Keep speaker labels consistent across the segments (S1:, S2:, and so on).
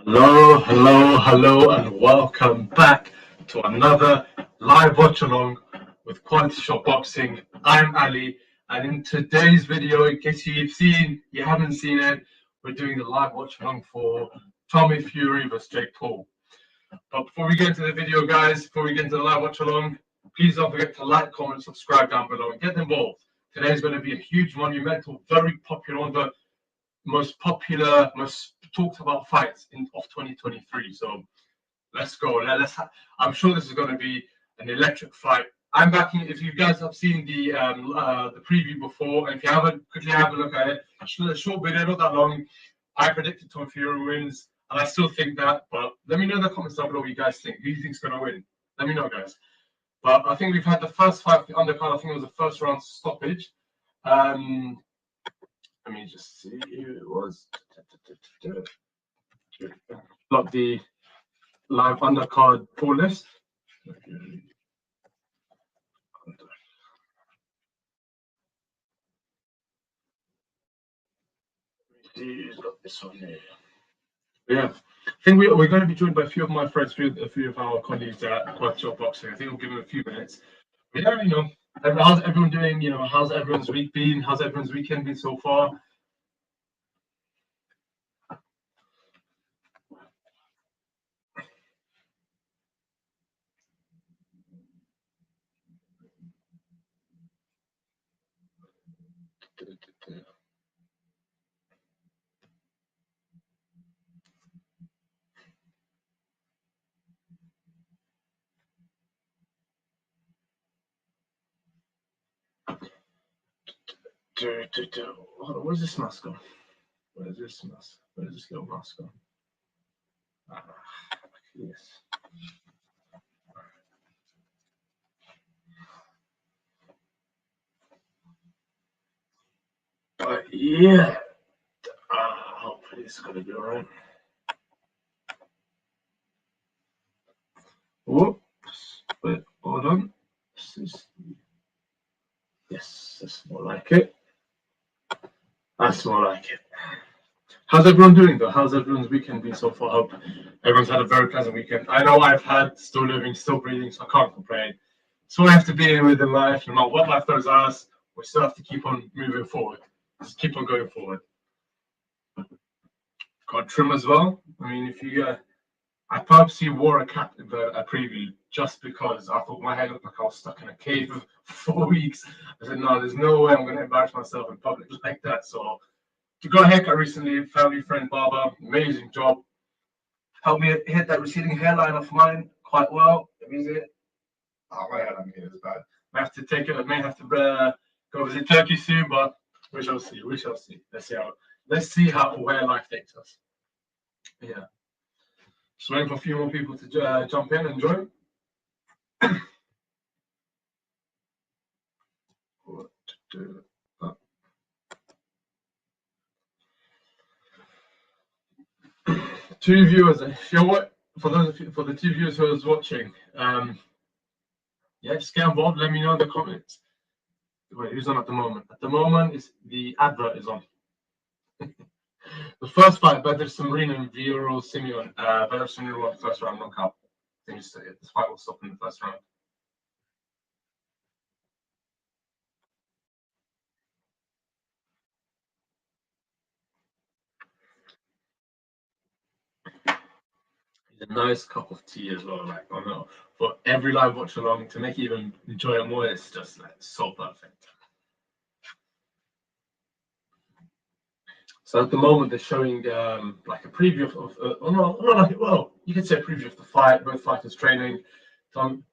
S1: Hello, and welcome back to another live watch along with QualityShot Boxing. I'm Ali, and in today's video, in case you haven't seen it, we're doing the live watch along for Tommy Fury vs Jake Paul. But before we get into the video, guys, before we get into the live watch along, please don't forget to like, comment, subscribe down below, and get involved. Today's going to be a huge, monumental, very popular, one of the most popular, most talked about fights of 2023. So let's go. I'm sure this is going to be an electric fight. I'm backing. If you guys have seen the preview before, and if you haven't, quickly have a look at it. A short video, not that long. I predicted Tom Fury wins, and I still think that. But let me know in the comments down below what you guys think. Who do you think is going to win? Let me know, guys. But I think we've had the first fight the undercard. I think it was the first round stoppage. Let me just see who it was. Got the live undercard pool list. Who's got this one here? Yeah, I think we're going to be joined by a few of my friends, a few of our colleagues at QualityShot Boxing. I think we'll give them a few minutes. But yeah, how's everyone doing? How's everyone's week been? How's everyone's weekend been so far? Where's this mask on? Where's this mask? Where's this little mask on? Yes. Yeah. Hopefully it's gonna be alright. Whoops. Wait, hold on. Yes, that's more like it. That's more like it. How's everyone doing though? How's everyone's weekend been so far? I hope everyone's had a very pleasant weekend. I know I've had still living, still breathing, so I can't complain. So I have to be with in life, no matter what life throws at us, we still have to keep on moving forward. Just keep on going forward. Got trim as well. I mean, if you I purposely wore a cap in a preview just because I thought my head looked like I was stuck in a cave for 4 weeks. I said, no, there's no way I'm going to embarrass myself in public like that. So to go a haircut recently, family friend barber, amazing job. Helped me hit that receding hairline of mine quite well. Let me see it. Oh, my hairline is bad. I have to take it. I may have to go visit Turkey soon, but we shall see. We shall see. Let's see how where life takes us. Yeah. Just waiting for a few more people to jump in and join. Two viewers. If you're what for the two viewers who are watching, yeah, just get involved. Let me know in the comments. Wait, who's on at the moment? At the moment, is the advert is on. The first fight, Badoo Jack and Viro Simeon. Badoo Jack won the first round knockout. I think this fight will stop in the first round. A nice cup of tea as well, like for every live watch along to make it even enjoy it more. It's just like so perfect. So at the moment they're showing like a preview of you could say a preview of the fight, both fighters training,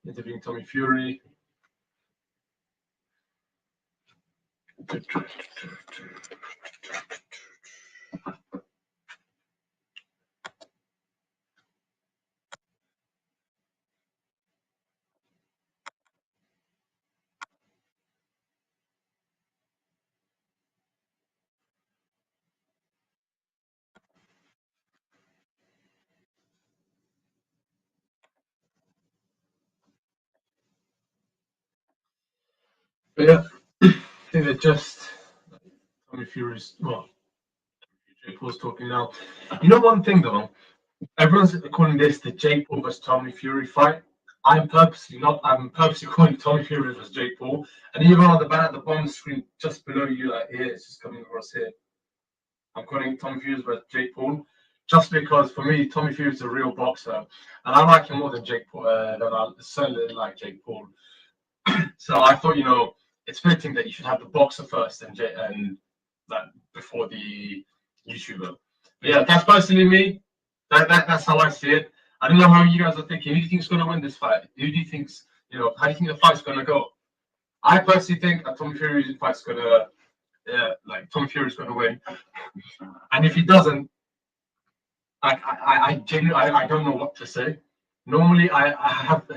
S1: interviewing Tommy Fury. But yeah, I think they're just Tommy Fury's Jake Paul's talking now. You know one thing though, Everyone's calling this the Jake Paul versus Tommy Fury fight. I'm purposely not. I'm purposely calling Tommy Fury versus Jake Paul. And even on the bottom screen just below you, like here, it's just coming across here. I'm calling Tommy Fury versus Jake Paul, just because for me, Tommy Fury is a real boxer, and I like him more than Jake Paul. Than I certainly like Jake Paul. So I thought, it's fitting that you should have the boxer first and that before the YouTuber. But yeah, that's personally me. That's how I see it. I don't know how you guys are thinking. Who do you think's going to win this fight? Who do you think's, how do you think the fight's going to go? I personally think that Tommy Fury's fight's going to, Tommy Fury's going to win. And if he doesn't, I genuinely, I don't know what to say. Normally, I have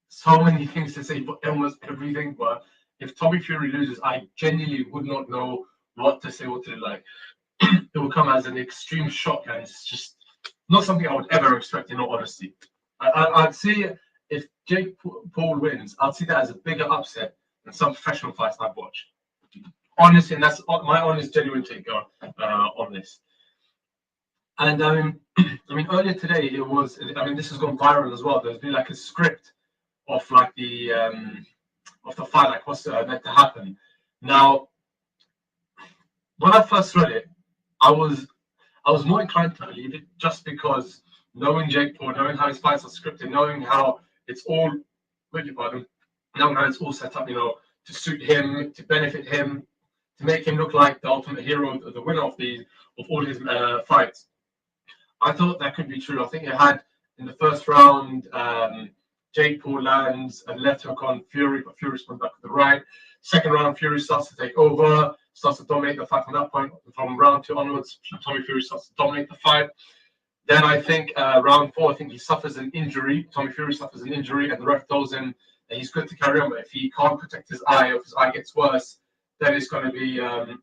S1: so many things to say, but almost everything. But if Tommy Fury loses, I genuinely would not know what to say, what to do. Like, it will come as an extreme shock, and it's just not something I would ever expect, in all honesty. I'd see if Jake Paul wins, I'd see that as a bigger upset than some professional fights I've watched. Honestly, and that's my honest, genuine take on this. And I mean, earlier today it was. I mean, this has gone viral as well. There's been like a script of like the fight, like what's meant to happen. Now, when I first read it, I was more inclined to believe it, just because knowing Jake Paul, knowing how his fights are scripted, knowing how it's all, knowing how it's all set up, to suit him, to benefit him, to make him look like the ultimate hero, the winner of all his fights. I thought that could be true. I think it had in the first round, Jake Paul lands a left hook on Fury, but Fury responds back to the right. Second round, Fury starts to take over, starts to dominate the fight from that point. From round 2 onwards, Tommy Fury starts to dominate the fight. Then I think round 4, I think he suffers an injury. Tommy Fury suffers an injury, and the ref tells him that he's good to carry on, but if he can't protect his eye, or if his eye gets worse, then it's going to be, then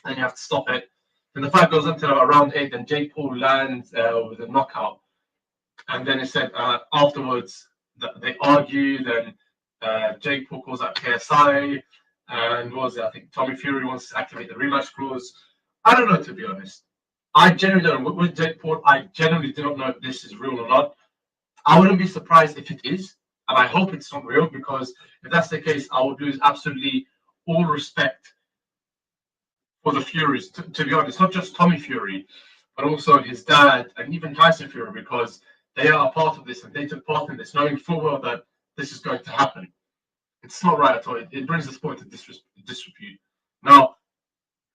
S1: you have to stop it. Then the fight goes into round 8, and Jake Paul lands with a knockout. And then it said afterwards that they argued, and Jake Paul calls out KSI, and what was it? I think Tommy Fury wants to activate the rematch clause. I don't know, to be honest. I genuinely don't know. With Jake Paul, I genuinely do not know if this is real or not. I wouldn't be surprised if it is, and I hope it's not real, because if that's the case, I would lose absolutely all respect for the Furies. To be honest, not just Tommy Fury, but also his dad and even Tyson Fury, because they are a part of this and they took part in this, knowing full well that this is going to happen. It's not right at all. It brings the sport to disrepute. Now,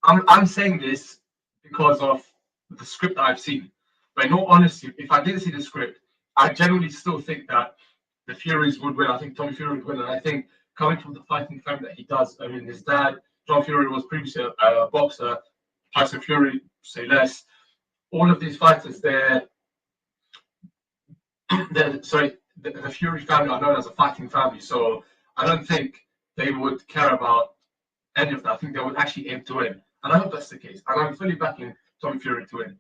S1: I'm saying this because of the script that I've seen. But in all honesty, if I didn't see the script, I generally still think that the Furies would win. I think Tommy Fury would win. And I think coming from the fighting family that he does, I mean, his dad, John Fury, was previously a boxer. Tyson Fury, say less. All of these fighters, the Fury family are known as a fighting family. So I don't think they would care about any of that. I think they would actually aim to win. And I hope that's the case. And I'm fully backing Tommy Fury to win.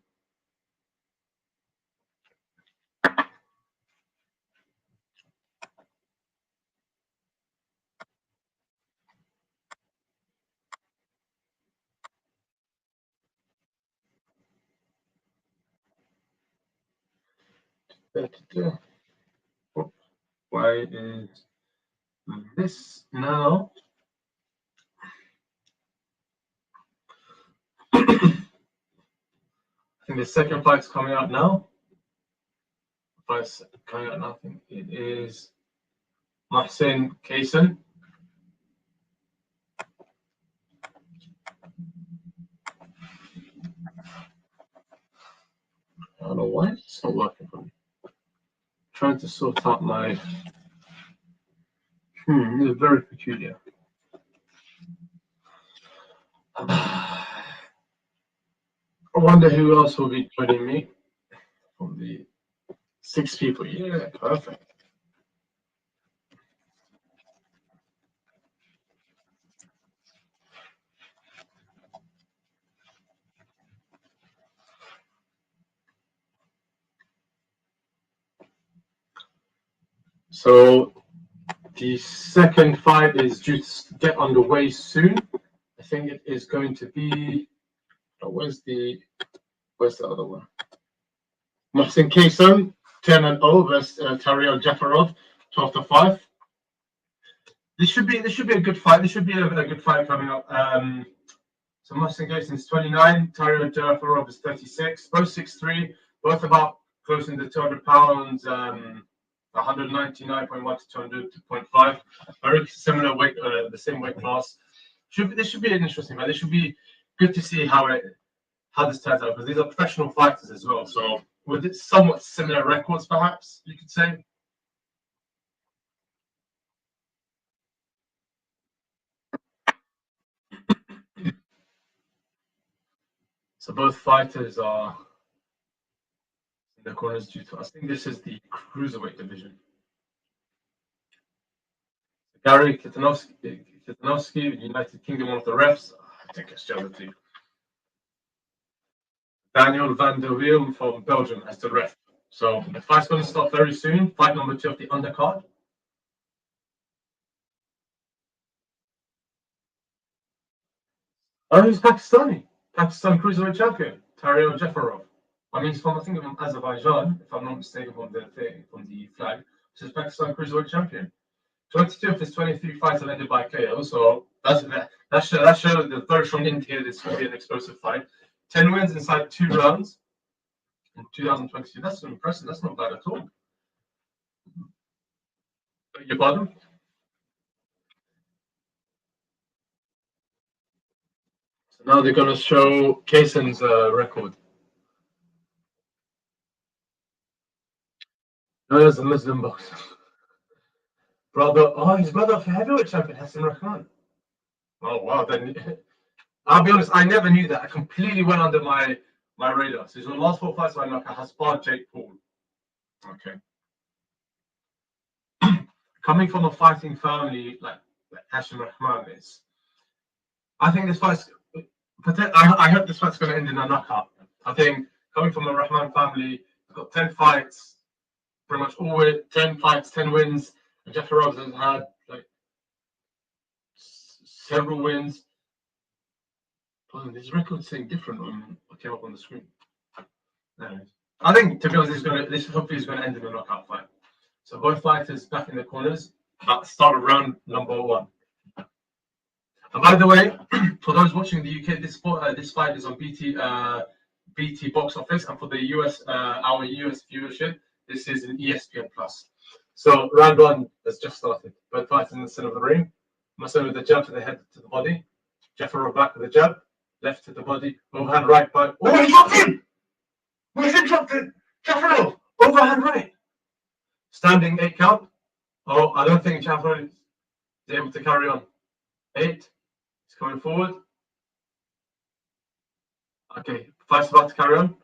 S1: Why is this now? I think the second fight's coming out now. Fight's coming out now. I think it is Cason. I don't know why it's not working for me. I'm trying to sort out my. This is very peculiar. I wonder who else will be joining me from the 6 people. Yeah, perfect. So the second fight is due to get underway soon. I think it is going to be. Where's the other one? Mohsen Cason, 10-0 versus Tariel Jafarov, 12-5. This should be a good fight. This should be a good fight coming up. So Mohsen Cason is 29, Tariel Jafarov is 36, both 6'3", both about close in the 200 pounds, 199.1 to 200.5. Very similar weight, the same weight class. This should be an interesting fight. This should be good to see how this turns out, because these are professional fighters as well. So with it somewhat similar records, perhaps you could say. So both fighters are in the corners due to, I think this is the cruiserweight division. Gary Kitanovsky, United Kingdom, one of the refs. I think it's Jelity. Daniel van der Wiel from Belgium as the ref. So the fight's going to start very soon. Fight number 2 of the undercard. Oh, he's Pakistani. Pakistan cruiserweight champion, Tariel Jafarov. I mean, he's from, I think, from Azerbaijan, if I'm not mistaken, from the flag, which is Pakistan cruiserweight champion. 22 of his 23 fights have ended by KO, so that shows the very strong indicator this will be an explosive fight. 10 wins inside 2 rounds in 2022. That's impressive. That's not bad at all. Your pardon? So now they're going to show Cason's record. No, there's a Muslim boxer. His brother for heavyweight champion, Hassan Rahman. Oh, wow. Then I'll be honest, I never knew that. I completely went under my radar. So his last 4 fights by knockout has sparred Jake Paul. Okay. Coming from a fighting family like Hassan Rahman is, I think this fight's, I hope this fight's going to end in a knockout. I think coming from a Rahman family, got 10 fights, pretty much all 10 fights, 10 wins. And Jafarov has had like several wins. But his record's saying different on what came up on the screen. Anyways, I think, to be honest, this hopefully is going to end in a knockout fight. So both fighters back in the corners at the start of round number 1. And by the way, for those watching the UK, this fight is on BT box office, and for the US, our US viewership, this is in ESPN Plus. So round 1 has just started. Both fighters in the center of the ring. Muscle with the jab to the head to the body. Jafarov back with the jab, left to the body, overhand right by. Oh, he dropped him! He dropped it! Jafarov, overhand right. Standing 8 count. Oh, I don't think Jafarov is able to carry on. 8. He's coming forward. Okay, fight's about to carry on.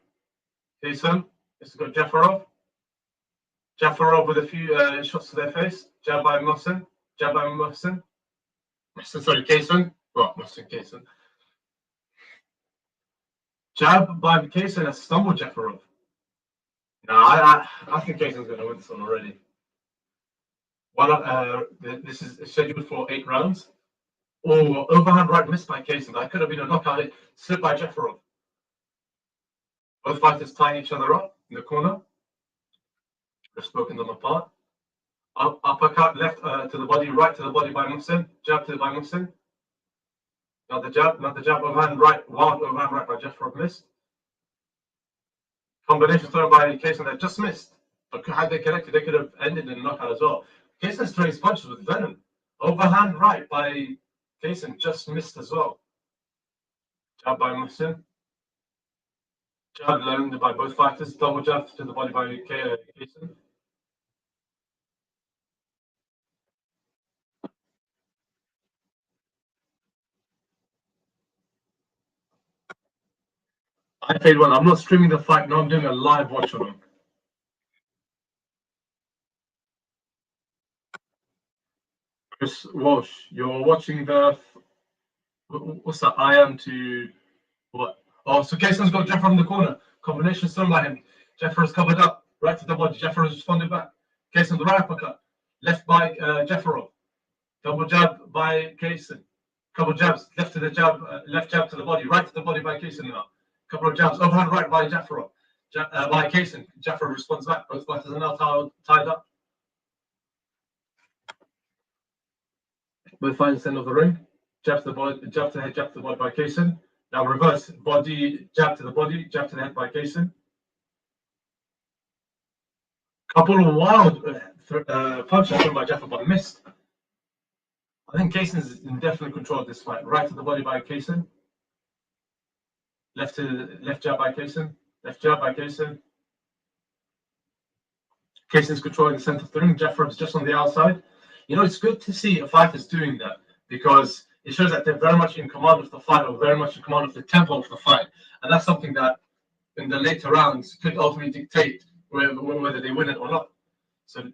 S1: Cason. This has got Jafarov. Jafarov with a few shots to their face. Jab by Mohsen. Jab by Mohsen. Sorry, Cason. Well, Mohsen Cason. Jab by Cason has stumbled Jafarov. No, I think Cason's going to win this one already. This is scheduled for 8 rounds. Oh, overhand right missed by Cason. That could have been a knockout hit. Slipped by Jafarov. Both fighters tying each other up in the corner. They've spoken them apart. Uppercut left to the body, right to the body by Mohsen. Jab to the by Mohsen. Another jab, overhand right, wild overhand right by Jafarov missed. Combination thrown by Cason that just missed. But had they connected, they could have ended in a knockout as well. Cason's throwing punches with venom. Overhand right by Cason just missed as well. Jab by Mohsen. Jab learned by both fighters. Double jab to the body by Cason. I played one. I'm not streaming the fight. No, I'm doing a live watch along. Chris Walsh, you're watching the. What's that? I am to what? Oh, so Cason's got Jafarov in the corner. Combination thrown by him. Jafarov's covered up. Right to the body. Jafarov's responded back. Cason the right uppercut. Left by Jafarov. Double jab by Cason. Couple jabs. Left to the jab. Left jab to the body. Right to the body by Cason now. Couple of jabs. Overhand right by Jafarov. by Cason. Jaffa responds back. Both fighters are now tied up. Both fighters end of the ring. Jab to the body, jab to the head, jab to the body by Cason. Now reverse body, jab to the body, jab to the head by Cason. Couple of wild punches thrown by Jaffa, but missed. I think Cason is in definite control of this fight. Right to the body by Cason. Left jab by Cason. Left jab by Cason. Cason's controlling the center of the ring. Jaffa is just on the outside. You know, it's good to see a fighters doing that because it shows that they're very much in command of the fight or very much in command of the tempo of the fight. And that's something that in the later rounds could ultimately dictate whether they win it or not. So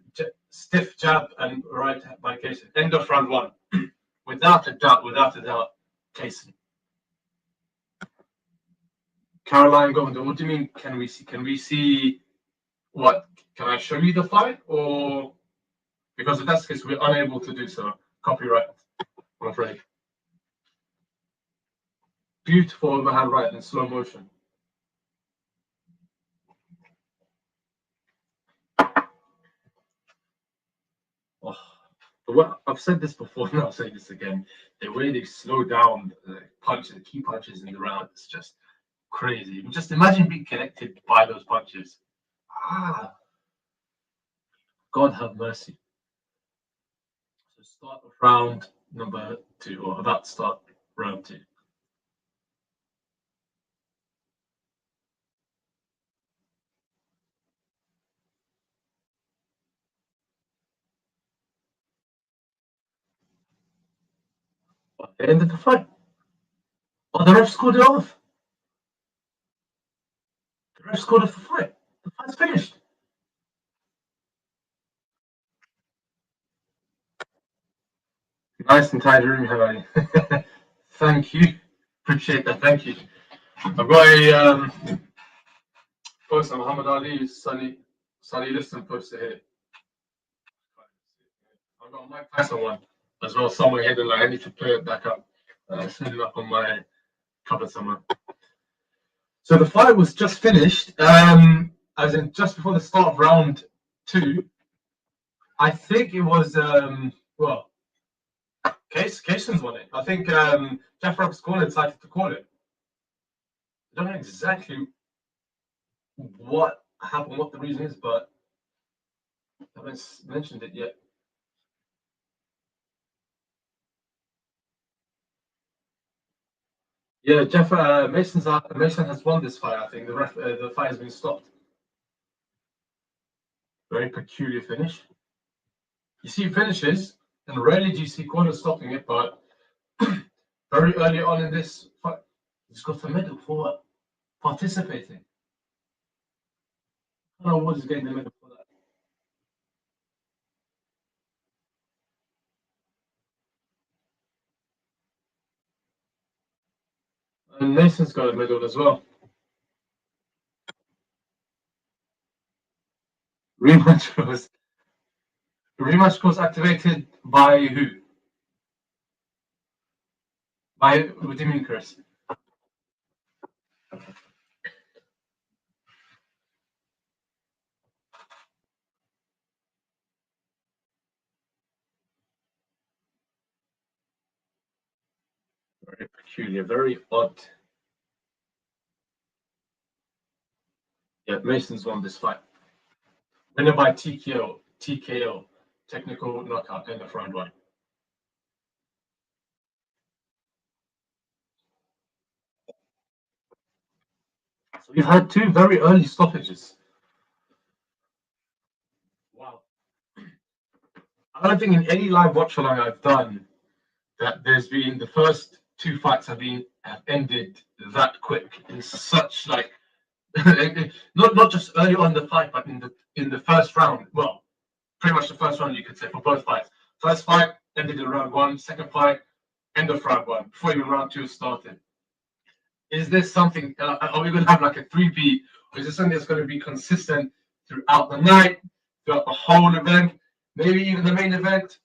S1: stiff jab and right by Cason. End of round one. without a doubt, Cason. Caroline Govender, what do you mean? Can we see what? Can I show you the fight? Or because if that's the case, we're unable to do so. Copyright, I'm afraid. Beautiful overhand right in slow motion. Oh, I've said this before, and I'll say this again. The way they slow down the key punches in the round is just crazy. Just imagine being connected by those punches. God have mercy. So start of round number 2, or about to start round 2. They ended the fight. Oh, the ref scored it off. The ref scored off the fight. The fight's finished. Nice and tidy room, Harry. Thank you. Appreciate that. Thank you. I've got a post on Muhammad Ali's Sunny Liston poster here. I've got a Mike Tyson one as well somewhere hidden. I need to play it back up. Set it up on my cupboard somewhere. So the fight was just finished. As in just before the start of round 2. I think it was Cason's won it. I think Jeff Rock's corner decided to call it. I don't know exactly what happened, what the reason is, but I haven't mentioned it yet. Yeah, Jeff Mason has won this fight. I think the fight has been stopped. Very peculiar finish. You see finishes, and rarely do you see corners stopping it, but very early on in this fight, he's got a medal for participating. I don't know what he's getting the medal for that. And Mason's got a medal as well. Rematch was activated by who? What do you mean, Chris? Very peculiar, very odd. Yeah, Mason's won this fight. Winner by TKO, technical knockout in the front one. So we've had 2 very early stoppages. Wow. I don't think in any live watch along I've done that there's been the first 2 fights have ended that quick in such like not just early on in the fight, but in the first round. Well, pretty much the first round you could say for both fights. First fight ended in round 1. Second fight end of round 1 before even round 2 started. Is this something? Are we going to have like a 3-beat, or is this something that's going to be consistent throughout the night, throughout the whole event, maybe even the main event?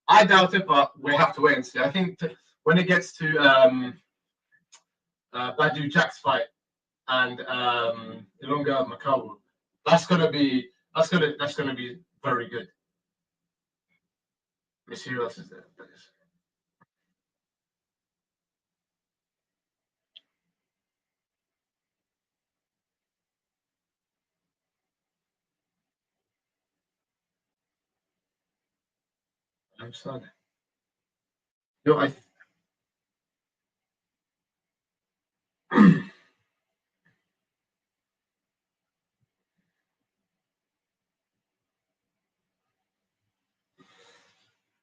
S1: I doubt it, but we have to wait and see. I think when it gets to Badoo Jack's fight, and Ilunga Makabu. That's gonna be very good. Let me see who else is there. I'm sad. No, I.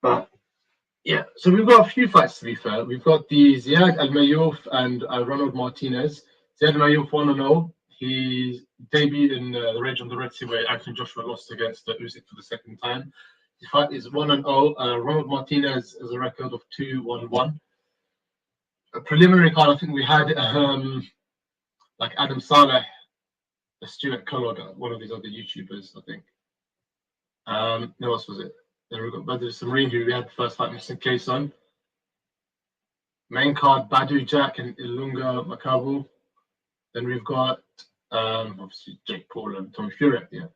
S1: But yeah, so we've got a few fights to be fair. We've got the Ziad Al Mayouf and Ronald Martinez. Ziad Al Mayouf 1-0. He debuted in the Rage on the Red Sea where Anthony Joshua lost against Usyk for the second time. His fight is 1-0. Ronald Martinez has a record of 2-1-1. A preliminary card, I think we had like Adam Saleh, Stuart Kellogg, one of these other YouTubers, I think. Who else was it? Then we've got Badoo Jack, who we had the first fight, Mr. Cason. Main card, Badoo Jack and Ilunga Makabu. Then we've got obviously Jake Paul and Tommy Fury at the end.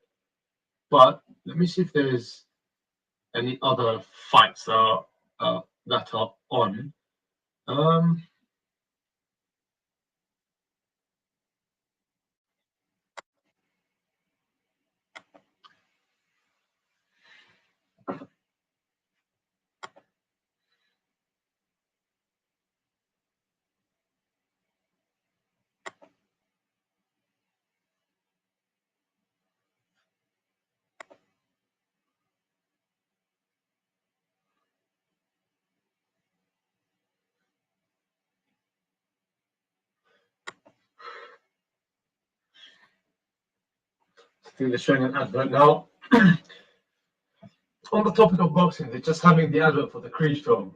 S1: But let me see if there's any other fights that are on. I think they're showing an advert now. On the topic of boxing, they're just having the advert for the Creed film.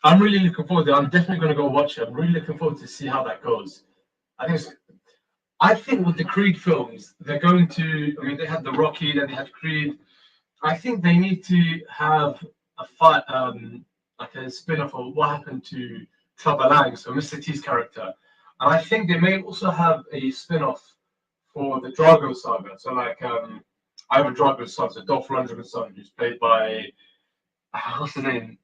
S1: I'm really looking forward to it. I'm definitely going to go watch it. I'm really looking forward to see how that goes. I think with the Creed films, they're going to. I mean, they had the Rocky, then they had Creed. I think they need to have a fight, like a spin-off of what happened to Clubber Lang, so Mr. T's character. And I think they may also have a spin-off for the Drago saga. So like Ivan Drago's son, so Dolph Lundgren's son, who's played by what's his name?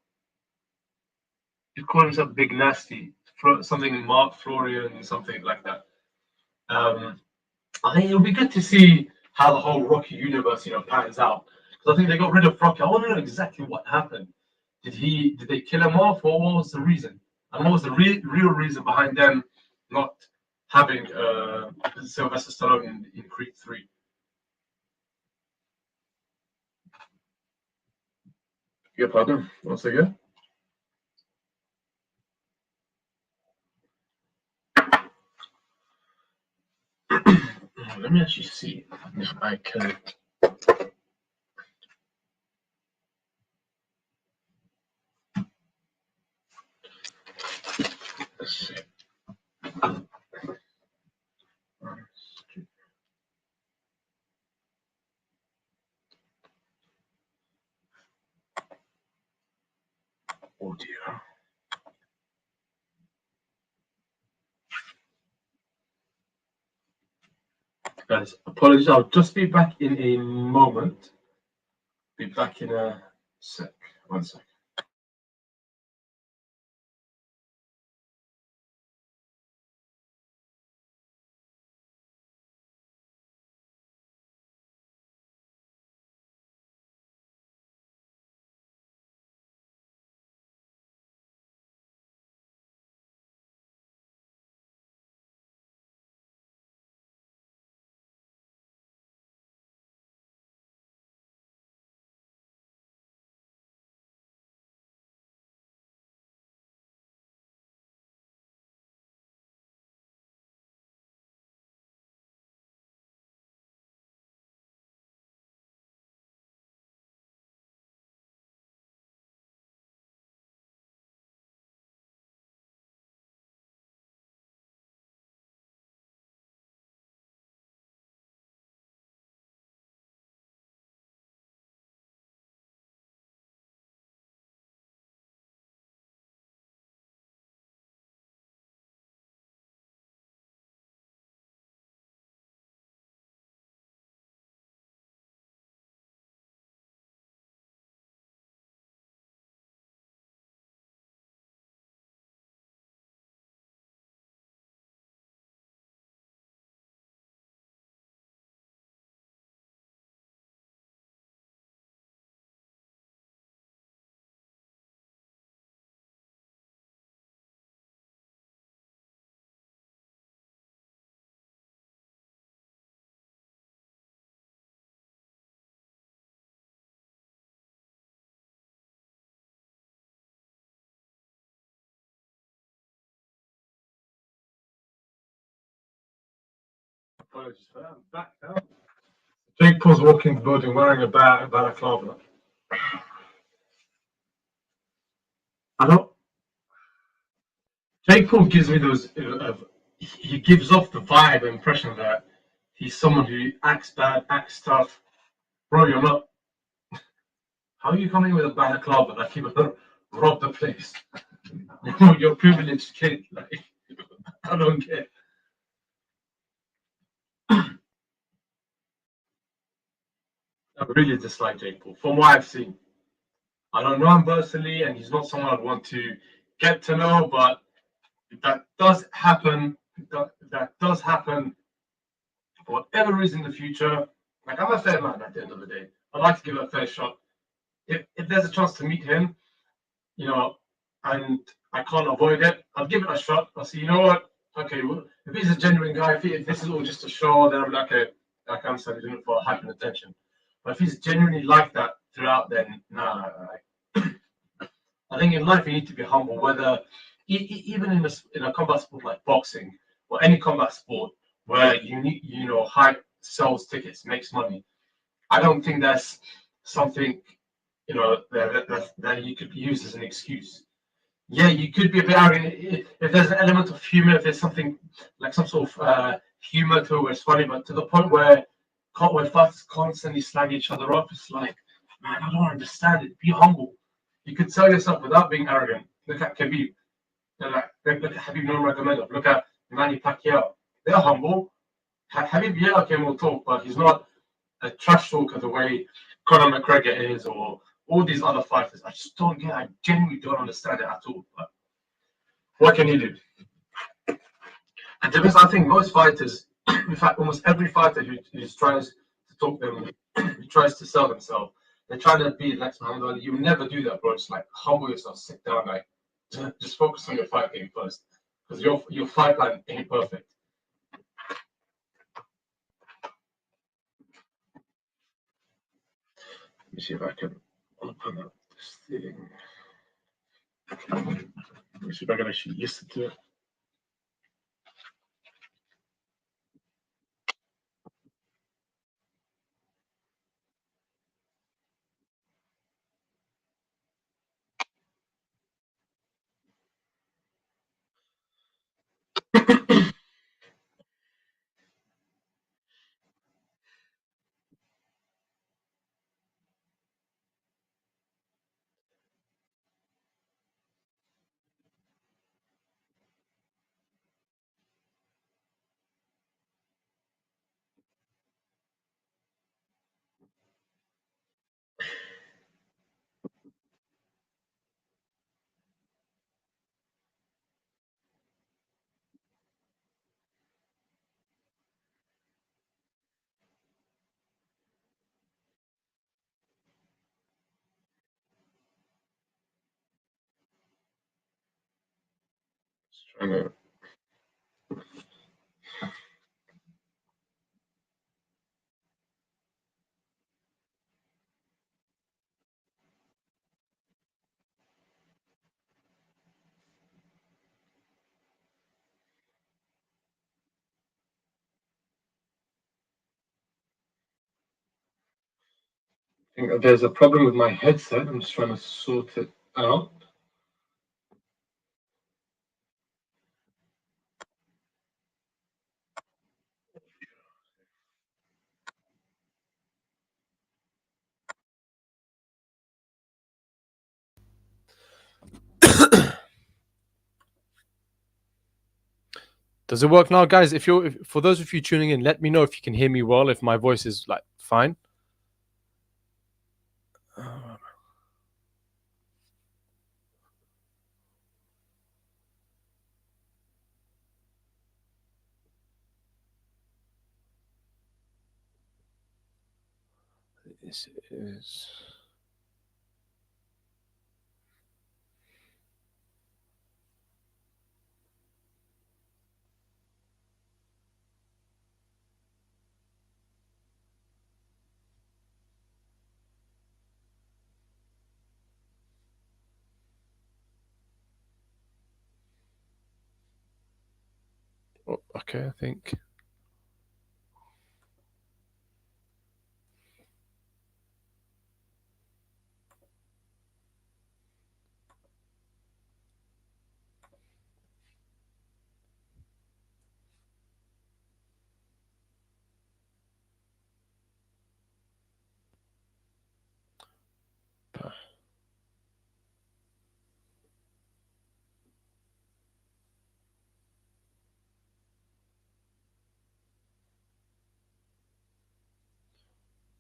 S1: He called himself Big Nasty, something Mark Florian, something like that. I think it'll be good to see how the whole Rocky universe, pans out. Because I think they got rid of Rocky. I want to know exactly what happened. Did they kill him off, or what was the reason? And what was the real reason behind them not having Sylvester Stallone in Creed 3? Yeah, pardon. Once again. Let me actually see if I can. Let's see. Oh dear. Guys, apologies. I'll just be back in a moment. Be back in a sec. 1 sec. Apologies for that. I'm back now. Jake Paul's walking the building wearing a balaclava. I don't. Jake Paul gives me those. He gives off the vibe impression that he's someone who acts bad, acts tough. Bro, you're not. How are you coming with a balaclava like you're gonna rob the place? You're a privileged kid. Like, I don't get. I really dislike Jake Paul from what I've seen. I don't know him personally, and he's not someone I'd want to get to know, but that does happen. That does happen for whatever reason in the future. Like, I'm a fair man at the end of the day. I'd like to give it a fair shot. If there's a chance to meet him, you know, and I can't avoid it, I'll give it a shot. I'll see, you know what? Okay, well, if he's a genuine guy, if this is all just a show, then I'm like, okay, I can understand he's doing it for hype and attention. But if he's genuinely like that throughout, then nah. I think in life you need to be humble, whether even in a combat sport like boxing or any combat sport where you need, hype sells tickets, makes money. I don't think that's something, that you could use as an excuse. Yeah, you could be a bit arrogant if there's an element of humor, if there's something like some sort of humor to it where it's funny, but to the point where fighters constantly slag each other up, it's like, man, I don't understand it. Be humble. You could sell yourself without being arrogant. Look at Khabib. Look at Khabib Nurmagomedov. Look at Manny Pacquiao. They're humble. Khabib, yeah, okay, we'll talk, but he's not a trash talker the way Conor McGregor is, or all these other fighters. I just don't get. I genuinely don't understand it at all. But what can you do? And to be honest, I think most fighters, in fact, almost every fighter who tries to talk them, who tries to sell themselves, they're trying to be like Muhammad Ali. You never do that, bro. It's like humble yourself, sit down, like just focus on your fight game first, because your fight plan ain't perfect. Let me see if I can open up this thing. Let me see if I can actually listen to it. Trying to. I think there's a problem with my headset. I'm just trying to sort it out.
S2: Does it work now, guys? For those of you tuning in, let me know if you can hear me well, if my voice is like fine. This is. Oh, okay, I think.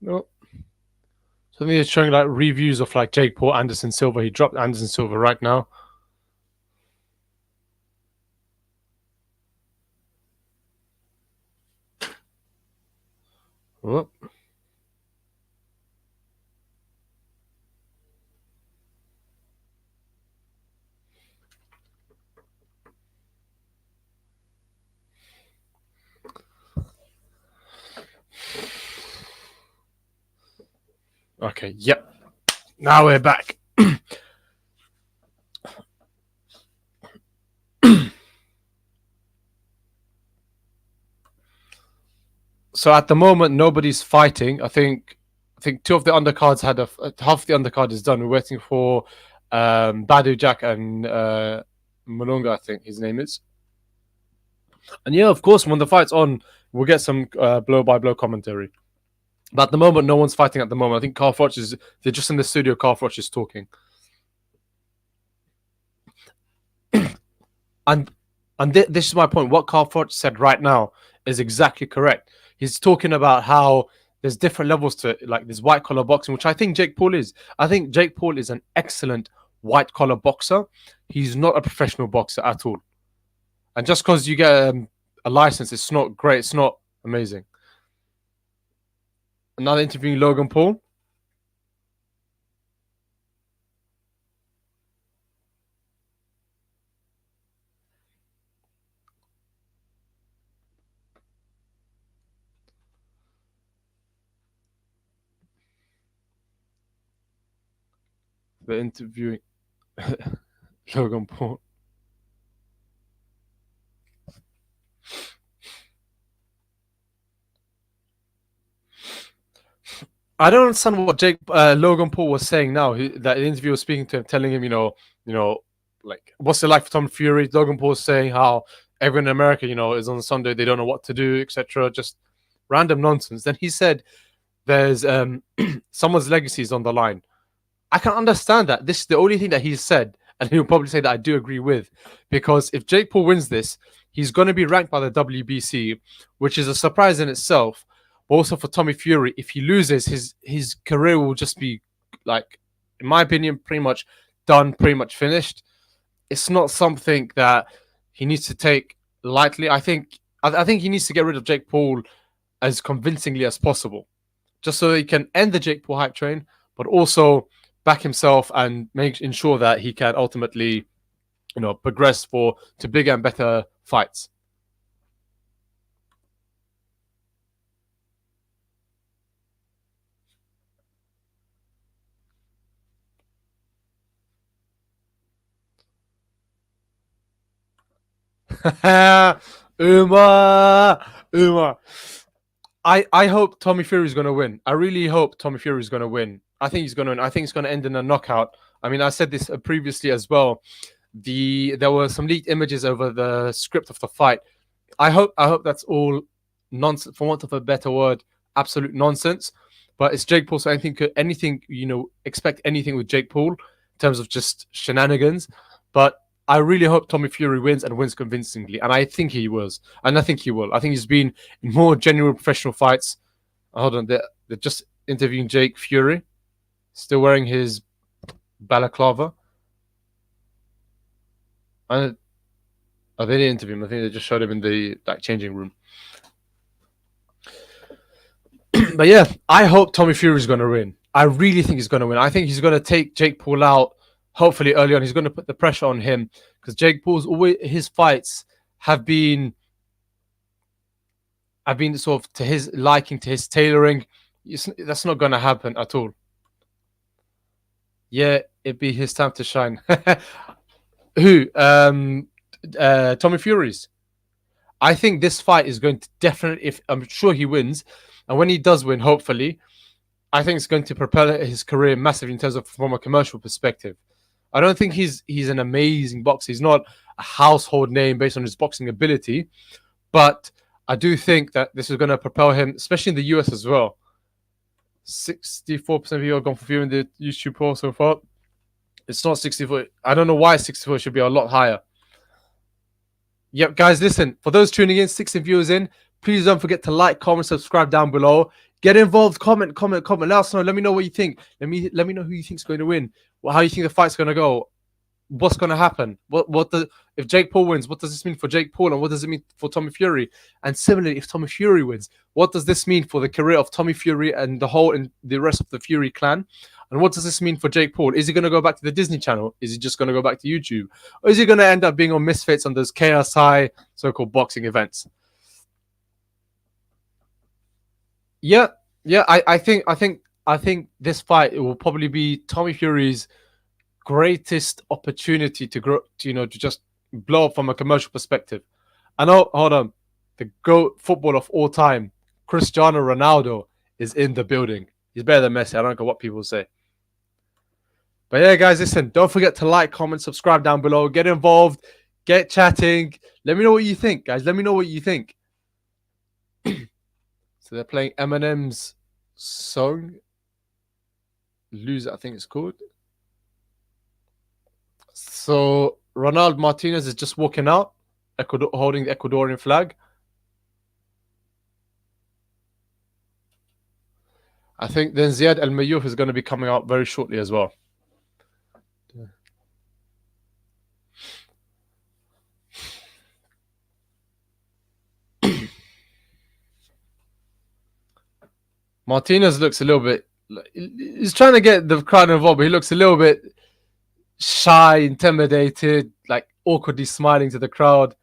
S2: No. So I think they're showing like reviews of like Jake Paul, Anderson Silva. He dropped Anderson Silva right now. Oh. Okay, yep. Now we're back. So at the moment, nobody's fighting. I think two of the undercards had half the undercard is done. We're waiting for Badoo Jack and Malunga, I think his name is. And yeah, of course, when the fight's on, we'll get some blow by blow commentary. But at the moment, no one's fighting at the moment. I think Carl Froch they're just in the studio. Carl Froch is talking. And this is my point. What Carl Froch said right now is exactly correct. He's talking about how there's different levels to it. Like there's white collar boxing, which I think Jake Paul is. I think Jake Paul is an excellent white collar boxer. He's not a professional boxer at all. And just because you get a license, it's not great. It's not amazing. Another interviewing Logan Paul. They're interviewing Logan Paul. I don't understand what Logan Paul was saying now. That the interviewer was speaking to him, telling him, like what's it like for Tom Fury? Logan Paul was saying how everyone in America, is on Sunday, they don't know what to do, etc. Just random nonsense. Then he said, "There's someone's legacy is on the line." I can understand that. This is the only thing that he said, and he'll probably say that I do agree with, because if Jake Paul wins this, he's going to be ranked by the WBC, which is a surprise in itself. But also for Tommy Fury, if he loses, his career will just be, like, in my opinion, pretty much done, pretty much finished. It's not something that he needs to take lightly. I think he needs to get rid of Jake Paul as convincingly as possible, just so he can end the Jake Paul hype train, but also back himself and ensure that he can ultimately, progress to bigger and better fights. Uma. I hope Tommy Fury is going to win. I really hope Tommy Fury is going to win. I think he's going to win. I think it's going to end in a knockout. I mean, I said this previously as well. There were some leaked images over the script of the fight. I hope that's all nonsense, for want of a better word, absolute nonsense. But it's Jake Paul, so anything, expect anything with Jake Paul in terms of just shenanigans. But I really hope Tommy Fury wins and wins convincingly, and I think he will. And I think he will. I think he's been in more genuine professional fights. Hold on, they're just interviewing Jake Fury, still wearing his balaclava. And they didn't interview him. I think they just showed him in the changing room. But yeah, I hope Tommy Fury is going to win. I really think he's going to win. I think he's going to take Jake Paul out. Hopefully early on, he's going to put the pressure on him, because Jake Paul's his fights have been sort of to his liking, to his tailoring. That's not going to happen at all. Yeah, it'd be his time to shine. Who? Tommy Fury's. I think this fight is going to definitely, I'm sure he wins, and when he does win, hopefully, I think it's going to propel his career massively in terms of from a commercial perspective. I don't think he's an amazing boxer. He's not a household name based on his boxing ability, but I do think that this is going to propel him, especially in the US as well. 64% of people have gone for Fury in the YouTube poll so far. It's not 64. I don't know why 64 should be a lot higher. Yep, guys, listen. For those tuning in, 60 viewers in, please don't forget to like, comment, subscribe down below. Get involved. Comment. Let us know. Let me know what you think. Let me know who you think's going to win. How you think the fight's going to go. What's going to happen? If Jake Paul wins, what does this mean for Jake Paul, and what does it mean for Tommy Fury? And similarly, if Tommy Fury wins, what does this mean for the career of Tommy Fury and the rest of the Fury clan? And what does this mean for Jake Paul? Is he going to go back to the Disney Channel? Is he just going to go back to YouTube? Or is he going to end up being on Misfits on those KSI so-called boxing events? Yeah. I think this fight, it will probably be Tommy Fury's greatest opportunity to grow, to just blow up from a commercial perspective. I know, hold on, the GOAT footballer of all time, Cristiano Ronaldo, is in the building. He's better than Messi. I don't care what people say. But yeah, guys, listen, don't forget to like, comment, subscribe down below. Get involved, get chatting. Let me know what you think, guys. Let me know what you think. So they're playing Eminem's song, Loser, I think it's called. So Ronald Martinez is just walking out, holding the Ecuadorian flag. I think then Ziad Al Mayouf is going to be coming out very shortly as well. Martinez looks a little bit, he's trying to get the crowd involved, but he looks a little bit shy, intimidated, like awkwardly smiling to the crowd.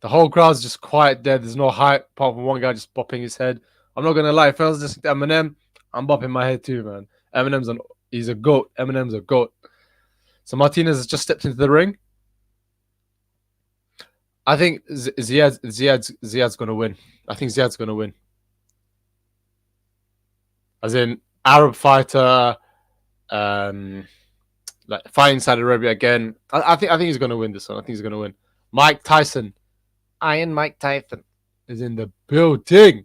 S2: The whole crowd's just quiet there. There's no hype apart from one guy just bopping his head. I'm not gonna lie, if I was listening to Eminem, I'm bopping my head too, man. He's a GOAT. Eminem's a GOAT. So Martinez has just stepped into the ring. I think Ziad's gonna win. I think Ziad's gonna win. As in Arab fighter, like fighting Saudi Arabia again. I think he's gonna win this one. I think he's gonna win. Mike Tyson, Iron Mike Tyson, is in the building.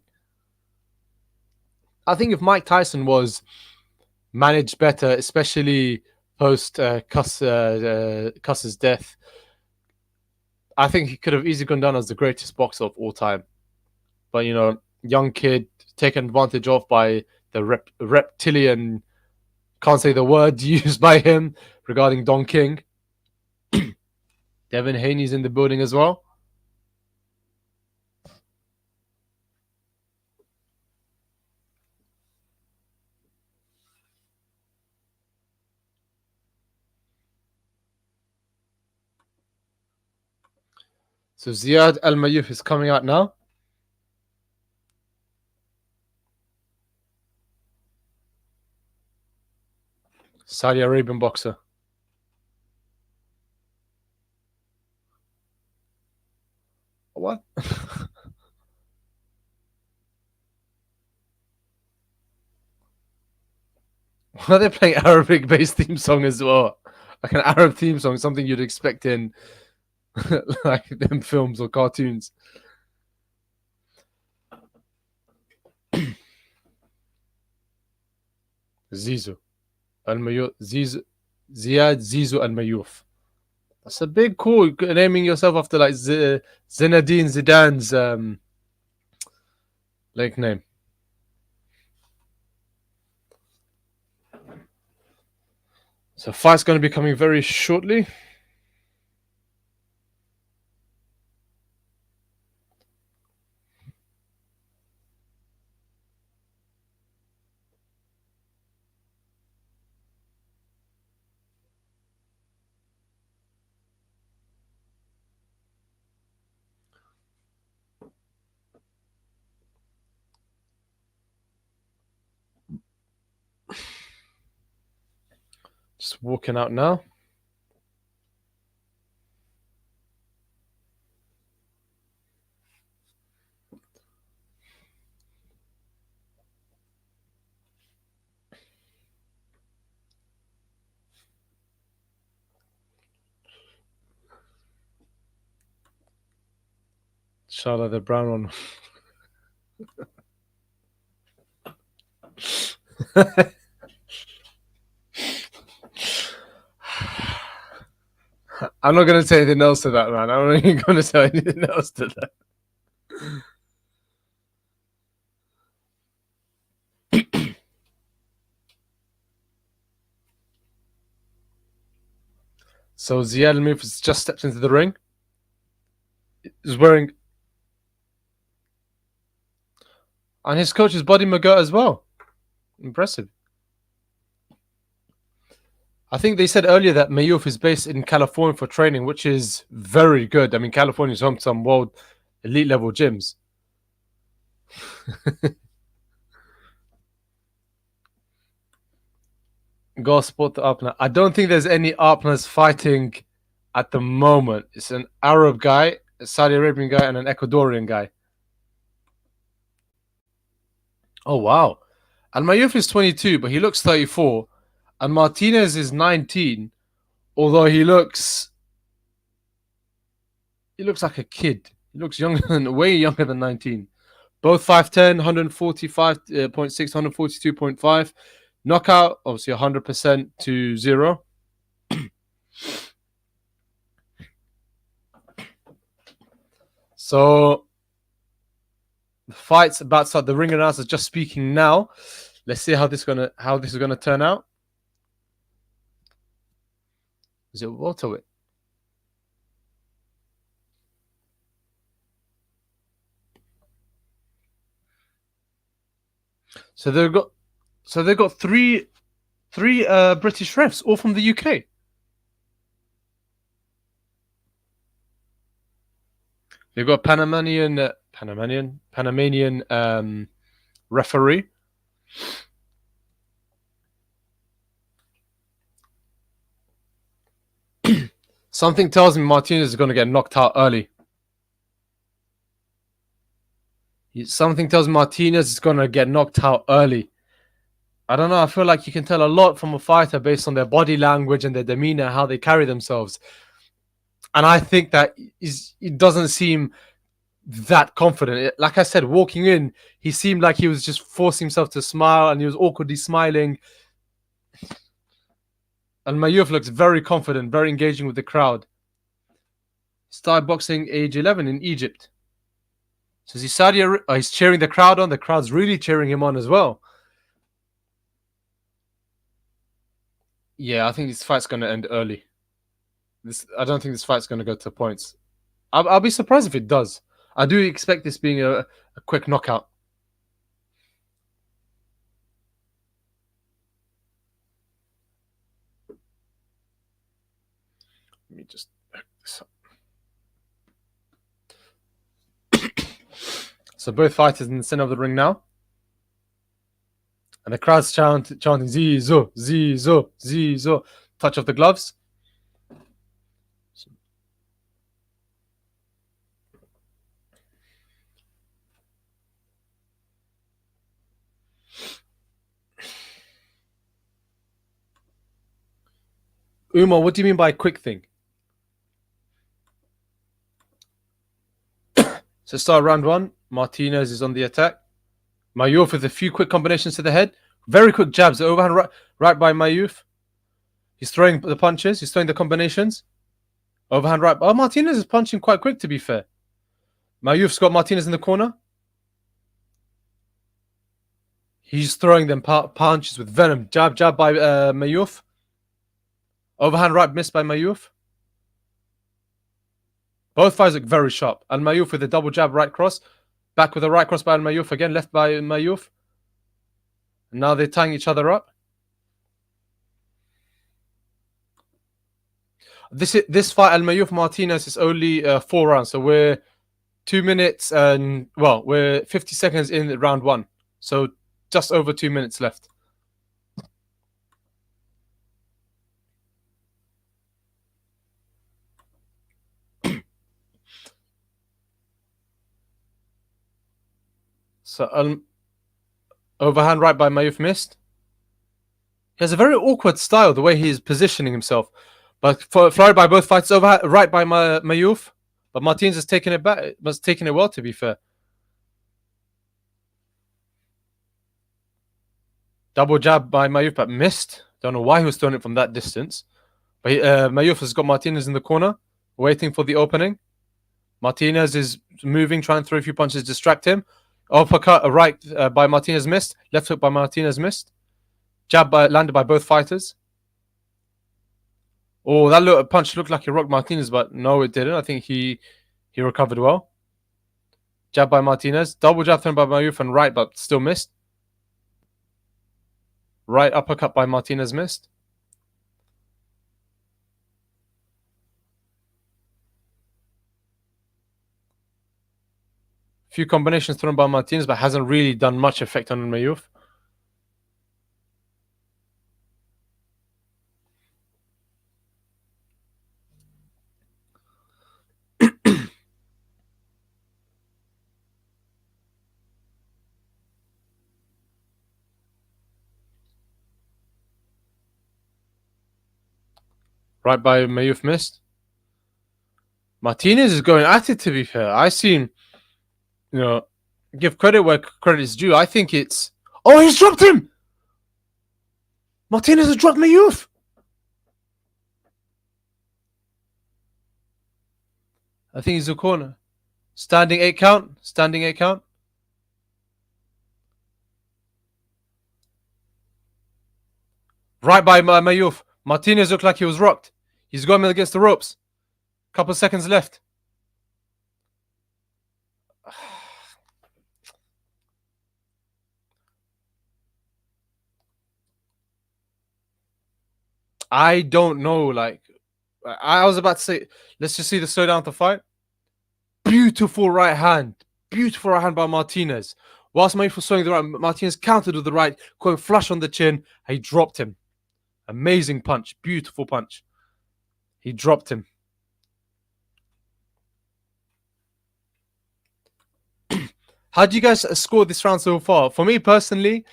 S2: I think if Mike Tyson was managed better, especially post Cuss's death, I think he could have easily gone down as the greatest boxer of all time. But, young kid taken advantage of by the reptilian, can't say the word used by him regarding Don King. Devin Haney's in the building as well. So Ziad Al Mayouf is coming out now. Saudi Arabian boxer. What? Why are they playing Arabic-based theme song as well? Like an Arab theme song, something you'd expect in like them films or cartoons. Ziad Zizou Al Mayouf. That's a big call, naming yourself after like Zinedine Zidane's like name. So fight's going to be coming very shortly. Just walking out now. Inshallah, the brown one. I'm not going to say anything else to that, man. I'm not even going to say anything else to that. So Ziad Al-Muth has just stepped into the ring. He's wearing... And his coach is Buddy McGirt as well. Impressive. I think they said earlier that Mayuf is based in California for training, which is very good. I mean, California is home to some world elite level gyms. Go support the Arpner. I don't think there's any Arpners fighting at the moment. It's an Arab guy, a Saudi Arabian guy, and an Ecuadorian guy. Oh, wow. And Mayuf is 22, but he looks 34. And Martinez is 19, although he looks like a kid. He looks way younger than 19. Both 5'10", 145.6, 142.5. Knockout, obviously 100% to 0. So the fight's about to start. The ring announcer is just speaking now. Let's see how this is gonna turn out. Is it welterweight? So they've got three British refs, all from the UK. They've got Panamanian referee. Something tells me Martinez is going to get knocked out early. Something tells me Martinez is going to get knocked out early. I don't know. I feel like you can tell a lot from a fighter based on their body language and their demeanor, how they carry themselves. And I think that it doesn't seem that confident. Like I said, walking in, he seemed like he was just forcing himself to smile, and he was awkwardly smiling. And Mayuf looks very confident, very engaging with the crowd. Started boxing age 11 in Egypt. So he's cheering the crowd on. The crowd's really cheering him on as well. Yeah, I think this fight's going to end early. I don't think this fight's going to go to points. I'll be surprised if it does. I do expect this being a quick knockout. Let me just back this up. So both fighters in the center of the ring now. And the crowd's chanting Zizo, Zizo, Zizo. Touch of the gloves. Umar, what do you mean by quick thing? So start round 1. Martinez is on the attack. Mayuf with a few quick combinations to the head. Very quick jabs. Overhand right by Mayuf. He's throwing the punches. He's throwing the combinations. Overhand right. Oh, Martinez is punching quite quick, to be fair. Mayuf's got Martinez in the corner. He's throwing them punches with venom. Jab by Mayuf. Overhand right missed by Mayuf. Both fighters look very sharp. Al Mayuf with a double jab right cross. Back with a right cross by Al Mayuf. Again, left by Mayuf. And now they're tying each other up. This fight, Al Mayuf Martinez, is only 4 rounds. So we're 2 minutes and, well, we're 50 seconds in round 1. So just over 2 minutes left. So overhand right by Mayuf missed. He has a very awkward style, the way he's positioning himself. But flurried by both fighters, overhand right by Mayuf. But Martinez has taken it back. But taken it well, to be fair. Double jab by Mayuf, but missed. Don't know why he was throwing it from that distance. But Mayuf has got Martinez in the corner, waiting for the opening. Martinez is moving, trying to throw a few punches, distract him. Uppercut right by Martinez missed. Left hook by Martinez missed. Jab landed by both fighters. Oh, that punch looked like it rocked Martinez, but no, it didn't. I think he recovered well. Jab by Martinez. Double jab thrown by Mayuf and right, but still missed. Right uppercut by Martinez missed. Few combinations thrown by Martinez, but hasn't really done much effect on Mayuf. Right by Mayuf missed. Martinez is going at it, to be fair. I seen, give credit where credit is due. I think it's... Oh, he's dropped him! Martinez has dropped Mayuf! I think he's a corner. Standing 8 count. Standing 8 count. Right by Mayuf. Martinez looked like he was rocked. He's got him against the ropes. Couple seconds left. I don't know. Like, I was about to say, let's just see the slowdown of the fight. Beautiful right hand. Beautiful right hand by Martinez. Whilst Mayuf was throwing the right, Martinez countered with the right, going flush on the chin. He dropped him. Amazing punch. Beautiful punch. He dropped him. How do you guys score this round so far? For me personally,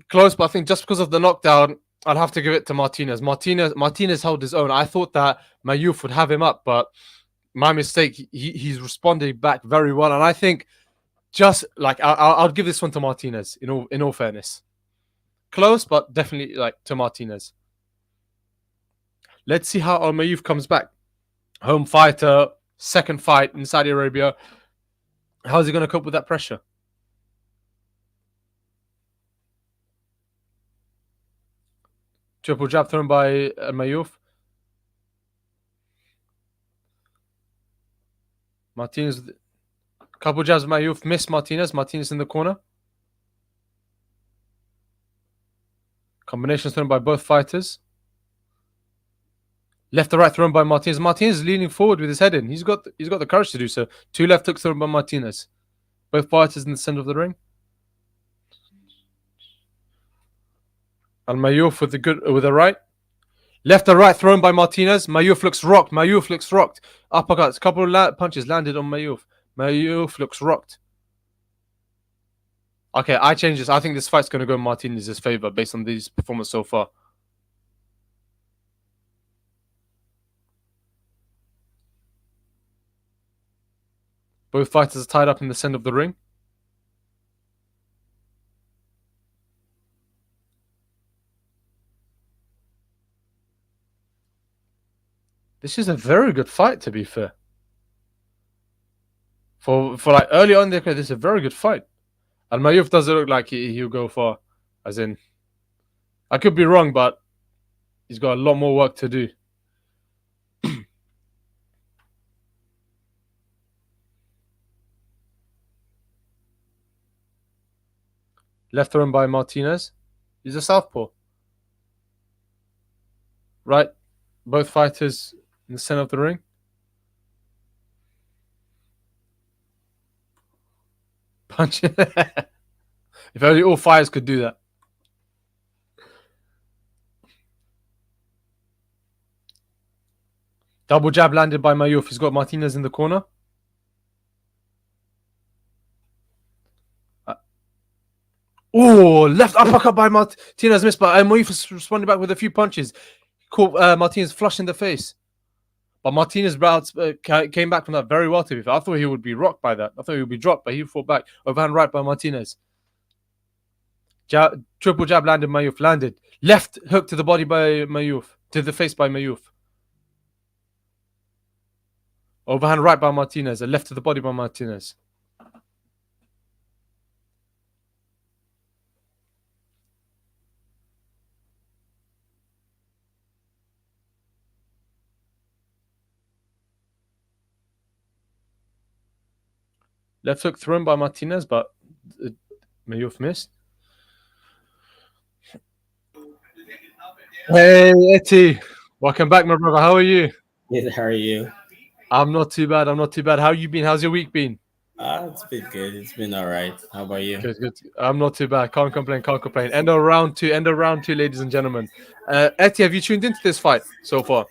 S2: close, but I think just because of the knockdown, I'd have to give it to Martinez. Martinez held his own. I thought that Mayuf would have him up, but my mistake. He's responding back very well, and I think just like I'll give this one to Martinez. In all fairness, close, but definitely like to Martinez. Let's see how Mayuf comes back. Home fighter, second fight in Saudi Arabia. How's he going to cope with that pressure? Triple jab thrown by Mayuf. Martinez, couple jabs, Mayuf missed Martinez. Martinez in the corner. Combinations thrown by both fighters. Left to right thrown by Martinez. Martinez is leaning forward with his head in. He's got the courage to do so. 2 left hooks thrown by Martinez. Both fighters in the center of the ring. And Mayuf with the right. Left to right thrown by Martinez. Mayuf looks rocked. Mayuf looks rocked. Uppercuts. A couple of punches landed on Mayuf. Mayuf looks rocked. Okay, I changed this. I think this fight's going to go in Martinez's favor based on these performances so far. Both fighters are tied up in the center of the ring. This is a very good fight, to be fair. For like early on, this is a very good fight. And Mayuf doesn't look like he'll go far. As in, I could be wrong, but he's got a lot more work to do. Left thrown by Martinez. He's a southpaw. Right. Both fighters in the center of the ring. Punch. If only all fighters could do that. Double jab landed by Mayuf. He's got Martinez in the corner. Oh, left uppercut by Martinez missed, but Mayuf responded back with a few punches. Caught Martinez flush in the face. But Martinez came back from that very well, to be fair. I thought he would be rocked by that. I thought he would be dropped, but he fought back. Overhand right by Martinez. Triple jab landed, Mayuf landed. Left hook to the body by Mayuf. To the face by Mayuf. Overhand right by Martinez. A left to the body by Martinez. Left hook thrown by Martinez, but Mayuf missed. Hey, Etty. Welcome back, my brother. How are you?
S3: Good, how are you?
S2: I'm not too bad. I'm not too bad. How you been? How's your week been?
S3: It's been good. It's been all right. How about you?
S2: Good, good. I'm not too bad. Can't complain. Can't complain. End of round two. End of round two, ladies and gentlemen. Etty, have you tuned into this fight so far?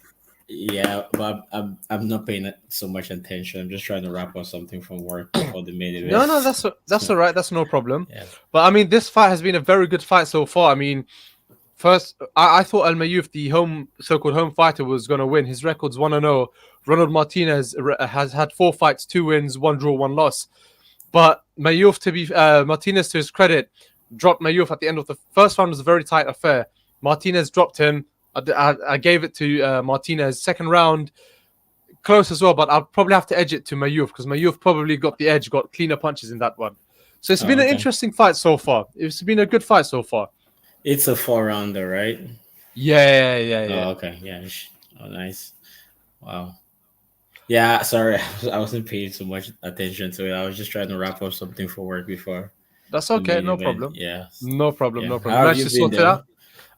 S3: Yeah, but I'm not paying so much attention. I'm just trying to wrap up something from work before the main event.
S2: No, that's all right. That's no problem.
S3: Yeah.
S2: But I mean, this fight has been a very good fight so far. I mean, first, I thought Al Mayuf, the so-called home fighter, was going to win. His record's 1-0. Ronald Martinez has had 4 fights, 2 wins, 1 draw, 1 loss. But Mayuf, Martinez, to his credit, dropped Mayuf at the end of the first round. Was a very tight affair. Martinez dropped him. I gave it to Martinez. Second round, close as well, but I'll probably have to edge it to Mayuf because Mayuf probably got the edge, got cleaner punches in that one. So it's been an interesting fight so far. It's been a good fight so far.
S3: It's a 4-rounder, right?
S2: Yeah.
S3: Oh, okay. Yeah. Oh, nice. Wow. Yeah, sorry. I wasn't paying so much attention to it. I was just trying to wrap up something for work before.
S2: That's okay. No
S3: event.
S2: problem.
S3: Yeah.
S2: No problem.
S3: Yeah.
S2: No
S3: How
S2: problem.
S3: have
S2: Let's
S3: you
S2: just
S3: been
S2: sort it
S3: doing?
S2: out.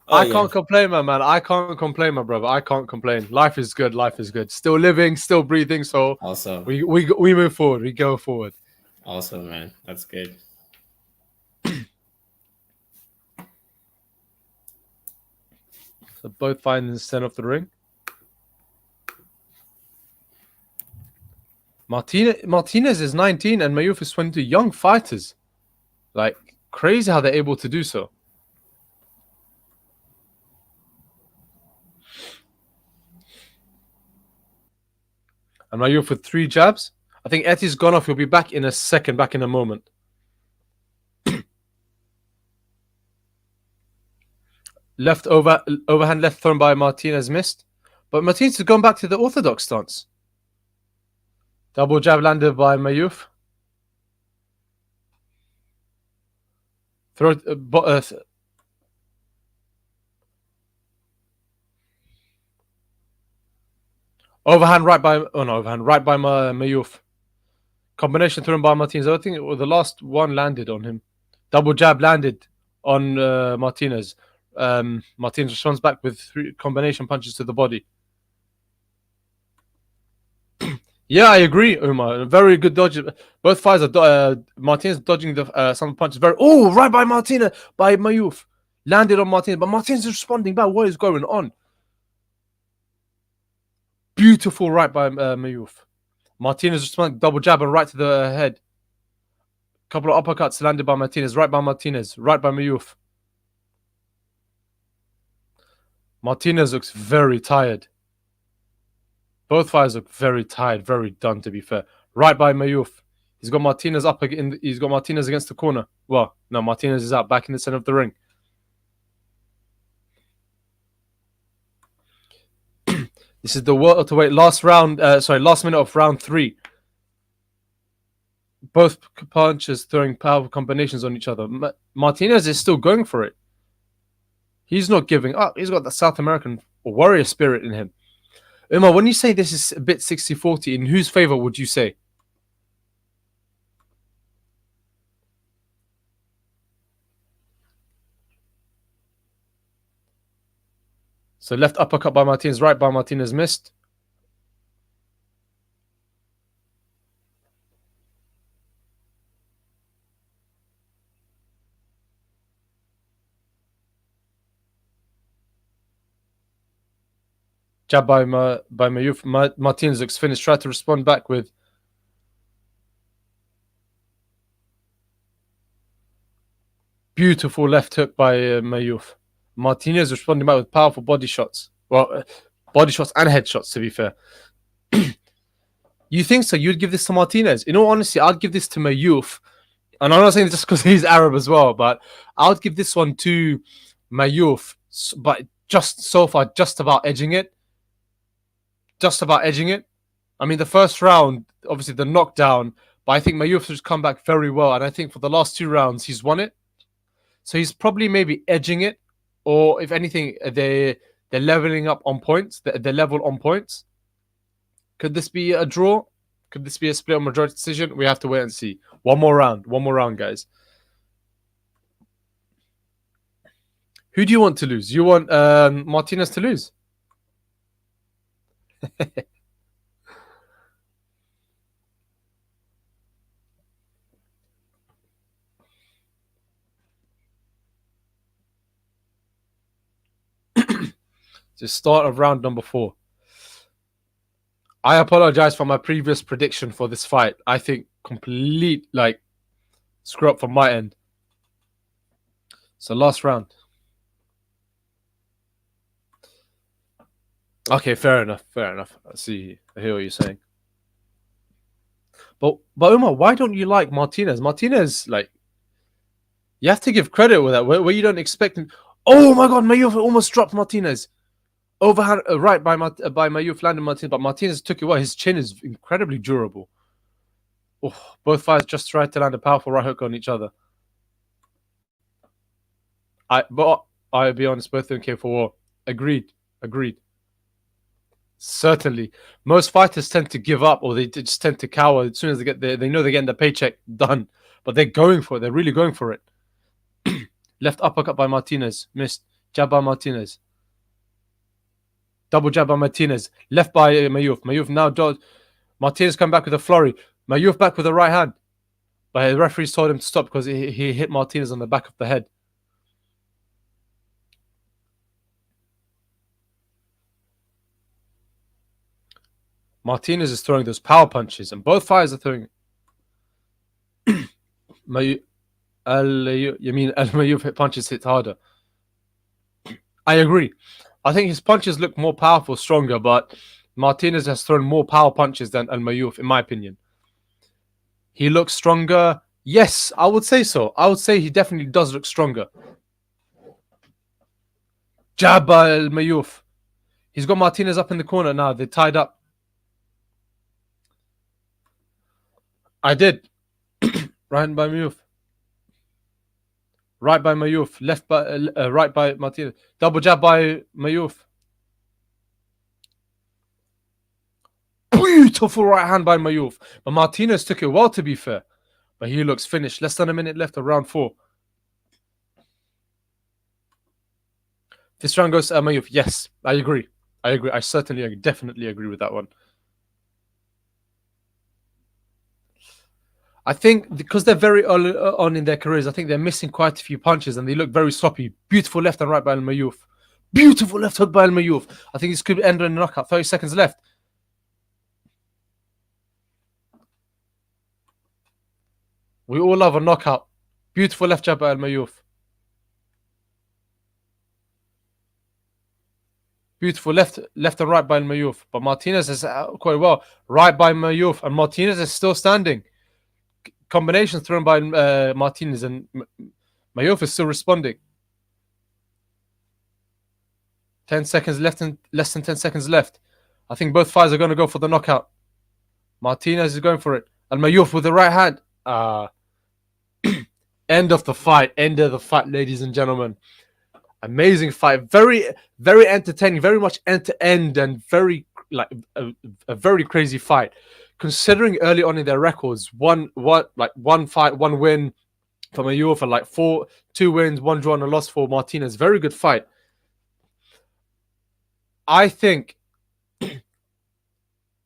S3: Oh,
S2: I
S3: yeah.
S2: can't complain, my man. I can't complain, my brother. I can't complain. Life is good. Life is good. Still living, still breathing. So
S3: Also,
S2: we move forward. We go forward.
S3: also, man, that's good.
S2: So both fighting in the center of the ring. Martinez is 19 and Mayuf is 22. Young fighters. Like, crazy how they're able to do so. And Mayuf with 3 jabs. I think Etty's gone off. He'll be back in a second, back in a moment. Overhand left thrown by Martinez missed. But Martinez has gone back to the orthodox stance. Double jab landed by Mayuf. Overhand right by Mayuf. Combination thrown by Martinez. I think the last one landed on him. Double jab landed on Martinez. Martinez responds back with 3 combination punches to the body. Yeah, I agree, Umar. Very good dodge. Both fighters are Martinez dodging the some punches. Right by Martinez, by Mayuf. Landed on Martinez, but Martinez is responding back. What is going on? Beautiful right by Mayuf. Martinez responding, double jab and right to the head. Couple of uppercuts landed by Martinez. Right by Martinez. Right by Mayuf. Martinez looks very tired. Both fighters look very tired, very done, to be fair. Right by Mayuf. He's got Martinez up again. He's got Martinez against the corner. Well, no, Martinez is out, back in the center of the ring. This is the welterweight last minute of round 3. Both punchers throwing powerful combinations on each other. Martinez is still going for it. He's not giving up. He's got the South American warrior spirit in him. Umar, when you say this is a bit 60-40, in whose favor would you say? So left uppercut by Martinez, right by Martinez missed. Jab by Mayuf. Martinez looks finished. Tried to respond back with beautiful left hook by Mayuf. Martinez responding back with powerful body shots. Well, body shots and headshots, to be fair. You think so? You'd give this to Martinez? In all honesty, I'd give this to Mayuf. And I'm not saying just because he's Arab as well, but I would give this one to Mayuf. But just so far, just about edging it. Just about edging it. I mean, the first round, obviously the knockdown, but I think Mayuf has come back very well. And I think for the last 2 rounds, he's won it. So he's probably maybe edging it. Or if anything, they're leveling up on points. They're level on points. Could this be a draw? Could this be a split or majority decision? We have to wait and see. One more round, guys. Who do you want to lose? You want Martinez to lose? The start of round number 4. I apologize for my previous prediction for this fight. I think complete screw up from my end. So last round. Okay, fair enough. I hear what you're saying. But Umar, why don't you like Martinez? Martinez, you have to give credit with that. Where you don't expect him. Oh my God, Mayuf almost dropped Martinez. Overhand, right by Mayuf, landed Martinez, but Martinez took it well. His chin is incredibly durable. Oh, both fighters just tried to land a powerful right hook on each other. But I'll be honest, both of them came for war. Agreed. Certainly. Most fighters tend to give up, or they just tend to cower as soon as they know they're getting the paycheck done. But they're going for it. They're really going for it. Left uppercut by Martinez. Missed. Jab by Martinez. Double jab by Martinez. Left by Mayuf. Mayuf now dodge. Martinez come back with a flurry. Mayuf back with the right hand. But the referees told him to stop because he hit Martinez on the back of the head. Martinez is throwing those power punches, and both fighters are throwing. Mayuf punches hit harder. I agree. I think his punches look more powerful, stronger, but Martinez has thrown more power punches than Mayuf, in my opinion. He looks stronger. Yes, I would say so. I would say he definitely does look stronger. Jab by Mayuf. He's got Martinez up in the corner now. They're tied up. I did. Right by Mayuf. Right by Mayuf. Left by right by Martinez. Double jab by Mayuf. Beautiful right hand by Mayuf. But Martinez took it well, to be fair. But he looks finished. Less than a minute left of round 4. This round goes to Mayuf. Yes, I agree. I certainly, definitely agree with that one. I think because they're very early on in their careers, I think they're missing quite a few punches and they look very sloppy. Beautiful left and right by Mayuf. Beautiful left hook by Mayuf. I think this could end in a knockout. 30 seconds left. We all love a knockout. Beautiful left jab by Mayuf. Beautiful left and right by Mayuf. But Martinez is quite well. Right by Mayuf. And Martinez is still standing. Combinations thrown by Martinez, and Mayuf is still responding. 10 seconds left and less than 10 seconds left. I think both fighters are going to go for the knockout. Martinez is going for it. And Mayuf with the right hand. End of the fight, ladies and gentlemen. Amazing fight. Very, very entertaining. Very much end-to-end and very, a very crazy fight. Considering early on in their records, one fight, 1 win for Mayuf, and 2 wins, 1 draw and a loss for Martinez. Very good fight. I think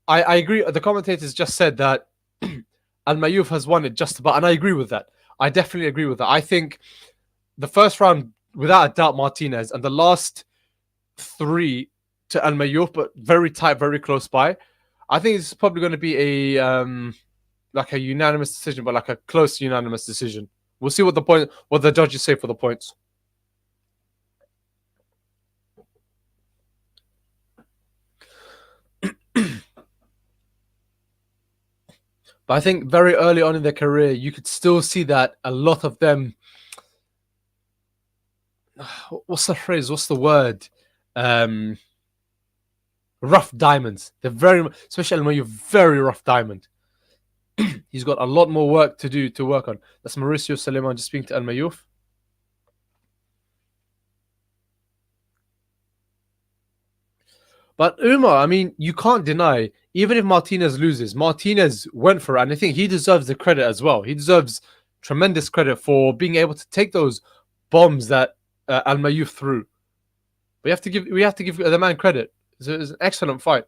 S2: I agree. The commentators just said that Al Mayuf has won it just about, and I agree with that. I definitely agree with that. I think the first round, without a doubt, Martinez, and the last 3 to Al Mayuf, but very tight, very close by. I think it's probably going to be a unanimous decision, but a close unanimous decision. We'll see what the judges say for the points. But I think very early on in their career, you could still see that a lot of them. What's the phrase? What's the word? Rough diamonds. They're very, especially Mayuf, very rough diamond. He's got a lot more work to work on. That's Mauricio Suleiman just speaking to Al Mayuf. But Umar, I mean, you can't deny, even if Martinez loses, Martinez went for it, and I think he deserves the credit as well. He deserves tremendous credit for being able to take those bombs that Al Mayuf threw. We have to give the man credit. It's an excellent fight.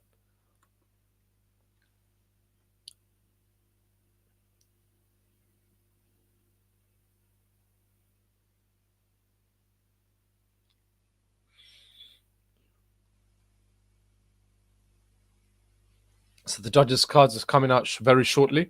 S2: So the judges' cards is coming out very shortly.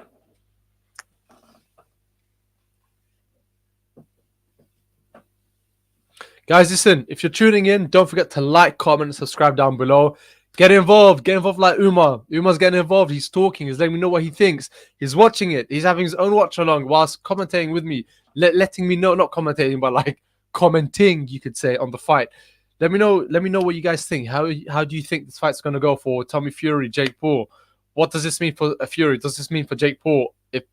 S2: Guys, listen, if you're tuning in, don't forget to like, comment, and subscribe down below. Get involved like Umar. Umar's getting involved. He's talking. He's letting me know what he thinks. He's watching it. He's having his own watch along whilst commentating with me, letting me know, not commentating, but like commenting, you could say, on the fight. Let me know what you guys think. How do you think this fight's going to go for Tommy Fury, Jake Paul? What does this mean for Fury? Does this mean for Jake Paul if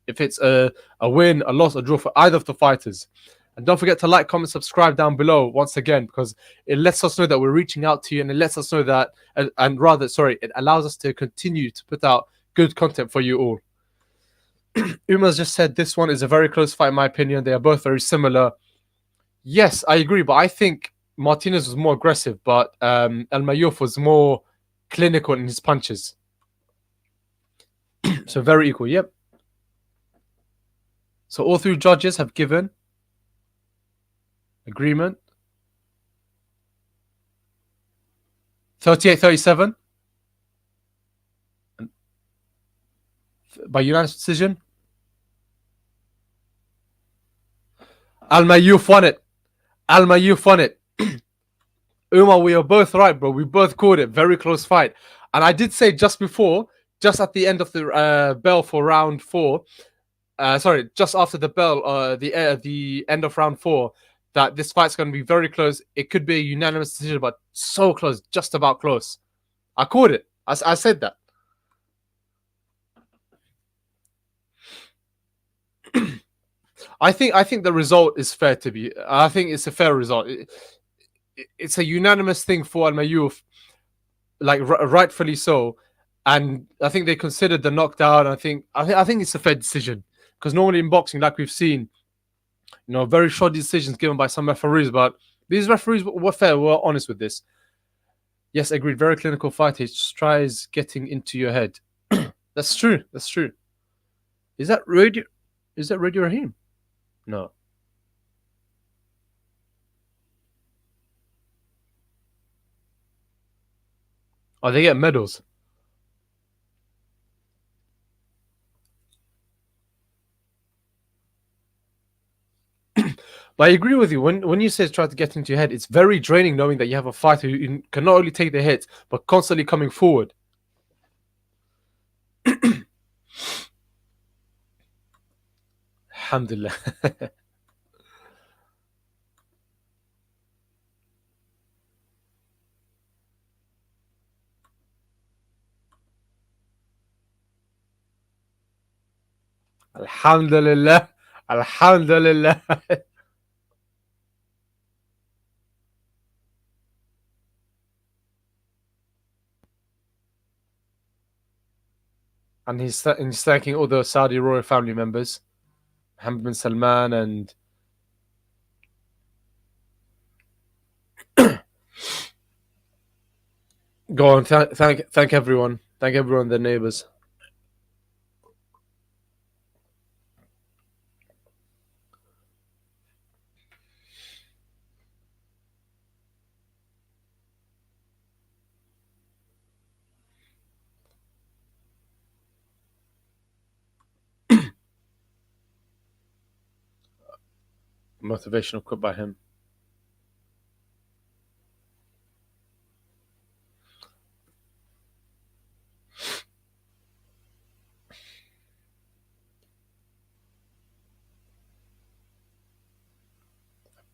S2: it's a win, a loss, a draw for either of the fighters? And don't forget to like, comment, subscribe down below once again, because it lets us know that we're reaching out to you, and it lets us know that, it allows us to continue to put out good content for you all. Uma's just said this one is a very close fight in my opinion. They are both very similar. Yes, I agree, but I think Martinez was more aggressive, but Al Mayuf was more clinical in his punches. So very equal, yep. So all three judges have given agreement. 38-37 by unanimous decision. Al Mayuf won it. Al Mayuf won it. Umar, we are both right, bro. We both called it. Very close fight. And I did say just before, just at the end of the bell for round 4, just after the bell, the end of round 4, that this fight's going to be very close. It could be a unanimous decision, but so close, just about close. I called it. I said that. I think the result is fair to be. I think it's a fair result. It's a unanimous thing for Al Mayuf, like rightfully so, and I think they considered the knockdown. I think it's a fair decision, because normally in boxing, like we've seen, very short decisions given by some referees, but these referees were fair, were honest with this. Yes, agreed. Very clinical fight. He just tries getting into your head. That's true. That's true. Is that Radio Raheem? No. Oh, they get medals. But I agree with you. When you say try to get into your head, it's very draining knowing that you have a fighter who can not only take the hits, but constantly coming forward. Alhamdulillah. Alhamdulillah. Alhamdulillah. And he's thanking all the Saudi royal family members, Mohammed bin Salman, and go on. Thank everyone. Thank everyone, their neighbors. Motivational quote by him.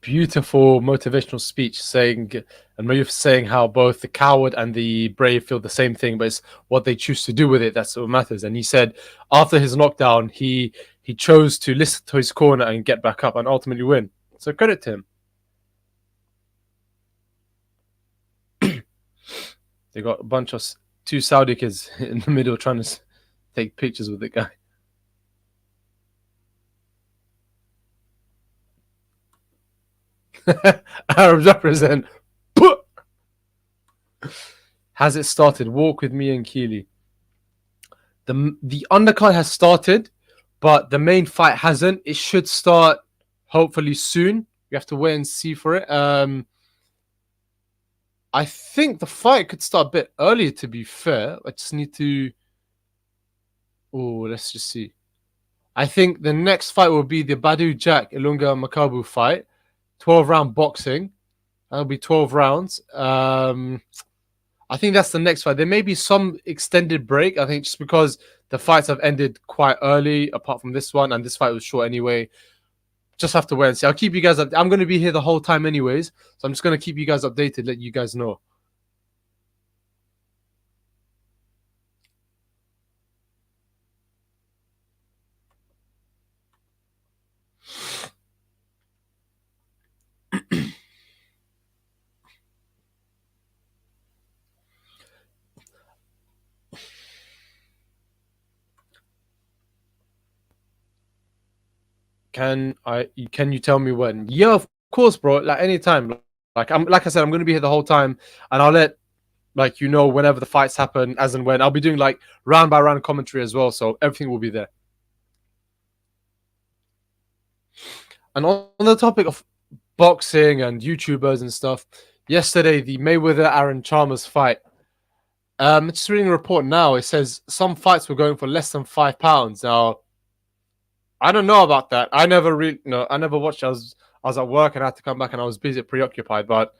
S2: Beautiful motivational speech saying, and Mayuf saying how both the coward and the brave feel the same thing, but it's what they choose to do with it that's what matters. And he said after his knockdown, he chose to listen to his corner and get back up and ultimately win. So credit to him. They got a bunch of two Saudi kids in the middle trying to take pictures with the guy. Arabs represent. Has it started? Walk with me and Keely. The undercard has started, but the main fight hasn't. It should start hopefully soon. We have to wait and see for it. I think the fight could start a bit earlier, to be fair. I just need to. Oh, let's just see. I think the next fight will be the Badoo Jack Ilunga Makabu fight. 12-round boxing. That'll be 12 rounds. I think that's the next fight. There may be some extended break. I think just because the fights have ended quite early, apart from this one, and this fight was short anyway. Just have to wait and see. I'll keep you guys up. I'm going to be here the whole time anyways, so I'm just going to keep you guys updated, let you guys know. Can you tell me when? Yeah, of course, bro. Like anytime. Like I said, I'm going to be here the whole time, and I'll let you know whenever the fights happen, as and when. I'll be doing like round by round commentary as well, so everything will be there. And on the topic of boxing and YouTubers and stuff, yesterday the Mayweather Aaron Chalmers fight. Just reading a report now. It says some fights were going for less than £5. Now, I don't know about that. I never watched. I was at work and I had to come back and I was busy, preoccupied. But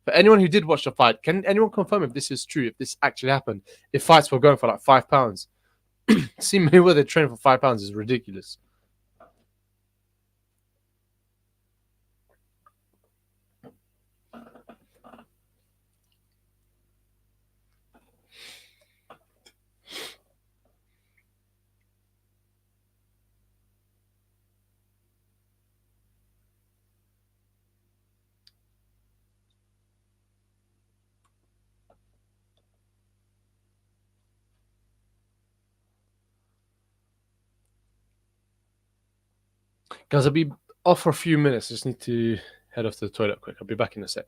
S2: for anyone who did watch the fight, can anyone confirm if this is true? If this actually happened? If fights were going for like £5? See Mayweather train for £5 is ridiculous. Guys, I'll be off for a few minutes. I just need to head off to the toilet quick. I'll be back in a sec.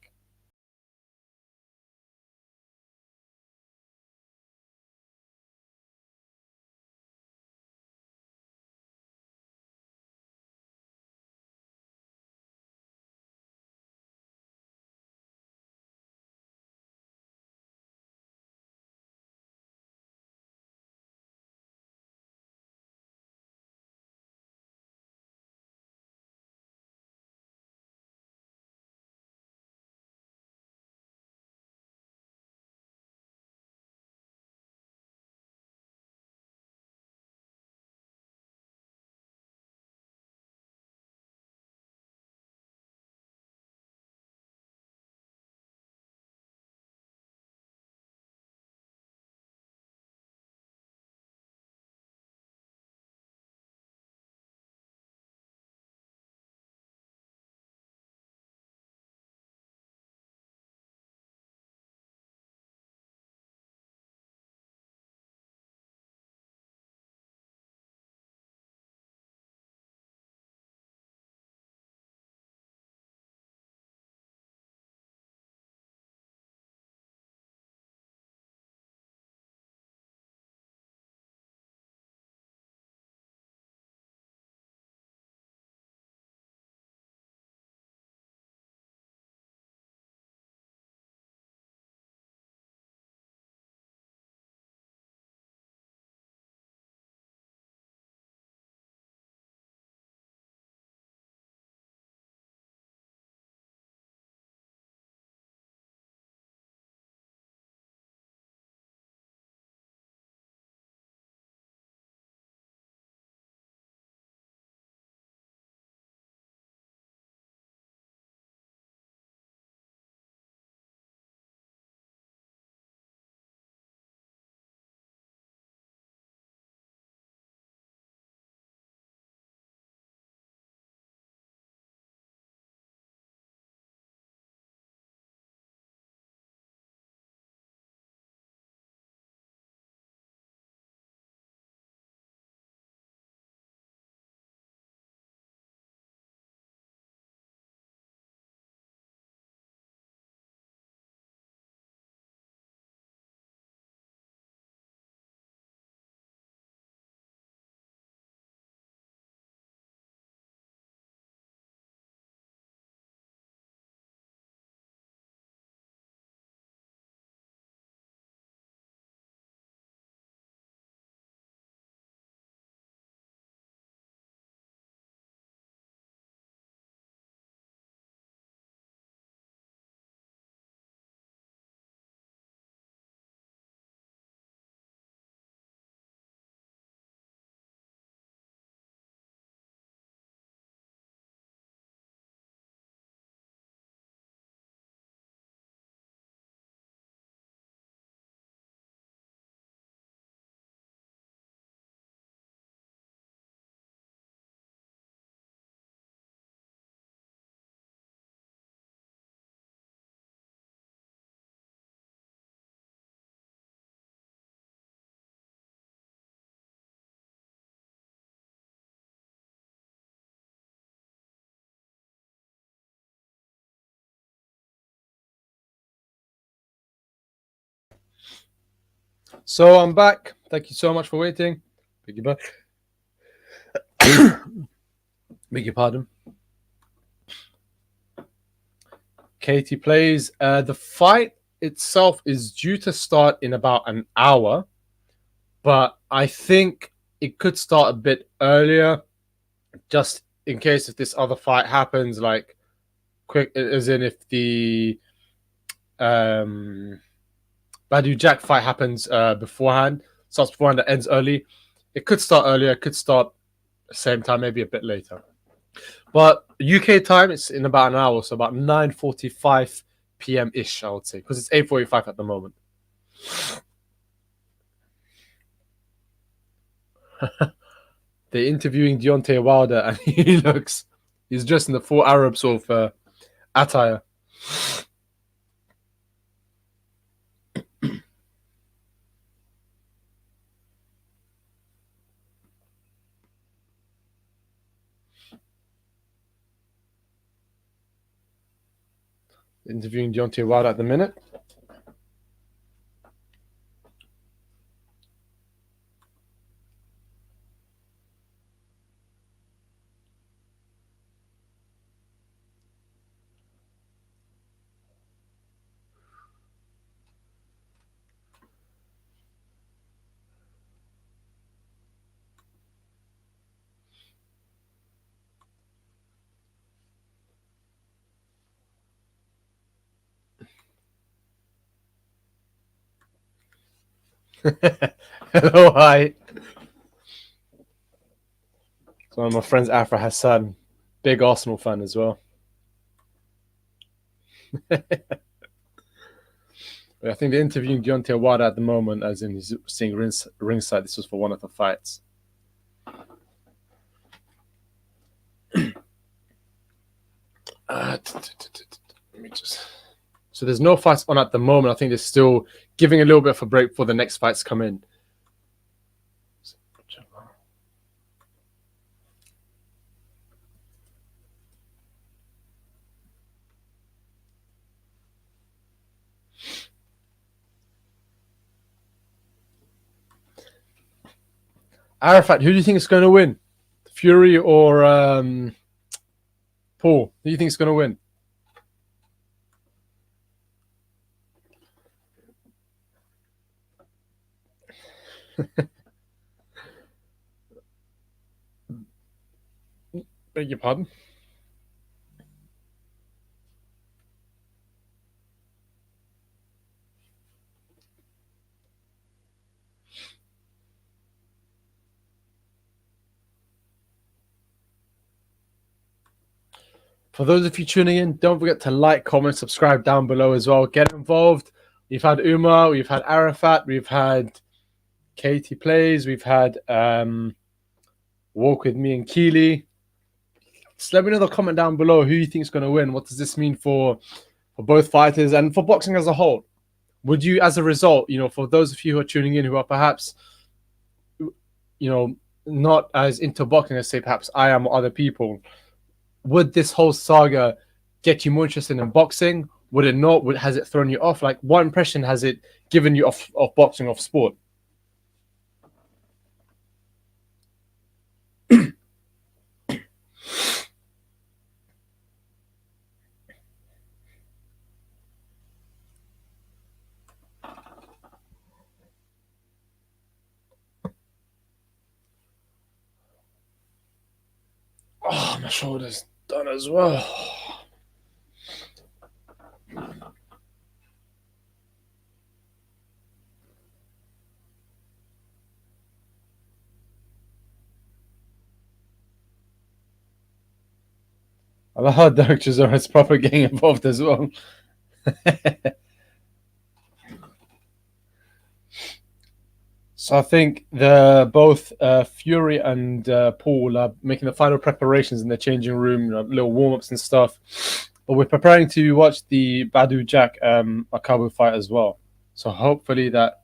S2: So I'm back. Thank you so much for waiting. Beg your Beg your pardon. Katie plays. The fight itself is due to start in about an hour, but I think it could start a bit earlier, just in case if this other fight happens, like quick, as in if the Badoo Jack fight happens beforehand, starts beforehand, that ends early. It could start earlier, it could start the same time, maybe a bit later. But UK time, it's in about an hour, so about 9:45 p.m. ish, I would say, because it's 8:45 at the moment. They're interviewing Deontay Wilder, and he's dressed in the full Arab sort of attire. Interviewing Deontay Wilder at the minute. Hello, hi. So one of my friends, Afra Hassan, big Arsenal fan as well. I think they're interviewing Deontay Wilder at the moment, as in he's seeing ringside. This was for one of the fights. Let me just. So there's no fights on at the moment. I think they're still giving a little bit of a break before the next fights come in. Arafat, who do you think is going to win? Fury or Paul? Who do you think is going to win? Beg your pardon? For those of you tuning in, don't forget to like, comment, subscribe down below as well. Get involved. We've had Umar, we've had Arafat, we've had Katie Plays, we've had Walk With Me and Keely. Just let me know in the comment down below who you think is going to win. What does this mean for both fighters and for boxing as a whole? Would you, as a result, for those of you who are tuning in who are perhaps, not as into boxing as, say, perhaps I am or other people, would this whole saga get you more interested in boxing? Would it not? Has it thrown you off? Like, what impression has it given you of boxing, of sport? Oh, my shoulder's done as well. I love how Derek Chisora is proper getting involved as well. So I think both Fury and Paul are making the final preparations in the changing room, little warm-ups and stuff. But we're preparing to watch the Badoo Jack Makabu fight as well. So hopefully that...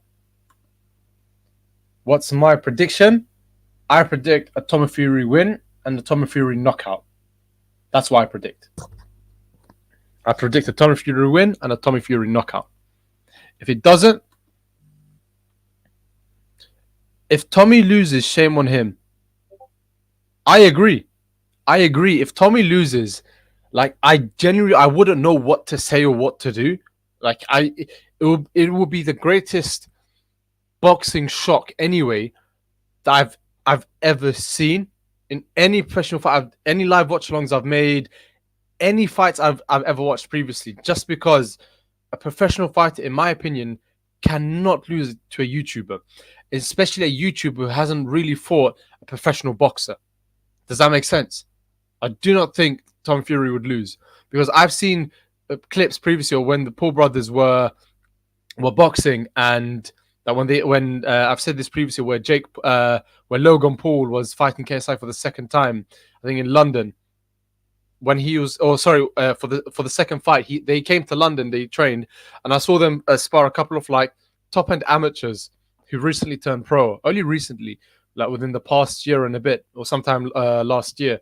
S2: What's my prediction? I predict a Tommy Fury win and a Tommy Fury knockout. That's what I predict. I predict a Tommy Fury win and a Tommy Fury knockout. If it doesn't, If Tommy loses, shame on him. I agree. If Tommy loses, like I genuinely, I wouldn't know what to say or what to do. Like it will be the greatest boxing shock anyway that I've ever seen in any professional fight, any live watch-alongs I've made, any fights I've ever watched previously. Just because a professional fighter, in my opinion, cannot lose to a YouTuber, especially a YouTuber who hasn't really fought a professional boxer. Does that make sense? I do not think Tom Fury would lose, because I've seen clips previously when the Paul brothers were boxing, and that when I've said this previously, where where Logan Paul was fighting KSI for the second time, I think in London, when he was, for the second fight, they came to London, they trained, and I saw them spar a couple of like top end amateurs who recently turned pro, only recently, like within the past year and a bit, or sometime last year,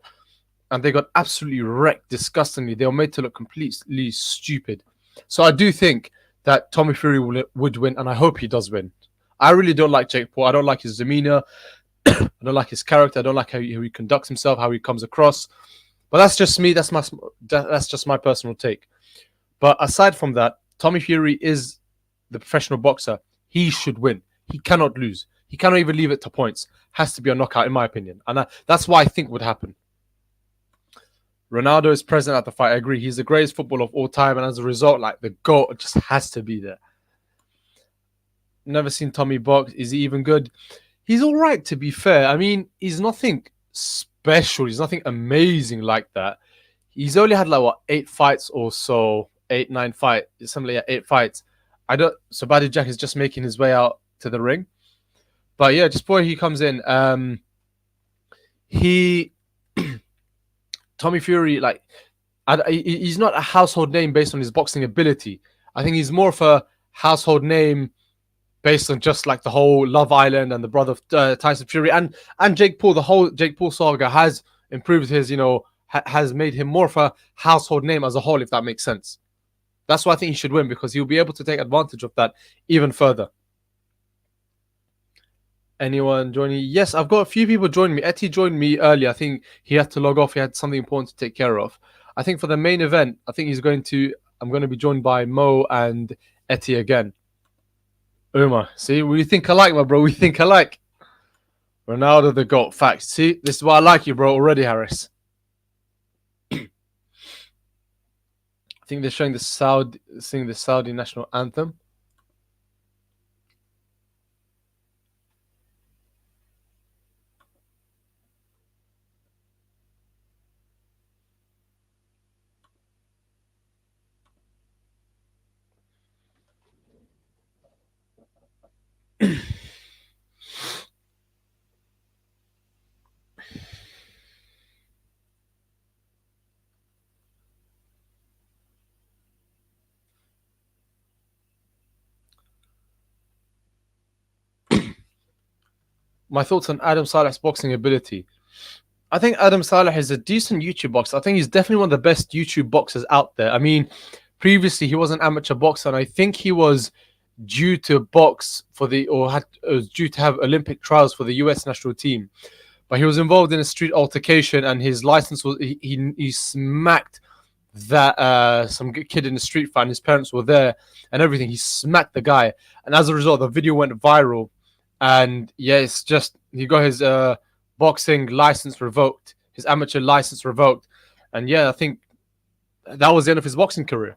S2: and they got absolutely wrecked disgustingly. They were made to look completely stupid. So I do think that Tommy Fury would win, and I hope he does win. I really don't like Jake Paul. I don't like his demeanor. I don't like his character. I don't like how he conducts himself, how he comes across. But that's just me. That's just my personal take. But aside from that, Tommy Fury is the professional boxer. He should win. He cannot lose. He cannot even leave it to points. Has to be a knockout, in my opinion. And that's what I think would happen. Ronaldo is present at the fight. I agree. He's the greatest footballer of all time. And as a result, like, the GOAT just has to be there. Never seen Tommy box. Is he even good? He's all right, to be fair. I mean, he's nothing special. He's nothing amazing like that. He's only had like what 8 fights or so, 8, 9 fights, something like 8 fights. So Badoo Jack is just making his way out to the ring. But yeah, just before he comes in, Tommy Fury, like, he's not a household name based on his boxing ability. I think he's more of a household name based on just like the whole Love Island and the brother of Tyson Fury and Jake Paul. The whole Jake Paul saga has improved his, has made him more of a household name as a whole, if that makes sense. That's why I think he should win, because he'll be able to take advantage of that even further. Anyone joining? Yes, I've got a few people joining me. Etty joined me earlier. I think he had to log off. He had something important to take care of. I think for the main event, I'm going to be joined by Mo and Etty again. Uma, see, we think alike, my bro. We think alike. Ronaldo the GOAT. Facts. See, this is why I like you, bro, already, Harris. I think they're showing singing the Saudi national anthem. My thoughts on Adam Saleh's boxing ability. I think Adam Saleh is a decent YouTube boxer. I think he's definitely one of the best YouTube boxers out there. I mean, previously he was an amateur boxer, and I think he was due to box was due to have Olympic trials for the US national team. But he was involved in a street altercation, and his license was he smacked that some kid in the street fight, and his parents were there and everything. He smacked the guy, and as a result, the video went viral. And yeah, it's just he got his boxing license revoked, his amateur license revoked, and yeah, I think that was the end of his boxing career,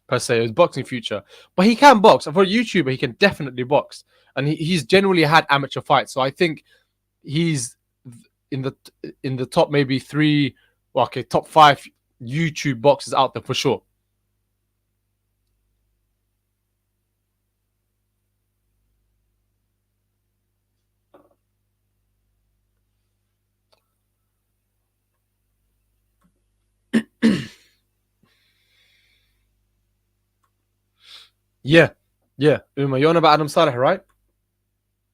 S2: per se, his boxing future. But he can box. For a YouTuber, he can definitely box, and he's generally had amateur fights. So I think he's in the top maybe 3, top 5 YouTube boxers out there for sure. Yeah. Uma, you're on about Adam Saleh, right?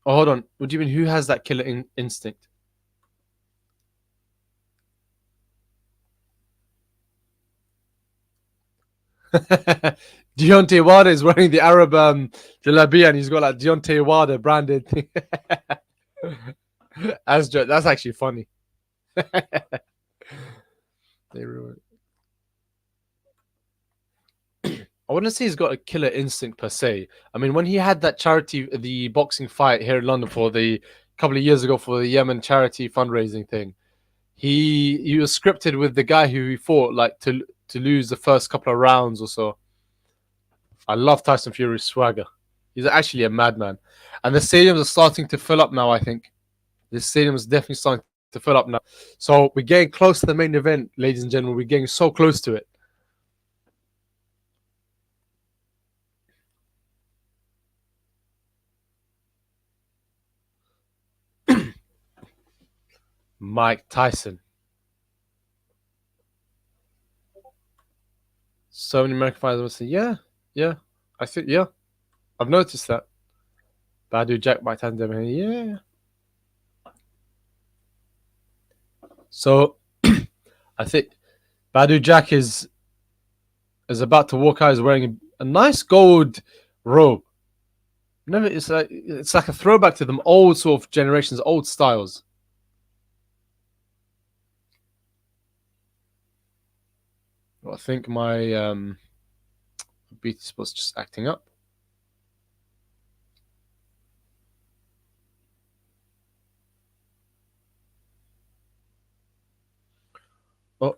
S2: Oh, hold on. What do you mean? Who has that killer instinct? Deontay Wilder is wearing the Arab jalabia, and he's got like Deontay Wilder branded thing. That's actually funny. They ruined. I wouldn't say he's got a killer instinct per se. I mean, when he had that charity, the boxing fight here in London for the couple of years ago for the Yemen charity fundraising thing, he was scripted with the guy who he fought like to lose the first couple of rounds or so. I love Tyson Fury's swagger. He's actually a madman, and the stadiums are starting to fill up now. I think the stadium is definitely starting to fill up now. So we're getting close to the main event, ladies and gentlemen. We're getting so close to it. Mike Tyson. So many American fighters will say, yeah. I think, yeah. I've noticed that. Badoo Jack, Mike Tyson, yeah. So I think Badoo Jack is about to walk out. He's wearing a nice gold robe. It's like a throwback to them old sort of generations, old styles. Well, I think my BT Sports just acting up. Oh.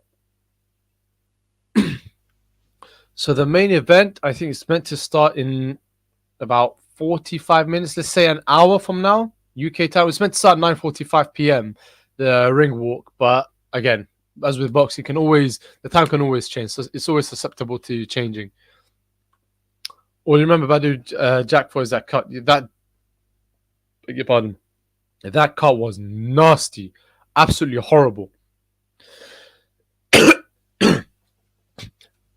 S2: So the main event, I think it's meant to start in about 45 minutes. Let's say an hour from now, UK time. It's meant to start at 9:45 p.m. the ring walk, but again, as with boxing, the time can always change. So it's always susceptible to changing. Or you remember Badoo Jack for that cut? Beg your pardon. That cut was nasty, absolutely horrible.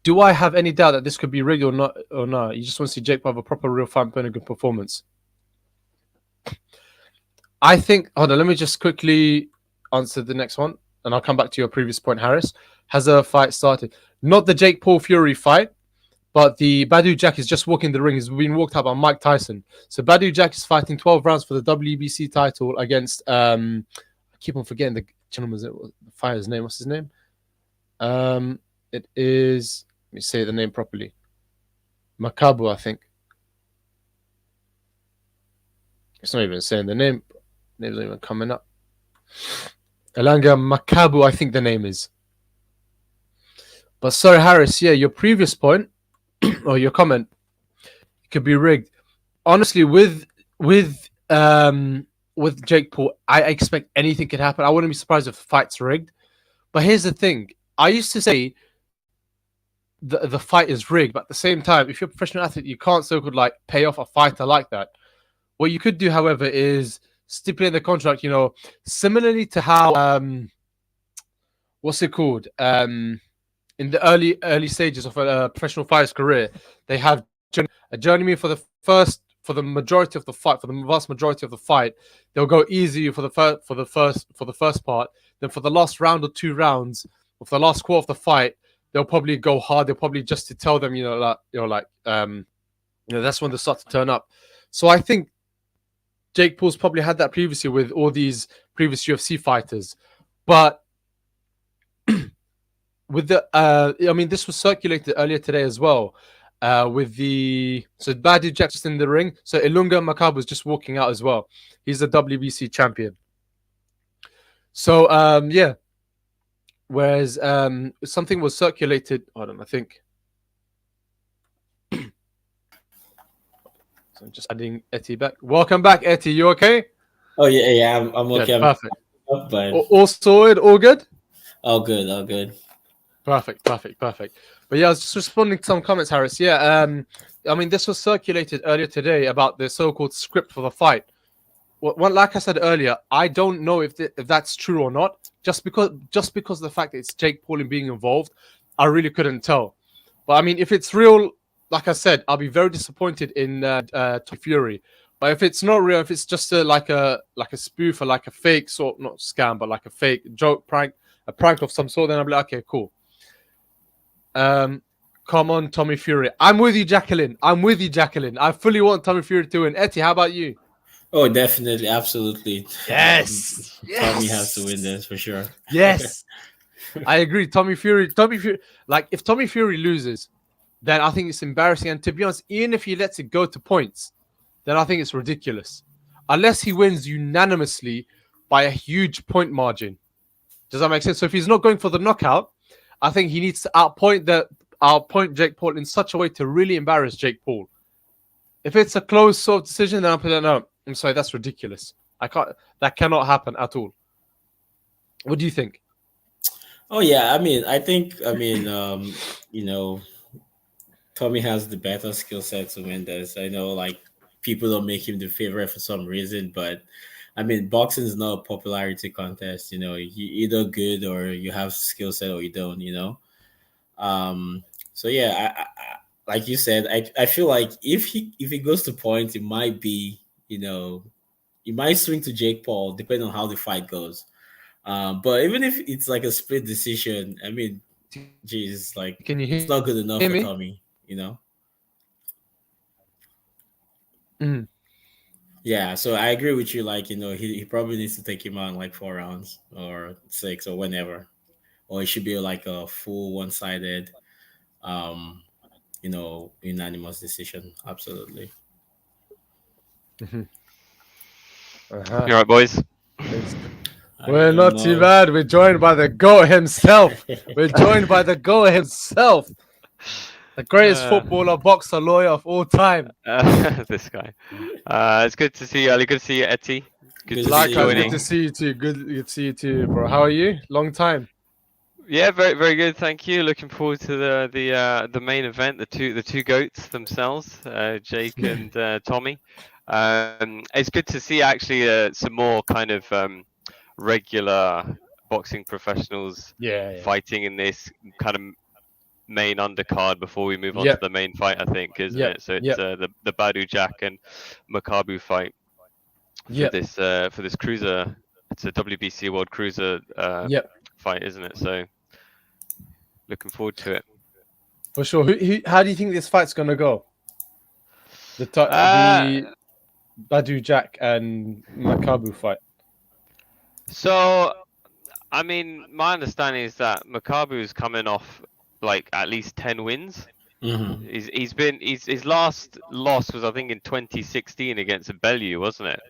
S2: Do I have any doubt that this could be rigged or not? Or not? You just want to see Jake have a proper real fight and put in a good performance. I think. Hold on, let me just quickly answer the next one, and I'll come back to your previous point, Harris. Has a fight started? Not the Jake Paul Fury fight, but the Badoo Jack is just walking the ring. He's been walked out by Mike Tyson. So Badoo Jack is fighting 12 rounds for the WBC title against. I keep on forgetting the gentleman's fighter's name. What's his name? It is. Let me say the name properly. Makabu, I think. It's not even saying the name. Name's not even coming up. Elanga Makabu, I think the name is. But sorry, Harris, yeah, your previous point or your comment could be rigged. Honestly, with Jake Paul, I expect anything could happen. I wouldn't be surprised if the fight's rigged. But here's the thing. I used to say the fight is rigged, but at the same time, if you're a professional athlete, you can't so-called like pay off a fighter like that. What you could do, however, is stipulate the contract, similarly to how what's it called? In the early stages of a professional fighter's career, they have a journeyman for the majority of the fight, for the vast majority of the fight. They'll go easy for the first part. Then for the last round or 2 rounds, or for the last quarter of the fight, they'll probably go hard. They'll probably just to tell them, that's when they start to turn up. So I think Jake Paul's probably had that previously with all these previous UFC fighters, but with this was circulated earlier today as well. So Badoo Jack just in the ring. So Ilunga Makabu was just walking out as well. He's the WBC champion. So yeah. Whereas something was circulated. Hold on, I think. So I'm just adding Etty back. Welcome back, Etty. You okay?
S3: Oh yeah, I'm okay.
S2: Good, perfect.
S3: But...
S2: all sorted, all good.
S3: All good.
S2: Perfect. But yeah, I was just responding to some comments, Harris. Yeah, this was circulated earlier today about the so-called script for the fight. Well, like I said earlier, I don't know if that's true or not. Just because of the fact that it's Jake Paul being involved, I really couldn't tell. But I mean, if it's real, like I said, I'll be very disappointed in Fury. But if it's not real, if it's just like a spoof or like a fake sort, not scam, but like a fake joke prank, a prank of some sort, then I'll be like, okay, cool. Come on, Tommy Fury. I'm with you, Jacqueline. I fully want Tommy Fury to win. Etty, how about you?
S3: Oh, definitely, absolutely.
S2: Yes,
S3: Tommy has to win
S2: yes,
S3: this for sure.
S2: yes. I agree. Tommy Fury. Like if Tommy Fury loses, then I think it's embarrassing. And to be honest, even if he lets it go to points, then I think it's ridiculous. Unless he wins unanimously by a huge point margin. Does that make sense? So if he's not going for the knockout, I think he needs to outpoint Jake Paul in such a way to really embarrass Jake Paul. If it's a close sort of decision, then I'm putting no. I'm sorry, that's ridiculous. I can't. That cannot happen at all. What do you think?
S3: Oh yeah, you know, Tommy has the better skill set to win this. I know, like, people don't make him the favorite for some reason, but I mean, boxing is not a popularity contest. You know, you either good or you have skill set or you don't. Um. So yeah, like you said, I feel like if he goes to points, it might be, he might swing to Jake Paul depending on how the fight goes. But even if it's like a split decision, I mean, geez, like,
S2: Can you
S3: it's not good enough
S2: hear
S3: for
S2: me?
S3: Tommy, you know?
S2: Mhm.
S3: Yeah, so I agree with you. Like, he probably needs to take him out in like 4 rounds or six or whenever. Or it should be like a full one sided, um, unanimous decision. Absolutely.
S2: Mhm. Uh-huh.
S4: You all right, boys?
S3: I
S2: We're
S3: don't
S2: not too
S3: know.
S2: bad. We're joined by the GOAT himself. We're joined by the GOAT himself. The greatest
S4: Uh,
S2: footballer, boxer, lawyer of all time.
S4: this guy. It's good to see you, Ali. Good to see you, Etty. Good
S3: Good
S4: to
S3: to
S4: see you
S3: see you,
S2: Likewise, good
S3: bro.
S2: to
S4: joining.
S2: see you too. Good to see you too, bro. How are you? Long time.
S4: Yeah, very very good. Thank you. Looking forward to the main event. The two goats themselves, Jake and Tommy. It's good to see actually some more kind of regular boxing professionals
S2: Yeah.
S4: fighting in this kind of main undercard before we move on to
S2: Yep.
S4: the main fight, I think, isn't
S2: Yep.
S4: it? So it's
S2: Yep.
S4: the Badoo Jack and Makabu fight
S2: Yep.
S4: for this cruiser. It's a WBC World Cruiser
S2: Yep.
S4: fight, isn't it? So looking forward to it.
S2: For sure. How do you think this fight's gonna go?
S4: Uh,
S2: The Badoo Jack and Makabu fight.
S4: so I mean, my understanding is that Makabu is coming off like at least 10 wins.
S3: Hmm.
S4: His last loss was, I think, in 2016 against Bellew, wasn't it?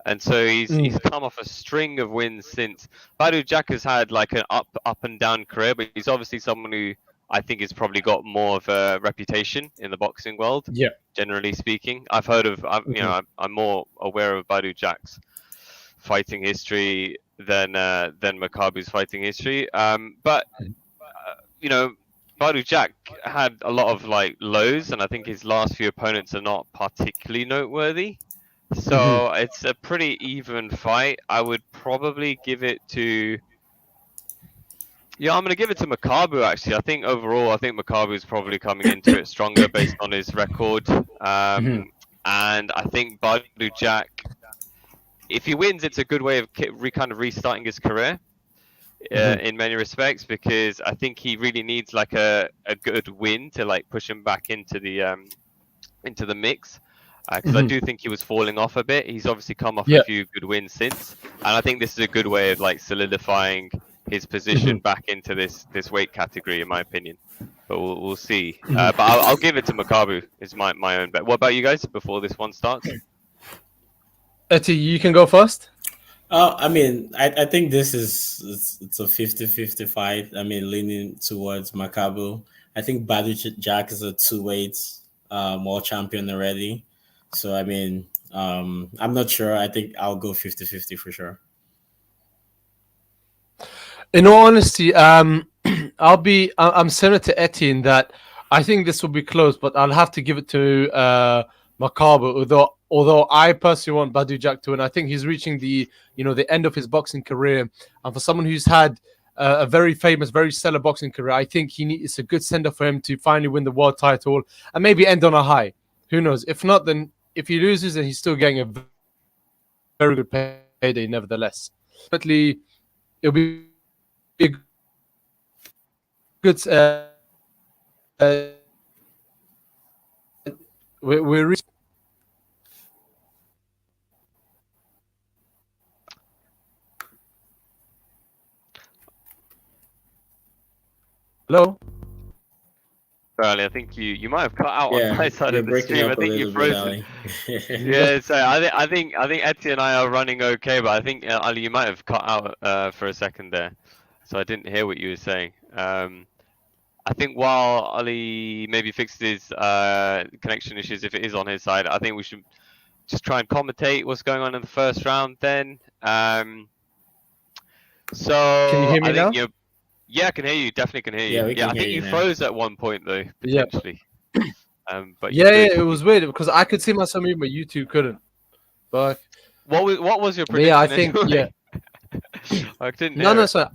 S4: And so he's come off a string of wins since. Badoo Jack has had like an up and down career, but he's obviously someone who I think has probably got more of a reputation in the boxing world.
S2: Yeah.
S4: Generally speaking, I'm more aware of Badoo Jack's fighting history than Makabu's fighting history. But you know, Badoo Jack had a lot of like lows, and I think his last few opponents are not particularly noteworthy. So it's a pretty even fight. I would probably give it to. Yeah, I'm going to give it to Makabu actually. I think overall, I think Makabu is probably coming into it stronger based on his record. And I think Badoo Jack, if he wins, it's a good way of kind of restarting his career in many respects, because I think he really needs like a good win to like push him back into the mix. Because I do think he was falling off a bit. He's obviously come off a few good wins since, and I think this is a good way of like solidifying his position back into this weight category, in my opinion. But we'll see. But I'll give it to Makabu. Is my own bet. What about you guys before this one starts?
S2: Etty, you can go first.
S3: I mean, I think this it's a 50-50 fight. I mean, leaning towards Makabu. I think Badoo Jack is a two-weight world champion already. So, I mean, I'm not sure. I think I'll go 50-50 for sure.
S2: In all honesty, I'm similar to Etty in that I think this will be close, but I'll have to give it to Makabu. Although I personally want Badoo Jack to win. I think he's reaching the end of his boxing career, and for someone who's had a very famous, very stellar boxing career, I think it's a good sender for him to finally win the world title and maybe end on a high. Who knows? If not, then if he loses, then he's still getting a very good payday, nevertheless. Definitely, it'll be a good. We're Hello.
S4: Ali, I think you might have cut out on my side
S3: you're
S4: of the
S3: breaking
S4: stream. I
S3: up a
S4: think you've
S3: little bit,
S4: frozen.
S3: Ali.
S4: Yeah, so I think Etty and I are running okay, but I think Ali, you might have cut out for a second there, so I didn't hear what you were saying. I think while Ali maybe fixes his connection issues, if it is on his side, I think we should just try and commentate what's going on in the first round. Then, so
S2: Can you hear me
S4: I think
S2: now?
S4: yeah, I can hear you. Definitely can hear you.
S3: Yeah, we can
S4: I
S3: hear
S4: think
S3: you
S4: you
S3: now.
S4: froze at one point though,
S2: Yeah.
S4: potentially. But you
S2: Yeah,
S4: good.
S2: it was weird because I could see myself moving, but you two couldn't. But
S4: What was your
S2: But yeah, I
S4: prediction
S2: think
S4: anyway? I didn't
S2: no,
S4: hear
S2: no.
S4: it.
S2: So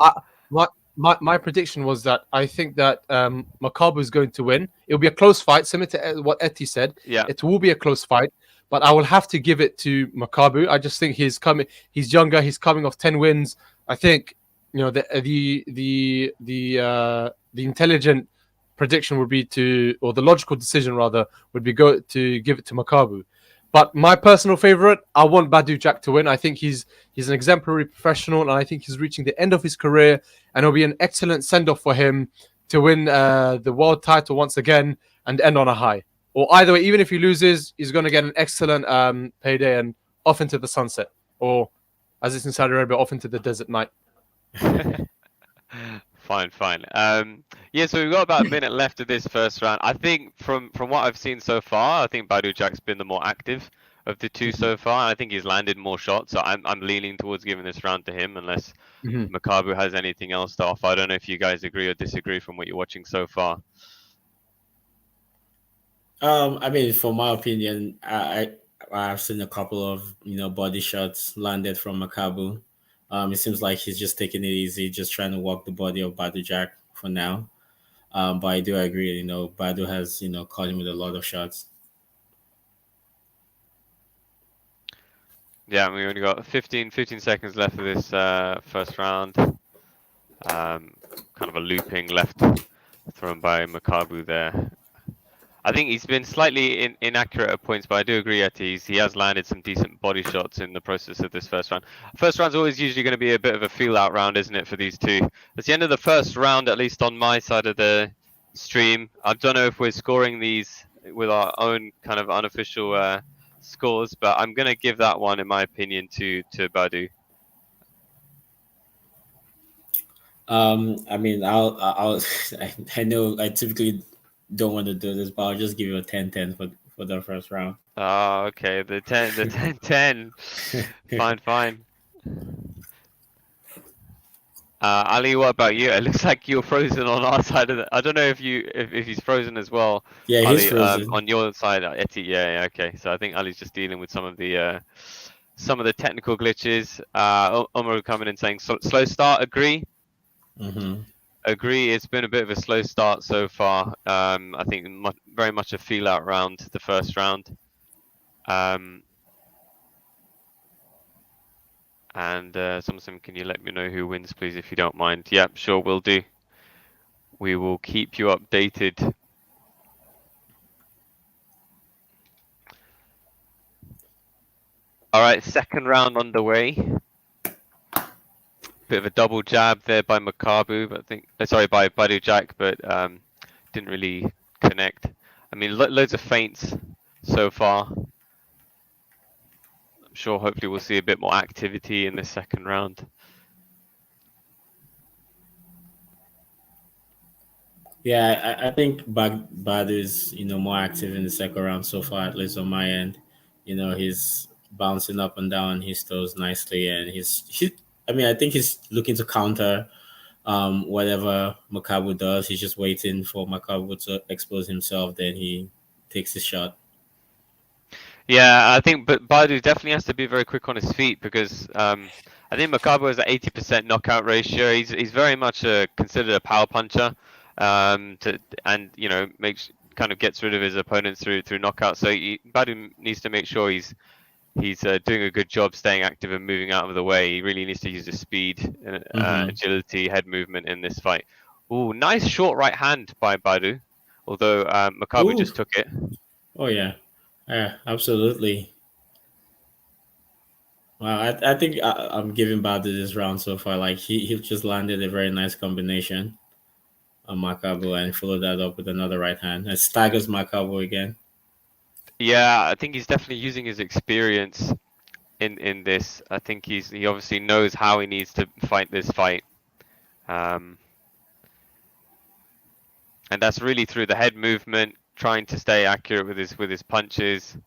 S2: my prediction was that I think that Makabu is going to win. It'll be a close fight, similar to what Etty said.
S4: Yeah.
S2: It will be a close fight, but I will have to give it to Makabu. I just think he's coming. He's younger. He's coming off 10 wins. I think the intelligent prediction would be or the logical decision rather would be to give it to Makabu. But my personal favorite, I want Badoo Jack to win. I think he's an exemplary professional, and I think he's reaching the end of his career, and it'll be an excellent send-off for him to win the world title once again and end on a high. Or either way, even if he loses, he's going to get an excellent payday and off into the sunset, or as it's in Saudi Arabia, off into the desert night.
S4: Fine. Yeah, so we've got about a minute left of this first round. I think from what I've seen so far, I think Badoo Jack's been the more active of the two so far. I think he's landed more shots, so I'm leaning towards giving this round to him unless Makabu has anything else to offer. I don't know if you guys agree or disagree from what you're watching so far.
S3: I mean, for my opinion, I've seen a couple of body shots landed from Makabu. It seems like he's just taking it easy, just trying to walk the body of Badoo Jack for now. But I do agree, Badoo has caught him with a lot of shots.
S4: Yeah, we only got 15 seconds left of this first round. Kind of a looping left thrown by Makabu there. I think he's been slightly inaccurate at points, but I do agree that he has landed some decent body shots in the process of this first round. First round's always usually going to be a bit of a feel-out round, isn't it, for these two? It's the end of the first round, at least on my side of the stream. I don't know if we're scoring these with our own kind of unofficial scores, but I'm going to give that one, in my opinion, to Badoo.
S3: I mean, I'll I know I typically don't want to do this, but I'll just give you a 10-10 for the first round.
S4: Oh, okay. The 10-10. Fine. Ali, what about you? It looks like you're frozen on our side of the. I don't know if he's frozen as well.
S3: Yeah,
S4: Ali,
S3: he's frozen.
S4: On your side, Etty. Yeah, okay. So I think Ali's just dealing with some of the technical glitches. Omar coming in saying slow start. Agree. Agree. It's been a bit of a slow start so far. I think very much a feel-out round, the first round. And someone, can you let me know who wins, please, if you don't mind? Yeah, sure, we'll do. We will keep you updated. All right, second round underway. Bit of a double jab there by Makabu, but I think by Badoo Jack, but didn't really connect. I mean, loads of feints so far. I'm sure hopefully we'll see a bit more activity in the second round.
S3: Yeah, I think Bad is more active in the second round so far, at least on my end. He's bouncing up and down his toes nicely, and I think he's looking to counter whatever Makabu does. He's just waiting for Makabu to expose himself, then he takes his shot.
S4: Yeah, I think, but Badoo definitely has to be very quick on his feet because I think Makabu has an 80% knockout ratio. He's very much considered a power puncher, kind of gets rid of his opponents through knockout. So Badoo needs to make sure he's doing a good job staying active and moving out of the way. He really needs to use his speed, agility, head movement in this fight. Ooh, nice short right hand by Badoo, although Makabu just took it.
S3: Oh yeah. Yeah, absolutely. Well, I think I'm giving Badoo this round so far. Like he just landed a very nice combination. on Makabu and follow that up with another right hand. It staggers Makabu again.
S4: Yeah, I think he's definitely using his experience in this. I think he obviously knows how he needs to fight this fight. And that's really through the head movement, trying to stay accurate with his punches.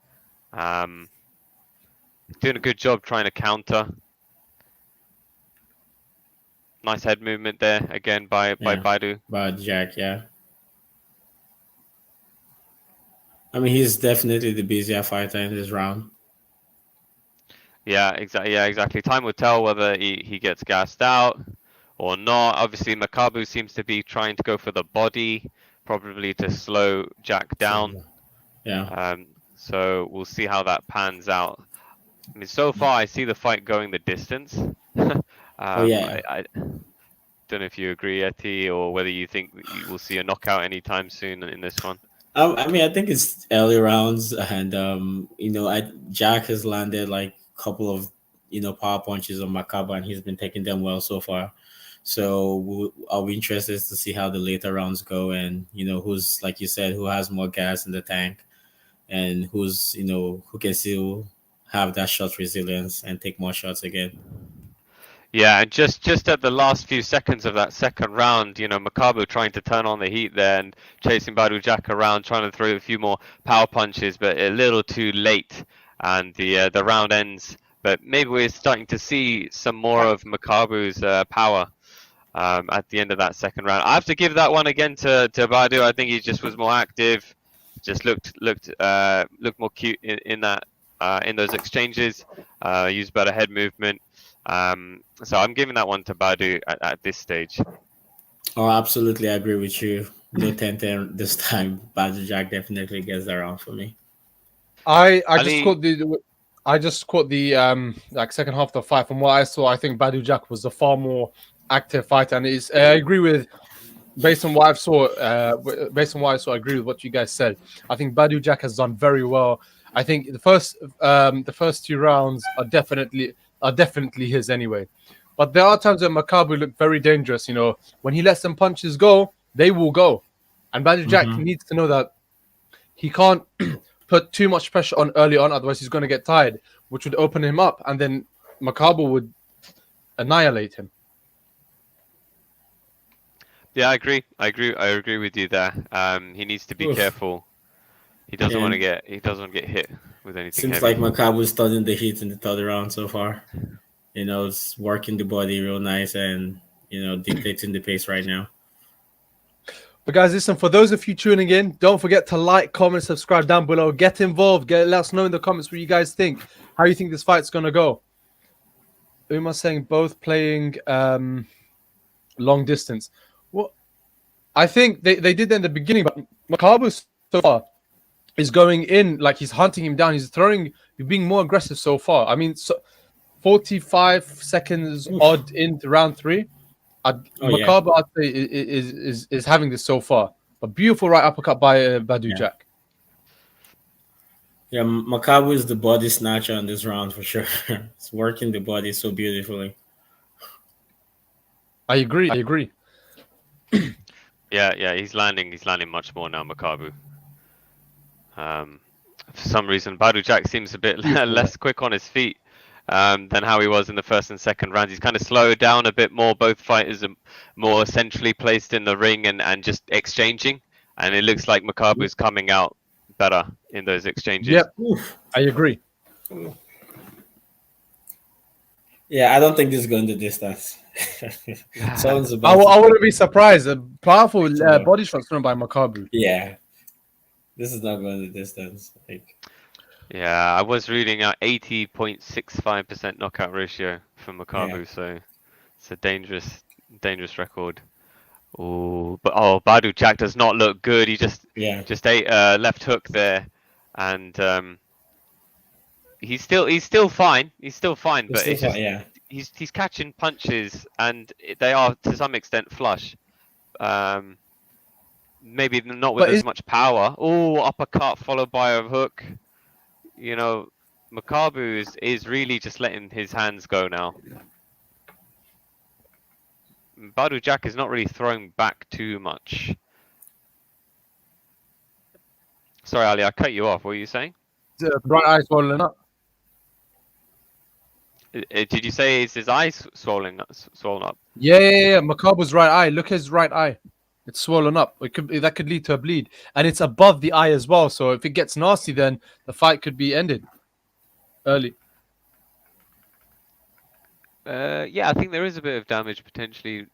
S4: Doing a good job trying to counter. Nice head movement there again by Badoo.
S3: Badoo Jack, yeah. I mean, he's definitely the busier fighter in this round.
S4: Yeah, exactly. Yeah, exactly. Time will tell whether he gets gassed out or not. Obviously, Makabu seems to be trying to go for the body, probably to slow Jack down.
S3: Yeah.
S4: So we'll see how that pans out. I mean, so far I see the fight going the distance. I don't know if you agree, Eti, or whether you think you will see a knockout anytime soon in this one.
S3: I mean, I think it's early rounds, and Jack has landed like a couple of power punches on Makabu, and he's been taking them well so far. So I'll be interested to see how the later rounds go, and who's, like you said, who has more gas in the tank, and who's who can still have that shot resilience and take more shots again.
S4: Yeah, and just at the last few seconds of that second round, Makabu trying to turn on the heat there and chasing Badoo Jack around, trying to throw a few more power punches, but a little too late, and the round ends. But maybe we're starting to see some more of Makabu's power at the end of that second round. I have to give that one again to Badoo. I think he just was more active, just looked more cute in those exchanges, used better head movement. So I'm giving that one to Badoo at this stage.
S3: Oh, absolutely, I agree with you. No 10-10 this time. Badoo Jack definitely gets that round for me.
S2: I just caught the like second half of the fight. From what I saw, I think Badoo Jack was a far more active fighter, and I agree with based on what I saw. I agree with what you guys said. I think Badoo Jack has done very well. I think the first 2 rounds are definitely his anyway. But there are times when Makabu looked very dangerous. When he lets them punches go, they will go. And Badoo Jack needs to know that he can't put too much pressure on early on, otherwise he's going to get tired, which would open him up, and then Makabu would annihilate him.
S4: Yeah, I agree with you there. He needs to be careful. He doesn't want to get hit with anything.
S3: Seems
S4: heavy.
S3: like Makabu's studying the heat in the third round so far. It's working the body real nice and dictating the pace right now.
S2: But guys, listen, for those of you tuning in, don't forget to like, comment, subscribe down below. Get involved. Let us know in the comments what you guys think. How you think this fight's going to go. Uma's saying both playing long distance. Well, I think they did that in the beginning, but Makabu so far is going in like he's hunting him down. He's being more aggressive so far. I mean, 45 seconds odd into round 3. Makabu, I'd say, is having this so far. A beautiful right uppercut by Badoo Jack.
S3: Yeah, Makabu is the body snatcher in this round for sure. It's working the body so beautifully.
S2: I agree.
S4: Yeah, he's landing much more now, Makabu. For some reason, Badoo Jack seems a bit less quick on his feet than how he was in the first and second rounds. He's kind of slowed down a bit more. Both fighters are more centrally placed in the ring and just exchanging. And it looks like Makabu is coming out better in those exchanges.
S2: Yep, I agree.
S3: Yeah, I don't think this is going the distance.
S2: I wouldn't be surprised. A powerful body shot thrown by Makabu.
S3: Yeah, this is not going the distance.
S4: Yeah, I was reading 80.65% knockout ratio for Makabu, so it's a dangerous record. Badoo Jack does not look good. He just ate a left hook there, and he's still fine. But he's catching punches, and they are to some extent flush. Maybe not with as much power. Uppercut followed by a hook. Makabu is really just letting his hands go now. Badoo Jack is not really throwing back too much. Sorry, Ali, I cut you off. What were you saying?
S2: The right eye swollen up.
S4: Did you say is his eyes swollen up?
S2: Yeah. Makabu's right eye. Look at his right eye. It's swollen up. That could lead to a bleed, and it's above the eye as well. So if it gets nasty, then the fight could be ended early.
S4: Yeah, I think there is a bit of damage potentially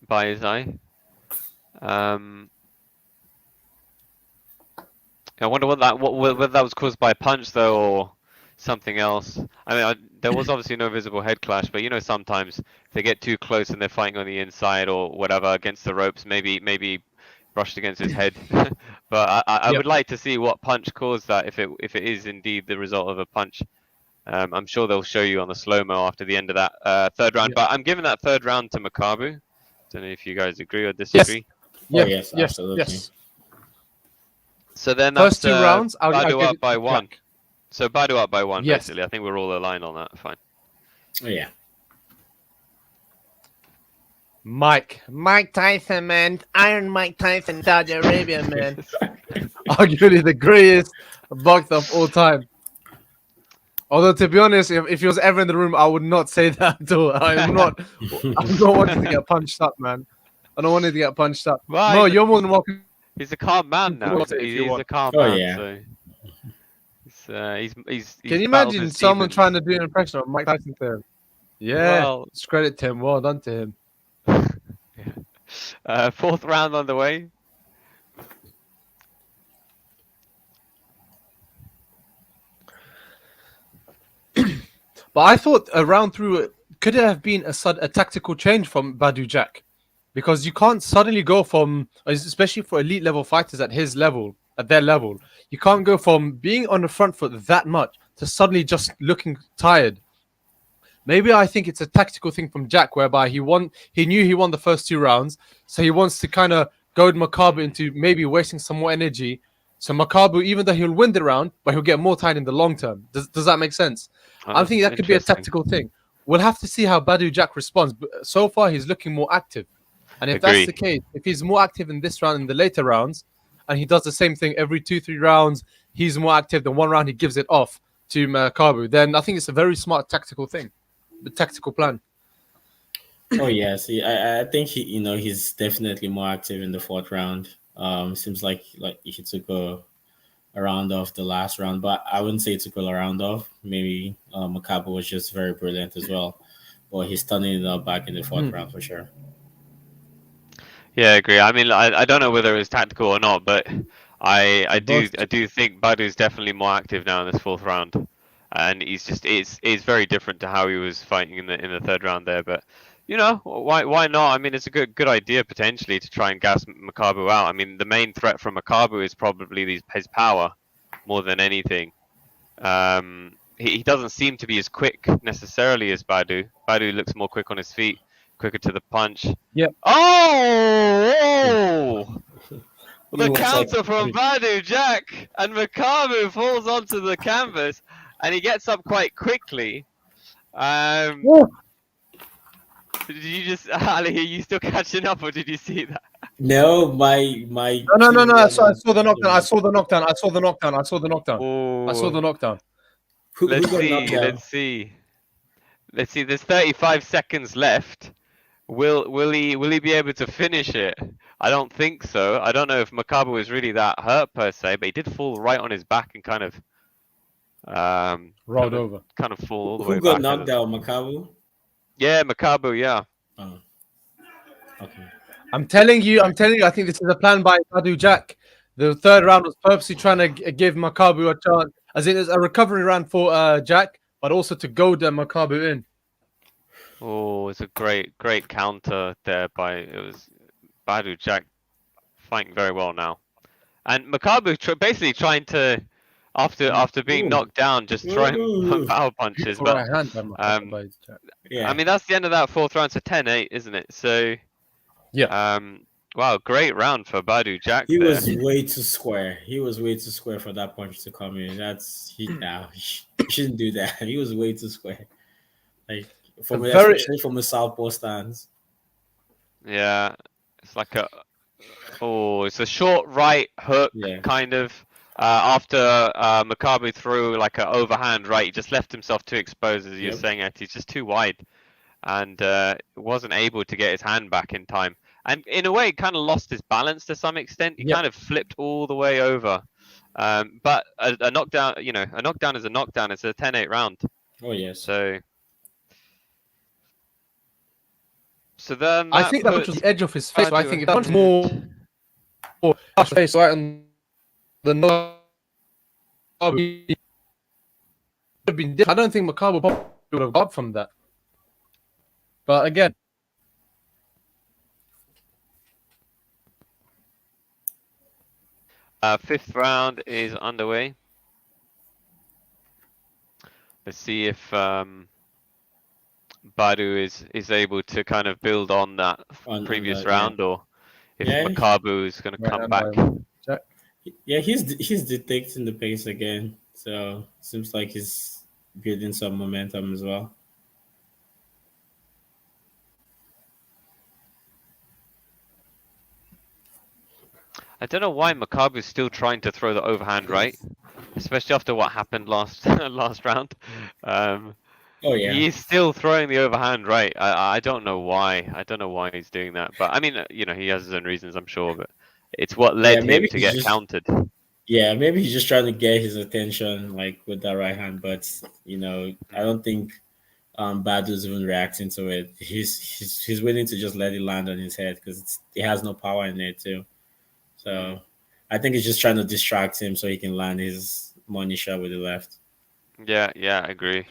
S4: by his eye. I wonder whether that was caused by a punch though, or something else. I mean, there was obviously no visible head clash, but you know, sometimes if they get too close and they're fighting on the inside or whatever against the ropes, maybe brushed against his head. But I would like to see what punch caused that, if it is indeed the result of a punch. I'm sure they'll show you on the slow-mo after the end of that third round. But I'm giving that third round to Makabu. Don't know if you guys agree or disagree.
S3: Yes, absolutely.
S2: Yes.
S4: So then
S2: First
S4: that's
S2: two rounds, I'll
S4: Badoo
S2: give
S4: up by
S2: it
S4: one.
S2: Jack.
S4: So Badoo up by one,
S2: Yes.
S4: basically. I think we're all aligned on that. Fine.
S3: Oh, yeah.
S2: Mike Tyson, man. Iron Mike Tyson, Saudi Arabia, man. Arguably the greatest boxer of all time. Although, to be honest, if he was ever in the room, I would not say that at all. I'm not wanting to get punched up, man. I don't want to get punched up.
S4: Right.
S2: No, you're more than welcome.
S4: He's a calm man now.
S2: If you
S4: He's
S2: want.
S4: a calm
S3: Oh,
S4: man.
S3: yeah.
S4: So he's
S2: Can you
S4: battled
S2: imagine
S4: his
S2: someone
S4: demons.
S2: trying to do an impression of Mike Tyson to him? Yeah.
S4: Well-
S2: It's credit to him. Well done to him.
S4: Fourth round on the way.
S2: But I thought a round through could it have been a tactical change from Badoo Jack, because you can't suddenly go from, especially for elite level fighters at his level, at their level, you can't go from being on the front foot that much to suddenly just looking tired. Maybe I think it's a tactical thing from Jack, whereby he knew he won the first two rounds, so he wants to kind of goad Makabu into maybe wasting some more energy. So Makabu, even though he'll win the round, but he'll get more tired in the long term. Does that make sense? I think that could be a
S4: Interesting.
S2: tactical thing. We'll have to see how Badoo Jack responds. But so far, he's looking more active. And if
S4: Agree.
S2: that's the case, if he's more active in this round and the later rounds, and he does the same thing every 2-3 rounds, he's more active than one round, he gives it off to Makabu, then I think it's a very smart tactical thing, the tactical plan.
S3: Oh yes, I think he's definitely more active in the fourth round. Seems like he took a round off the last round, but I wouldn't say he took a round off. Maybe Makabu was just very brilliant as well, but he's turning it up back in the fourth round for sure.
S4: Yeah, I agree. I mean, I don't know whether it was tactical or not, but I do think Badoo's definitely more active now in this fourth round, and it's very different to how he was fighting in the third round there. But you know, why not? I mean, it's a good idea potentially to try and gas Makabu out. I mean, the main threat from Makabu is probably his power more than anything. He doesn't seem to be as quick necessarily as Badoo. Badoo looks more quick on his feet, quicker to the punch.
S2: Yep.
S4: Oh! The
S3: He was
S4: counter from Badoo Jack, and Makabu falls onto the canvas, and he gets up quite quickly. Did you just, Ali, are you still catching up, or did you see that?
S3: No, my
S2: No. I saw the knockdown. I saw the knockdown.
S3: Who
S4: Let's
S3: got
S4: see.
S3: knocked down?
S4: Let's see. There's 35 seconds left. Will he be able to finish it? I don't think so. I don't know if Makabu was really that hurt per se, but he did fall right on his back and kind of
S2: Rolled over.
S4: Kind of fall all the way
S3: Who
S4: back.
S3: got knocked down? Makabu?
S4: Yeah, Makabu. Yeah.
S3: Oh. Okay.
S2: I'm telling you, I think this is a plan by Badoo Jack. The third round was purposely trying to give Makabu a chance, as in it's a recovery round for Jack, but also to goad Makabu in.
S4: Oh, it's a great counter there it was Badoo Jack fighting very well now, and Makabu basically trying to after being knocked down, just throwing power punches.
S2: Beautiful
S4: But
S2: right hand by Makabu, Jack.
S3: Yeah.
S4: I mean, that's the end of that fourth round. So 10-8, isn't it? So
S2: Yeah.
S4: Wow, great round for Badoo Jack.
S3: He
S4: there.
S3: was way too square. He was way too square for that punch to come in. He shouldn't do that. He was way too square. Like especially from a southpaw stance.
S4: Yeah, it's like it's a short right hook
S3: Yeah.
S4: kind of. After Makabu threw like an overhand right, he just left himself too exposed, as you were
S3: Yep.
S4: saying, He's just too wide, and wasn't able to get his hand back in time. And in a way, kind of lost his balance to some extent. He
S2: Yep.
S4: kind of flipped all the way over. But a knockdown, a knockdown is a knockdown. It's a 10-8 round.
S3: Oh yes.
S4: So then
S2: I think that punch was the edge of his face. So I think if punch more face right on the nose, I don't think Makabu probably would have got from that. But again,
S4: fifth round is underway. Let's see if Badoo is able to kind of build on that previous round, or if Makabu is going to come back.
S3: Yeah, he's detecting the pace again, so seems like he's building some momentum as well.
S4: I don't know why Makabu is still trying to throw the overhand right, especially after what happened last round.
S3: Oh yeah,
S4: he's still throwing the overhand right. I don't know why. I don't know why he's doing that. But I mean, he has his own reasons, I'm sure. But it's what led him to get countered.
S3: Yeah, maybe he's just trying to get his attention, like with that right hand. But I don't think Badoo's even reacting to it. He's willing to just let it land on his head because it has no power in it too. So I think he's just trying to distract him so he can land his money shot with the left.
S4: Yeah, I agree.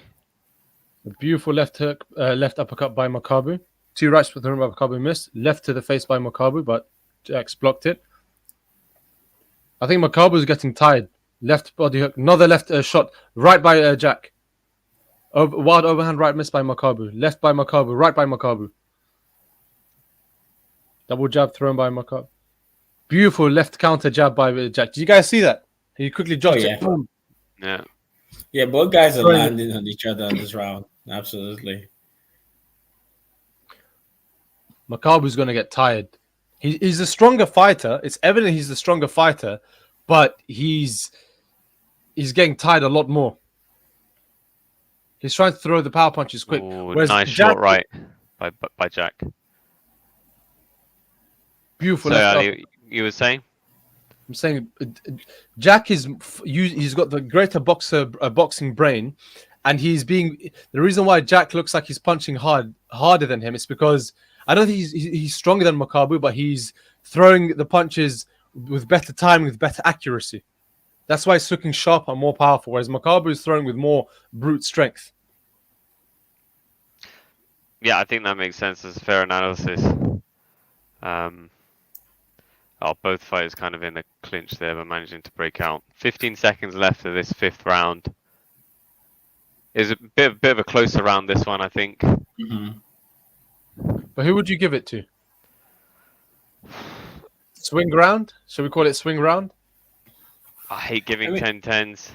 S2: A beautiful left hook, left uppercut by Makabu. 2 rights for the room by Makabu missed. Left to the face by Makabu, but Jax blocked it. I think Makabu is getting tired. Left body hook, another left shot, right by Jack. Wild overhand right miss by Makabu. Left by Makabu, right by Makabu. Double jab thrown by Makabu. Beautiful left counter jab by Jack. Did you guys see that? He quickly dropped it. Boom.
S4: Yeah.
S3: Yeah, both guys are landing on each other in this round. Absolutely.
S2: Makabu's going to get tired. He's a stronger fighter. It's evident he's the stronger fighter, but he's getting tired a lot more. He's trying to throw the power punches quick.
S4: Ooh, nice short right by Jack.
S2: Beautiful.
S4: So Ali, you were saying?
S2: I'm saying Jack he's got the greater boxing brain, and the reason why Jack looks like he's punching harder than him is because I don't think he's stronger than Makabu, but he's throwing the punches with better timing, with better accuracy. That's why it's looking sharper and more powerful, whereas Makabu is throwing with more brute strength.
S4: Yeah, I think that makes sense as a fair analysis. Both fighters kind of in the clinch there, but managing to break out. 15 seconds left of this fifth round. Is a bit of a closer round, this one, I think.
S3: Mm-hmm.
S2: But who would you give it to? Swing round? Should we call it swing round?
S4: I hate giving 10-10s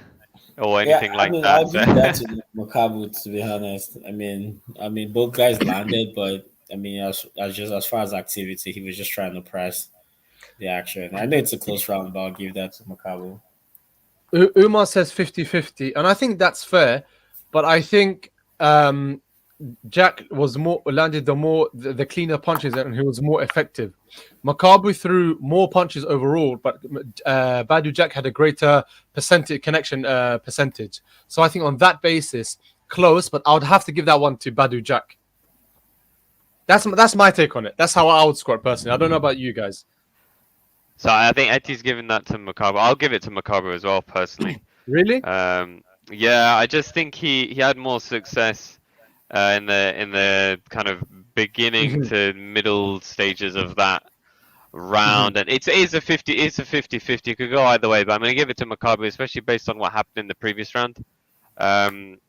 S4: or anything like that.
S3: I'll give that to Makabu, to be honest. I mean, both guys landed, but I mean, as far as activity, he was just trying to press the action. I know it's a close round, but I'll give that to Makabu.
S2: Umar says 50-50, and I think that's fair, but I think Jack landed the cleaner punches and he was more effective. Makabu threw more punches overall, but Badoo Jack had a greater connection percentage. So I think on that basis, close, but I would have to give that one to Badoo Jack. That's my take on it. That's how I would score it personally. I don't know about you guys.
S4: So I think Eti's giving that to Makabu. I'll give it to Makabu as well, personally.
S2: Really?
S4: Yeah, I just think he had more success in the kind of beginning to middle stages of that round, and it's a 50-50. It could go either way, but I'm going to give it to Makabu, especially based on what happened in the previous round. I'm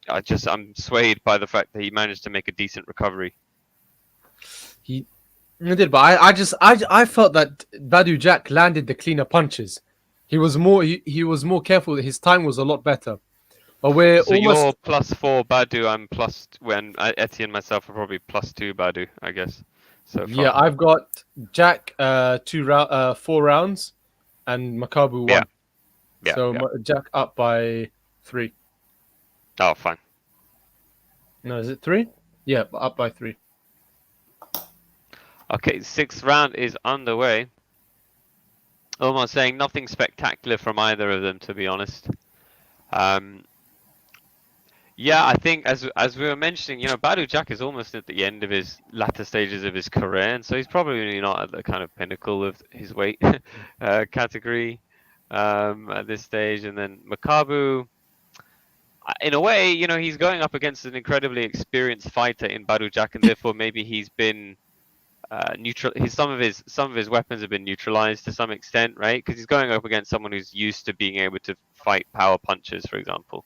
S4: swayed by the fact that he managed to make a decent recovery.
S2: He did, but I felt that Badoo Jack landed the cleaner punches. He was more careful. His time was a lot better. But we're
S4: so
S2: almost...
S4: you're +4 Badoo. I'm when Eti and myself are probably +2 Badoo, I guess. so far.
S2: Yeah, I've got Jack 4 rounds, and Makabu 1.
S4: Yeah. Yeah,
S2: So
S4: yeah.
S2: Jack up by 3.
S4: Oh, fine.
S2: No, is it 3? Yeah, up by 3.
S4: Okay, 6th round is underway. Almost saying nothing spectacular from either of them, to be honest. Yeah, I think as we were mentioning, Badoo Jack is almost at the end of his latter stages of his career, and so he's probably not at the kind of pinnacle of his weight category at this stage. And then Makabu, in a way, he's going up against an incredibly experienced fighter in Badoo Jack, and therefore maybe he's been neutral. Some of his weapons have been neutralized to some extent, right? Because he's going up against someone who's used to being able to fight power punches, for example.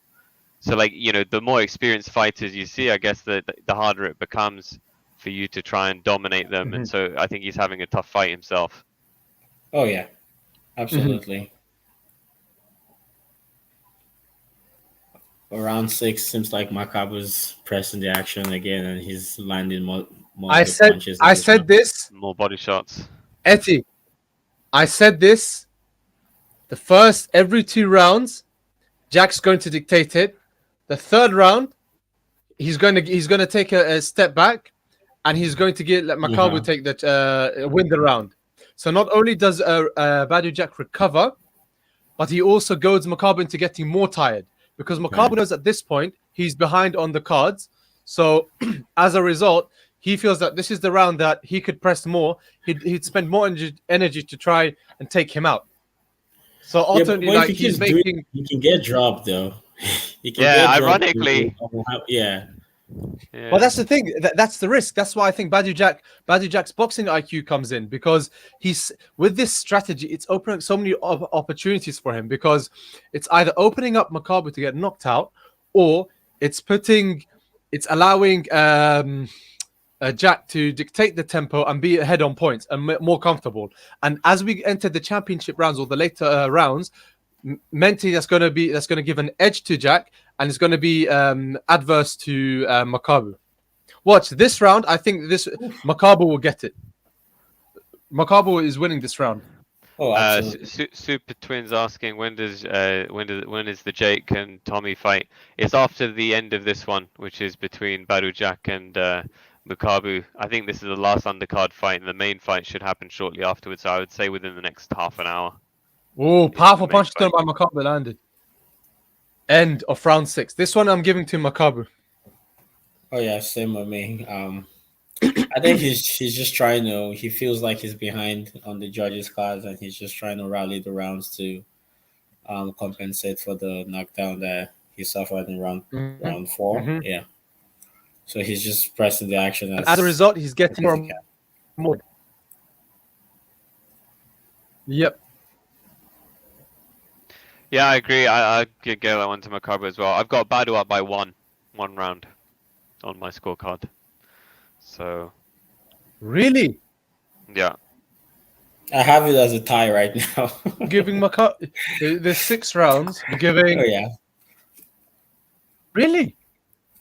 S4: So, like, the more experienced fighters you see, I guess the harder it becomes for you to try and dominate them. And so I think he's having a tough fight himself.
S3: Oh yeah, absolutely. Round 6 seems like Makabu's pressing the action again, and he's landing more punches.
S2: I said this.
S4: More body shots.
S2: Etty, I said this. The first every 2 rounds, Jack's going to dictate it. The 3rd round, he's going to take a step back, and he's going to let Makabu take win the round. So not only does Badoo Jack recover, but he also goads Makabu into getting more tired, because Makabu knows at this point he's behind on the cards. So as a result, he feels that this is the round that he could press more. He'd spend more energy to try and take him out. So ultimately, he
S3: can get dropped though.
S4: Ironically.
S3: Yeah.
S2: Well, that's the thing. That's the risk. That's why I think Badoo Jack's boxing IQ comes in, because he's with this strategy. It's opening up so many opportunities for him, because it's either opening up Makabu to get knocked out, or it's allowing Jack to dictate the tempo and be ahead on points and more comfortable. And as we enter the championship rounds or the later rounds, mentally that's going to give an edge to Jack, and it's going to be adverse to Makabu. Watch this round. I think Makabu will get it. Makabu is winning this round.
S3: Oh,
S4: Super Twins asking when is the Jake and Tommy fight? It's after the end of this one, which is between Badoo Jack and Makabu. I think this is the last undercard fight, and the main fight should happen shortly afterwards. So I would say within the next half an hour.
S2: Oh, powerful punch turn by Makabu landed. End of round 6. This one I'm giving to Makabu.
S3: Oh yeah, same with me. I think he's just trying to. He feels like he's behind on the judges' cards, and he's just trying to rally the rounds to compensate for the knockdown that he suffered in round 4. Yeah. So he's just pressing the action.
S2: As a result, he's getting more. Yep.
S4: Yeah, I agree. I could go that one to Makabu as well. I've got Badoo up by one round on my scorecard. So.
S2: Really?
S4: Yeah.
S3: I have it as a tie right now.
S2: Giving Makabu. There's 6 rounds. Giving.
S3: Oh yeah.
S2: Really?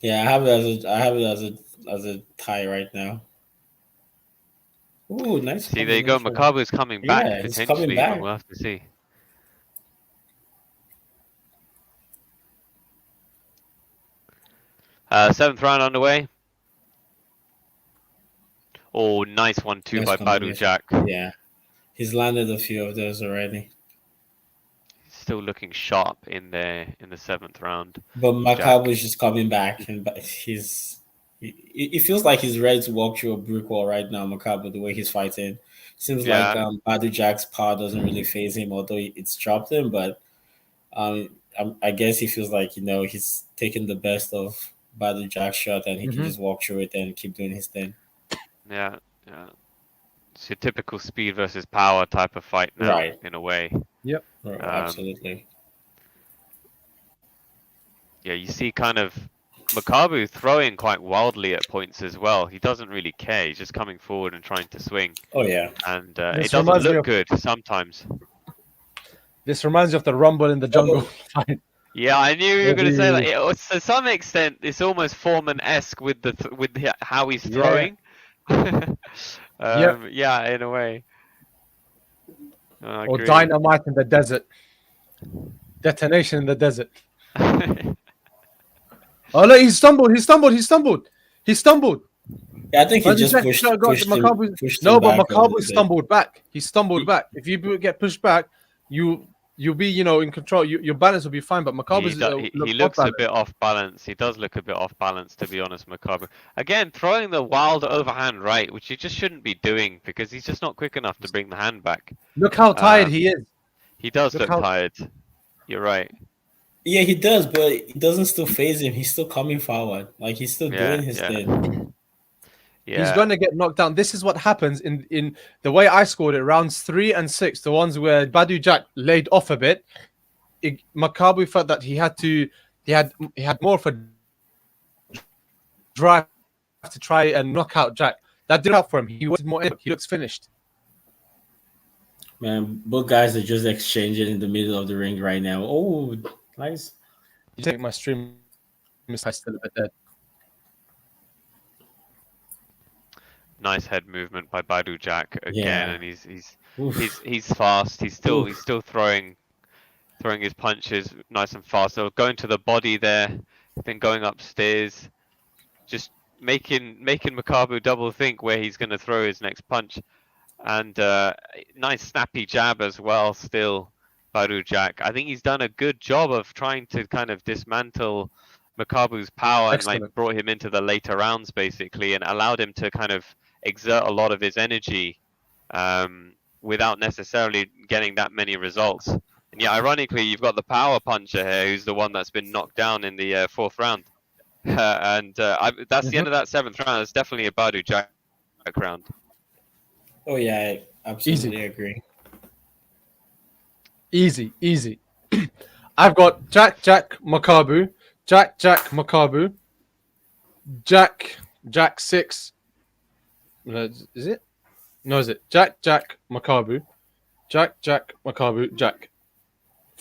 S3: Yeah, I have it as a tie right now. Ooh, nice.
S4: See, there you go. Makabu's coming back potentially.
S3: Coming back.
S4: We'll have to see. Seventh round underway. Oh, nice 1-2 by Badoo Jack.
S3: Yeah, he's landed a few of those already.
S4: He's still looking sharp in the 7th round.
S3: But Makabu is just coming back, and it feels like he's ready to walk through a brick wall right now. Makabu, the way he's fighting, seems like Badoo Jack's power doesn't really faze him, although it's dropped him. But I guess he feels like he's taking the best of Badoo Jack's shot, and he can just walk through it and keep doing his thing.
S4: Yeah. It's your typical speed versus power type of fight now,
S3: right?
S4: In a way.
S2: Yep.
S3: Absolutely.
S4: Yeah, you see kind of Makabu throwing quite wildly at points as well. He doesn't really care. He's just coming forward and trying to swing.
S3: Oh yeah.
S4: And it doesn't look good sometimes.
S2: This reminds me of the Rumble in the Jungle fight.
S4: Yeah, I knew you were going to say that. To some extent, it's almost Foreman-esque with how he's throwing. Yeah, in a way. I
S2: Or
S4: agree.
S2: dynamite in the desert. Detonation in the desert. Oh look, he stumbled.
S3: Yeah, I think he
S2: Badoo
S3: just
S2: Jack
S3: pushed him
S2: No, but
S3: back a little
S2: Makabu
S3: bit.
S2: stumbled back. He stumbled back. If you get pushed back, you'll be in control. Your balance will be fine. But Makabu's
S4: He
S2: look off
S4: looks a
S2: balance.
S4: bit off balance. He does look a bit off balance, to be honest, Makabu. Again, throwing the wild overhand right, which he just shouldn't be doing because he's just not quick enough to bring the hand back.
S2: Look how tired he is.
S4: He does
S2: Look
S4: look
S2: how-
S4: tired. You're right.
S3: Yeah, he does, but it doesn't still phase him. He's still coming forward. Like he's still
S4: Yeah,
S3: doing his
S4: yeah.
S3: thing.
S4: Yeah.
S2: He's going to get knocked down. This is what happens in the way I scored it. Rounds 3 and 6, the ones where Badoo Jack laid off a bit. Makabu felt that he had more of a drive to try and knock out Jack. That didn't help for him. He wanted more. He looks finished.
S3: Man, both guys are just exchanging in the middle of the ring right now. Oh, nice.
S2: You take my stream. I still a bit dead.
S4: Nice head movement by Badoo Jack again,
S3: Yeah.
S4: and
S3: Oof.
S4: he's fast. He's still
S3: Oof.
S4: throwing his punches nice and fast. So going to the body there, then going upstairs, just making Makabu double think where he's going to throw his next punch, and nice snappy jab as well. Still, Badoo Jack. I think he's done a good job of trying to kind of dismantle Makabu's power and
S2: Excellent.
S4: brought him into the later rounds basically, and allowed him to kind of exert a lot of his energy without necessarily getting that many results. And yeah, ironically, you've got the power puncher here, who's the one that's been knocked down in the 4th round. That's the end of that 7th round. It's definitely a Badoo Jack round.
S3: Oh yeah, I absolutely agree.
S2: Easy. I've got Jack Makabu, Jack Makabu, Jack 6. Is it? No, is it Jack Makabu, Jack Makabu, Jack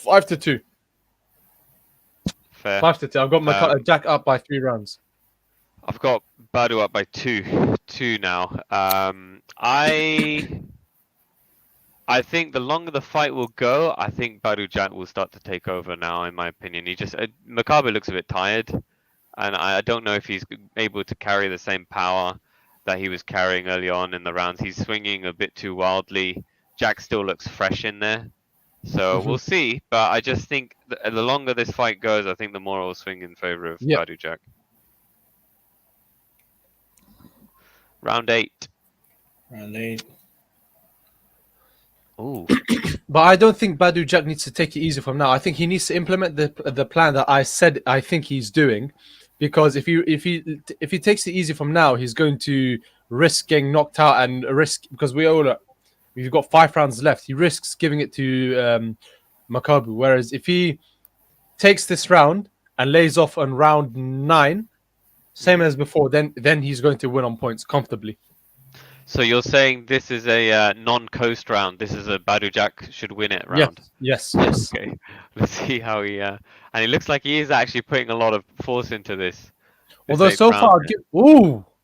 S2: 5-2.
S4: Fair.
S2: 5-2. I've got Jack up by 3 rounds.
S4: I've got Badoo up by 2 now. I think the longer the fight will go, I think Badoo Jack will start to take over now, in my opinion. Makabu looks a bit tired, and I don't know if he's able to carry the same power that he was carrying early on in the rounds. He's swinging a bit too wildly. Jack still looks fresh in there, so we'll see. But I just think the longer this fight goes, I think the more it will swing in favor of Badoo Jack. Round 8. Ooh.
S2: But I don't think Badoo Jack needs to take it easy from now. I think he needs to implement the plan that I said I think he's doing, because if he takes it easy from now, he's going to risk getting knocked out and risk, because we've got 5 rounds left. He risks giving it to Makabu. Whereas if he takes this round and lays off on round 9, same as before, then he's going to win on points comfortably.
S4: So you're saying this is a non-coast round. This is a Badoo Jack should win it round.
S2: Yes.
S4: Okay, let's see how he. And it looks like he is actually putting a lot of force into this.
S2: Although so far,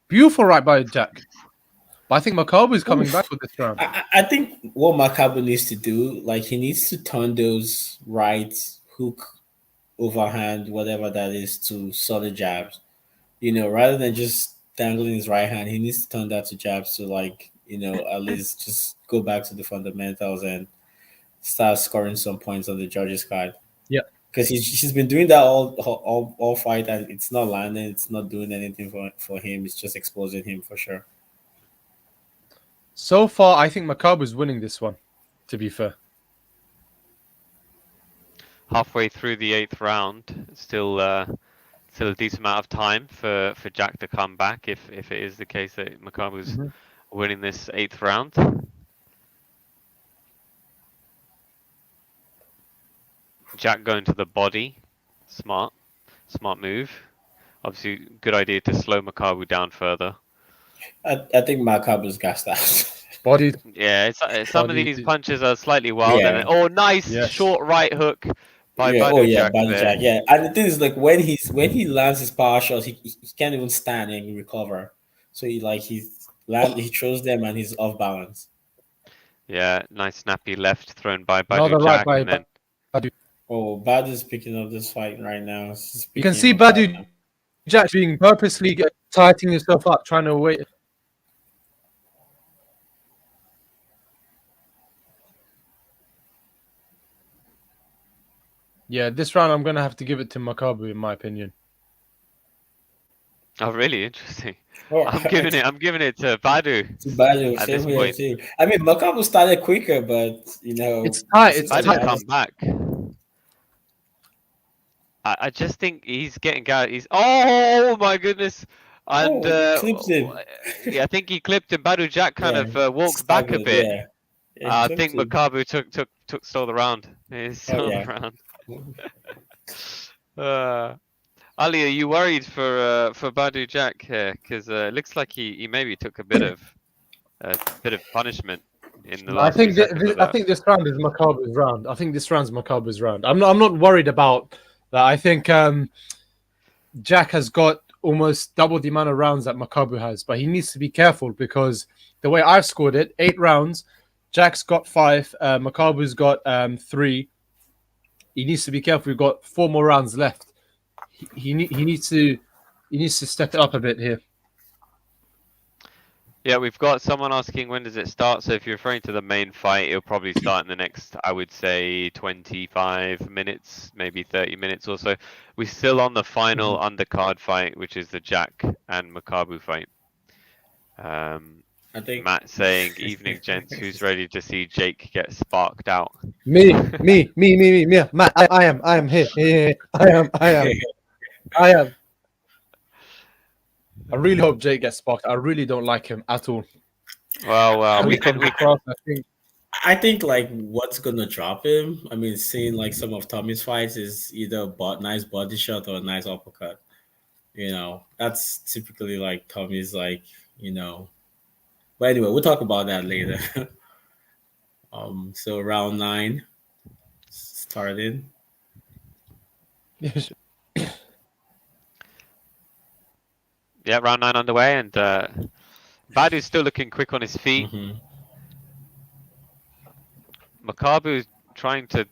S2: beautiful right by Jack. But I think Makabu is coming back for this round.
S3: I think what Makabu needs to do, like he needs to turn those right hook, overhand, whatever that is, to solid jabs. Rather than just dangling his right hand, he needs to turn that to jabs to at least just go back to the fundamentals and start scoring some points on the judges' card.
S2: Yeah,
S3: because she's been doing that all fight, and it's not landing. It's not doing anything for him. It's just exposing him for sure.
S2: So far, I think Makabu is winning this one. To be fair,
S4: halfway through the 8th round, still a decent amount of time for Jack to come back if it is the case that Makabu's winning this 8th round. Jack going to the body, smart move. Obviously, good idea to slow Makabu down further.
S3: I think Makabu's gassed out.
S2: body.
S4: Yeah, some of these punches are slightly wild.
S3: Yeah.
S4: Nice short right hook by
S3: Badoo
S4: Jack.
S3: Jack. Yeah, and the thing is, like when he lands his power shots, he can't even stand and recover. So he's He throws them and he's off balance.
S4: Yeah, nice snappy left thrown by
S2: Another
S4: Badoo
S2: right
S4: Jack,
S2: by
S4: and then
S2: Badoo.
S3: Oh, Badoo's picking up this fight right now.
S2: You can see Badoo Jack being purposely tightening himself up, trying to wait. Yeah, this round I'm gonna have to give it to Makabu, in my opinion.
S4: oh, really interesting.
S3: Oh,
S4: I'm giving it to Badoo.
S3: to Badoo,
S4: at
S3: same
S4: this
S3: here
S4: point.
S3: too. I mean, Makabu started quicker, but you know,
S2: It's tight. It's
S3: since
S4: Badoo's
S3: he
S2: tight.
S3: has-
S4: come back. I just think he's getting out. He's oh my goodness, and
S3: he clipped him.
S4: yeah, I think he clipped him. Badoo Jack kind
S3: Yeah,
S4: of walked back a
S3: staggered,
S4: bit.
S3: Yeah. Yeah, he
S4: I
S3: clipped
S4: think
S3: him.
S4: Makabu stole the round. He stole
S3: yeah.
S4: the round. Ali, are you worried for Badoo Jack here? Because it looks like he maybe took a bit of punishment in the
S2: I
S4: last.
S2: think
S4: few seconds of
S2: I
S4: that.
S2: think this round is Makabu's round. I think this round's Makabu's round. I'm not worried about that. I think Jack has got almost double the amount of rounds that Makabu has, but he needs to be careful because the way I've scored it, 8 rounds, Jack's got 5, Makabu's got 3. He needs to be careful. We've got 4 more rounds left. He needs to step it up a bit here.
S4: Yeah, we've got someone asking when does it start. So if you're referring to the main fight, it'll probably start in the next, I would say, 25 minutes, maybe 30 minutes or so. We're still on the final undercard fight, which is the Jack and Makabu fight.
S3: I think
S4: Matt saying, "Evening, gents. Who's ready to see Jake get sparked out?"
S2: Me. Yeah, Matt, I am here. Yeah, I am. I really hope Jake gets sparked. I really don't like him at all.
S4: Well, we can.
S3: I think like what's gonna drop him. I mean, seeing like some of Tommy's fights is either a nice body shot or a nice uppercut. You know, that's typically like Tommy's like, you know. But anyway, we'll talk about that later. So round 9 started.
S4: Yeah, round 9 underway, and Badoo's still looking quick on his feet.
S3: Mm-hmm.
S4: Makabu's trying to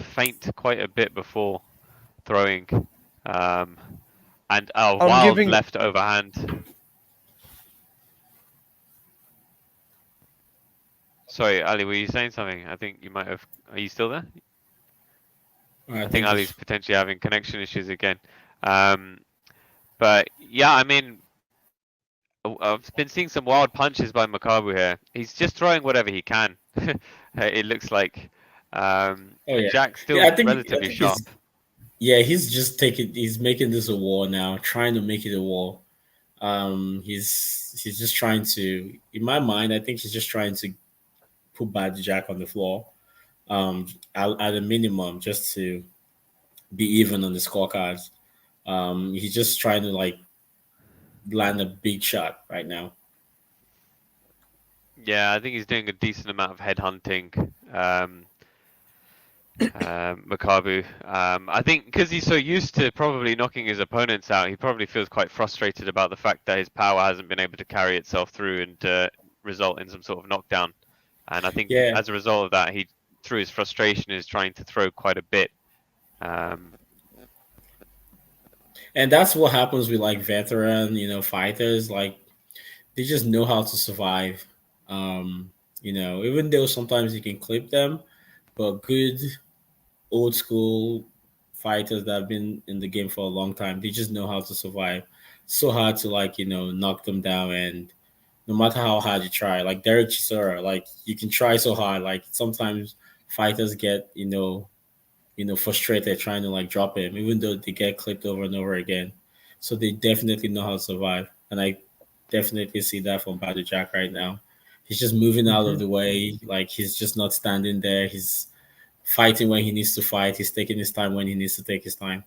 S4: feint quite a bit before throwing, and wild left overhand. Sorry, Ali, were you saying something? I think you might have. Are you still there? I think Ali's potentially having connection issues again. But yeah, I mean, I've been seeing some wild punches by Makabu here. He's just throwing whatever he can. It looks like. Jack's still relatively sharp.
S3: Yeah, he's just he's making this a war now, trying to make it a war. He's just trying to, in my mind, I think he's just trying to put Badoo Jack on the floor, at a minimum, just to be even on the scorecards. He's just trying to like land a big shot right now.
S4: Yeah, I think he's doing a decent amount of head hunting. Makabu. I think because he's so used to probably knocking his opponents out, he probably feels quite frustrated about the fact that his power hasn't been able to carry itself through and result in some sort of knockdown. And I think as a result of that, he, through his frustration, is trying to throw quite a bit.
S3: And that's what happens with like veteran, fighters. Like they just know how to survive. Even though sometimes you can clip them, but good old school fighters that have been in the game for a long time, they just know how to survive. So hard to knock them down, and no matter how hard you try, like Derek Chisora, like you can try so hard, like sometimes fighters get frustrated trying to like drop him, even though they get clipped over and over again. So they definitely know how to survive, and I definitely see that from Badoo Jack right now. He's just moving out of the way, like he's just not standing there. He's fighting when he needs to fight. He's taking his time when he needs to take his time.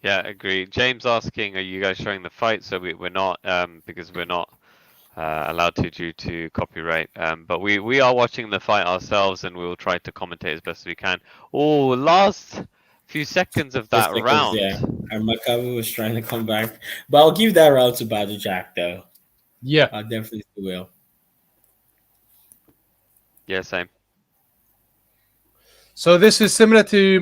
S4: Yeah, agree. James asking, are you guys showing the fight? So we're not, because we're not allowed to due to copyright. But we are watching the fight ourselves, and we will try to commentate as best as we can. Oh, last few seconds of that round.
S3: Yeah, and Makabu was trying to come back, but I'll give that round to Badoo Jack though.
S2: Yeah.
S3: I definitely will.
S4: Yeah, same.
S2: So this is similar to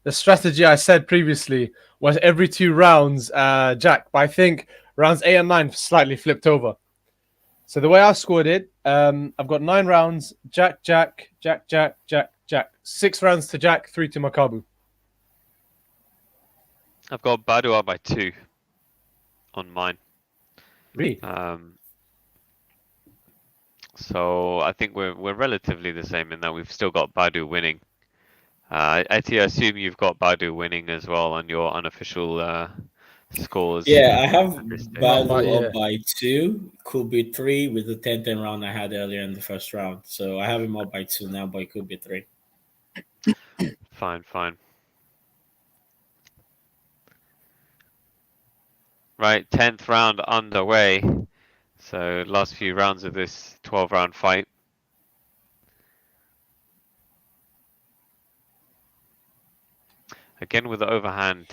S2: the strategy I said previously, was every 2 rounds, Jack. But I think rounds 8 and 9 slightly flipped over. So the way I scored it, I've got 9 rounds, Jack, Jack, Jack, Jack, Jack, Jack. 6 rounds to Jack, 3 to Makabu.
S4: I've got Badoo up by 2 on mine.
S2: Really?
S4: So I think we're relatively the same in that we've still got Badoo winning. Eti, I assume you've got Badoo winning as well on your unofficial scores.
S3: Yeah, I have
S4: at this stage.
S3: Badoo up by 2. Could be 3 with the 10-10 round I had earlier in the first round. So I have him up by 2 now, but it could be 3.
S4: Fine. Right, 10th round underway. So last few rounds of this 12-round fight. Again with the overhand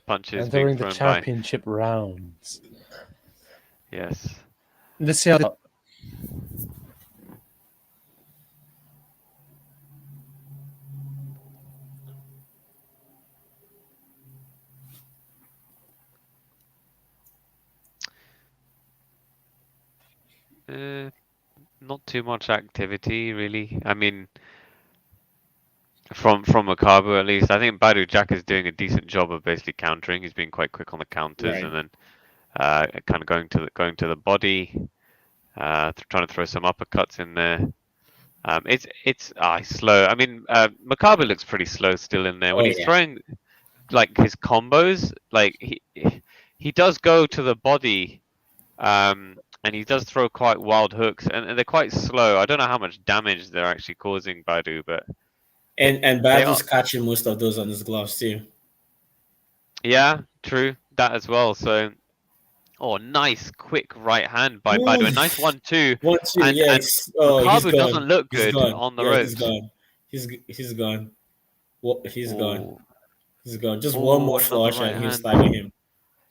S4: punches
S2: Entering
S4: being
S2: the
S4: thrown by.
S2: championship rounds.
S4: Yes.
S2: Let's see how.
S4: Not too much activity, really. I mean, from Makabu at least, I think Badoo Jack is doing a decent job of basically countering. He's been quite quick on the counters,
S3: Right.
S4: and then kind of going to the body, trying to throw some uppercuts in there. It's slow. I mean, Makabu looks pretty slow still in there when he's throwing like his combos. Like he does go to the body. And he does throw quite wild hooks, and they're quite slow. I don't know how much damage they're actually causing Badoo, but
S3: And Badoo's catching most of those on his gloves too.
S4: Yeah, true. That as well. So, nice quick right hand by Badoo. A nice 1-2.
S3: 1-2,
S4: And
S3: yes. Oh, he's
S4: Makabu
S3: gone.
S4: doesn't look good on the ropes.
S3: He's gone. He's gone. He's gone. He's gone. Just
S4: Ooh,
S3: one more
S4: another
S3: flush
S4: right
S3: and he'll
S4: hand.
S3: stagger him.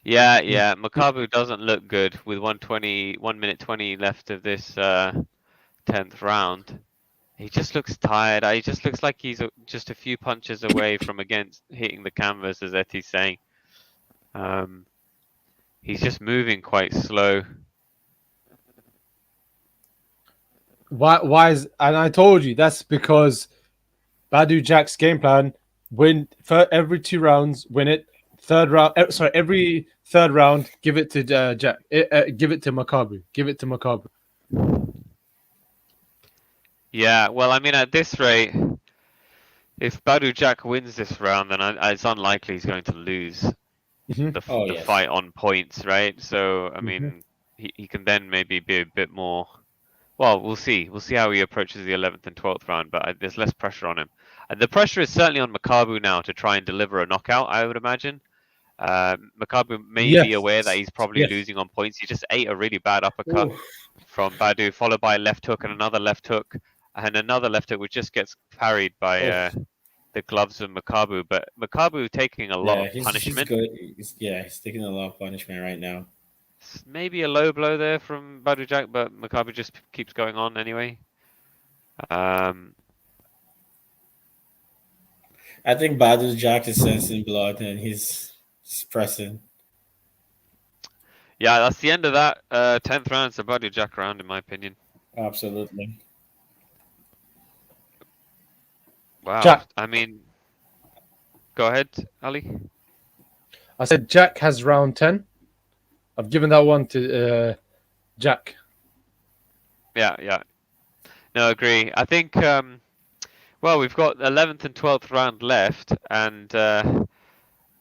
S4: Yeah. Makabu doesn't look good with 1 minute 20 left of this 10th round. He just looks tired. He just looks like he's just a few punches away from hitting the canvas, as Eti's saying. He's just moving quite slow.
S2: Why is, and I told you that's because Badoo Jack's game plan: win every 2 rounds, win it. Every third round, give it to Jack. Give it to Makabu. Give it to Makabu.
S4: Yeah, well, I mean, at this rate, if Badoo Jack wins this round, then it's unlikely he's going to lose the fight on points, right? So, I mean, he can then maybe be a bit more. Well, we'll see. We'll see how he approaches the 11th and 12th round, but there's less pressure on him. The pressure is certainly on Makabu now to try and deliver a knockout, I would imagine. Makabu may be aware that he's probably losing on points. He just ate a really bad uppercut from Badoo, followed by a left hook and another left hook, which just gets parried by the gloves of Makabu. But Makabu taking a lot of punishment.
S3: He's taking a lot of punishment right now.
S4: Maybe a low blow there from Badoo Jack, but Makabu just keeps going on anyway.
S3: I think Badoo Jack is sensing blood and he's pressing.
S4: Yeah, that's the end of that 10th round. It's a Badoo Jack round, in my opinion.
S3: Absolutely.
S4: Wow.
S2: Jack.
S4: I mean, go ahead, Ali.
S2: I said Jack has round 10. I've given that one to Jack.
S4: Yeah. No, agree. I think, we've got 11th and 12th round left, and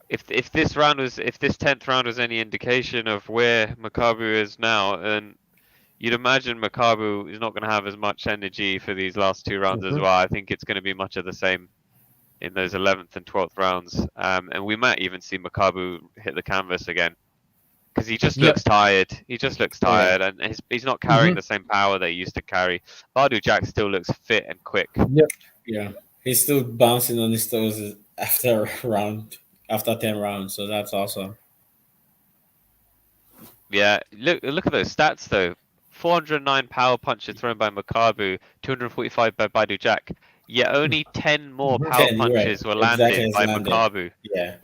S4: if this 10th round was any indication of where Makabu is now, then you'd imagine Makabu is not going to have as much energy for these last 2 rounds as well. I think it's going to be much of the same in those 11th and 12th rounds, and we might even see Makabu hit the canvas again. Because he just looks tired. He just looks tired, and he's not carrying the same power that he used to carry. Badoo Jack still looks fit and quick.
S2: Yep.
S3: Yeah, he's still bouncing on his toes after 10 rounds, so that's awesome.
S4: Yeah, look at those stats though. 409 power punches thrown by Makabu, 245 by Badoo Jack. Yet only 10 more power
S3: 10, you're right.
S4: punches were
S3: Exactly
S4: landed
S3: as
S4: by
S3: landed.
S4: Makabu.
S3: Yeah.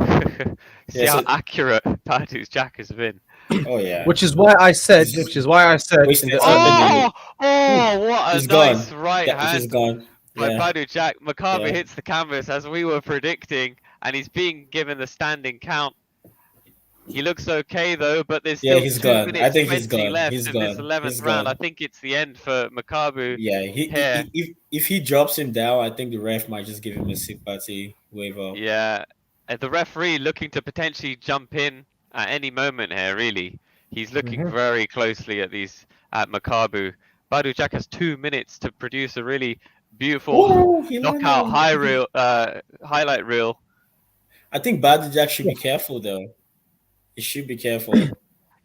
S4: See
S3: Yeah.
S4: how
S3: So,
S4: accurate Badoo's Jack has been.
S3: oh yeah.
S2: Which is why I said.
S3: He's just
S2: Which is why I said
S3: wasting
S2: in the
S3: time
S2: early.
S3: anyway.
S4: Oh, what a
S3: He's
S4: nice
S3: gone.
S4: right
S3: He's
S4: hand
S3: just gone.
S4: by
S3: Yeah.
S4: Badoo Jack. Makabu
S3: Yeah.
S4: hits the canvas as we were predicting, and he's being given the standing count. He looks okay though, but there's
S3: Yeah,
S4: still
S3: he's
S4: 2
S3: gone. I
S4: minutes
S3: think he's
S4: 20
S3: gone.
S4: left
S3: He's
S4: in this
S3: gone.
S4: 11th
S3: He's
S4: round. I
S3: gone.
S4: think it's the end for Makabu.
S3: Yeah,
S4: here.
S3: if he drops him down, I think the ref might just give him a sympathy waiver.
S4: Yeah, and the referee looking to potentially jump in at any moment here. Really, he's looking very closely at Makabu. Badoo Jack has 2 minutes to produce a really beautiful knockout highlight reel.
S3: I think Badoo Jack should be careful though. He should be careful.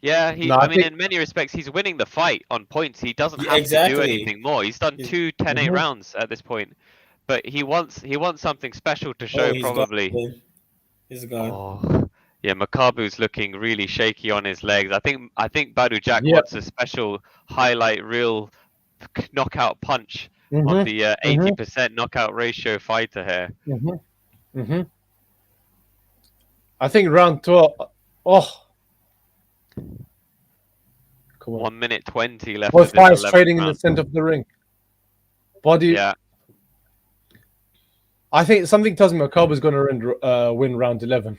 S4: Yeah,
S2: I
S4: mean, in many respects, he's winning the fight on points. He doesn't have to do
S3: exactly.
S4: anything more. He's done 2 10-8 rounds at this point, but he wants something special to show.
S3: He's
S4: Probably.
S3: gone. He's gone.
S4: Oh, yeah, Makabu's looking really shaky on his legs. I think Badoo Jack wants a special highlight reel knockout punch on the 80% knockout ratio fighter here.
S2: I think round 12. Oh. Come on.
S4: 1 minute 20 left.
S2: Both guys trading
S4: round.
S2: in the center of the ring. Body.
S4: Yeah.
S2: I think something tells me Makabu's going to win round 11.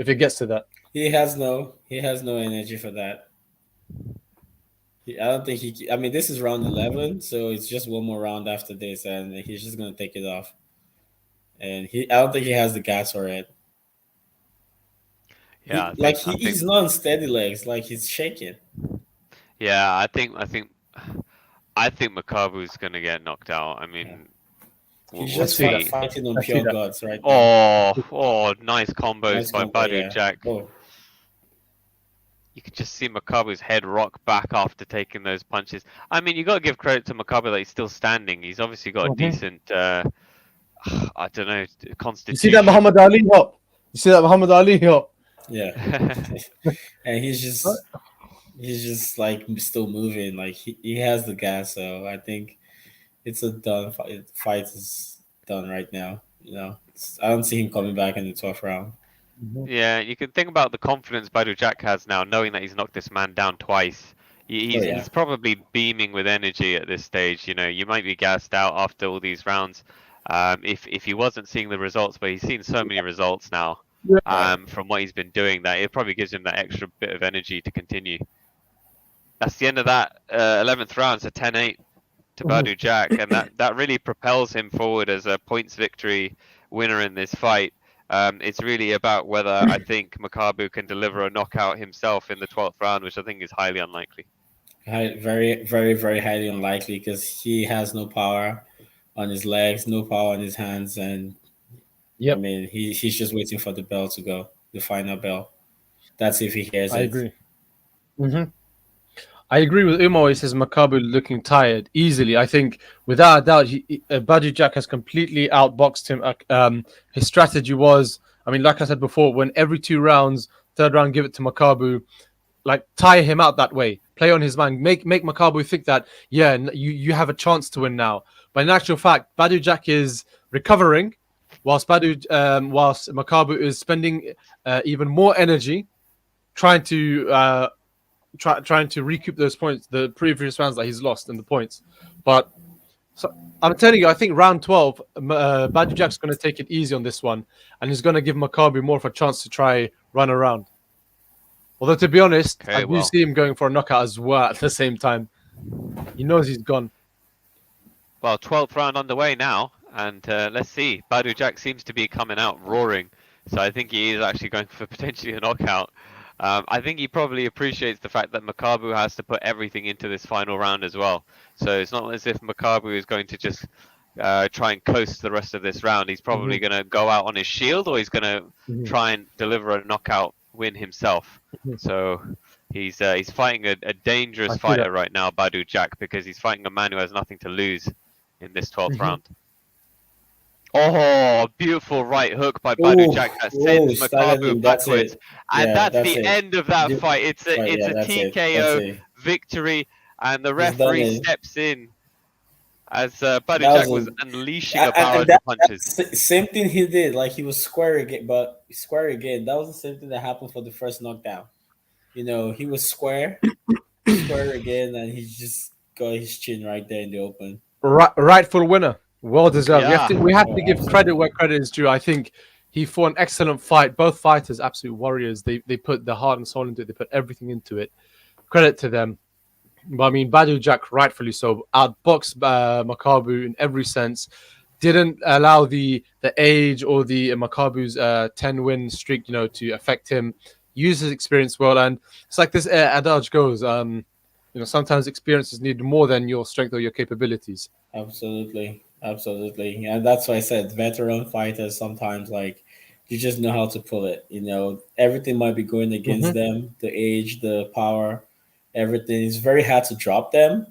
S2: If it gets to that.
S3: He has no energy for that. I don't think he. I mean, this is round 11, so it's just one more round after this, and he's just going to take it off. And I don't think he has the gas for it.
S4: Yeah,
S3: he's not on steady legs. Like he's shaking.
S4: Yeah, I think Makabu's gonna get knocked out. I mean,
S3: he's just fighting on pure guts right now.
S4: Oh, nice combos by Badoo Jack.
S3: Oh.
S4: You can just see Makabu's head rock back after taking those punches. I mean, you got to give credit to Makabu that he's still standing. He's obviously got a decent, I don't know, constitution.
S2: You see that Muhammad Ali hop?
S3: Yeah, and he's just like still moving. Like he has the gas, so I think it's a done fight. Fight is done right now. You know, I don't see him coming back in the 12th round.
S4: Yeah, you can think about the confidence Badoo Jack has now, knowing that he's knocked this man down twice. He's probably beaming with energy at this stage. You know, you might be gassed out after all these rounds. If he wasn't seeing the results, but he's seen so many results now. From what he's been doing, that it probably gives him that extra bit of energy to continue. That's the end of that 11th round. It's a 10-8 to Badoo Jack, and that really propels him forward as a points victory winner in this fight. It's really about whether I think Makabu can deliver a knockout himself in the 12th round, which I think is highly unlikely.
S3: Very, very, very highly unlikely because he has no power on his legs, no power on his hands, and I mean, he's just waiting for the bell to go, the final bell. That's if he hears it.
S2: I agree. I agree with Umo. He says Makabu looking tired easily. I think without a doubt, Badoo Jack has completely outboxed him. His strategy was, I mean, like I said before, when every 2 rounds, 3rd round, give it to Makabu, like tire him out that way, play on his mind, make Makabu think that you have a chance to win now. But in actual fact, Badoo Jack is recovering. Whilst Makabu is spending even more energy trying to recoup those points, the previous rounds that he's lost in the points. But so I'm telling you, I think round 12, Badoo Jack's going to take it easy on this one, and he's going to give Makabu more of a chance to try run around. Although to be honest, I do see him going for a knockout as well at the same time. He knows he's gone. Well,
S4: 12th round underway now. And let's see. Badoo Jack seems to be coming out roaring. So I think he is actually going for potentially a knockout. I think he probably appreciates the fact that Makabu has to put everything into this final round as well. So it's not as if Makabu is going to just try and coast the rest of this round. He's probably going to go out on his shield, or he's going to try and deliver a knockout win himself. So he's fighting a dangerous fighter right now, Badoo Jack, because he's fighting a man who has nothing to lose in this 12th round. Oh, beautiful right hook by Badoo Jack that sends
S3: staggered
S4: Makabu
S3: him. That's
S4: backwards,
S3: it.
S4: and
S3: Yeah,
S4: that's
S3: that's
S4: the
S3: it.
S4: end of that
S3: The
S4: fight.
S3: fight.
S4: It's
S3: Yeah,
S4: a
S3: that's it. That's
S4: TKO
S3: it.
S4: victory, and the
S3: He's done
S4: referee
S3: it.
S4: steps in as Badoo
S3: That was
S4: Jack was
S3: a
S4: unleashing a
S3: and
S4: barrage
S3: that,
S4: of punches.
S3: same thing he did. Like he was square again, but square again. That was the same thing that happened for the first knockdown. You know, he was square again, and he just got his chin right there in the open.
S2: Rightful winner, well deserved.
S4: Yeah,
S2: We have to
S3: Oh,
S2: give credit where
S3: absolutely.
S2: credit is due. I think he fought an excellent fight. Both fighters, absolute warriors. They put the heart and soul into it. They put everything into it. Credit to them. But I mean, Badoo Jack, rightfully so, outboxed Makabu in every sense. Didn't allow the age or the Makabu's 10-win streak, to affect him. Used his experience well, and it's like this adage goes. Sometimes experience is needed more than your strength or your capabilities.
S3: Absolutely, absolutely, and that's why I said veteran fighters sometimes like you just know how to pull it. You know, everything might be going against
S2: Hmm.
S3: them, the age, the power, everything. It's very hard to drop them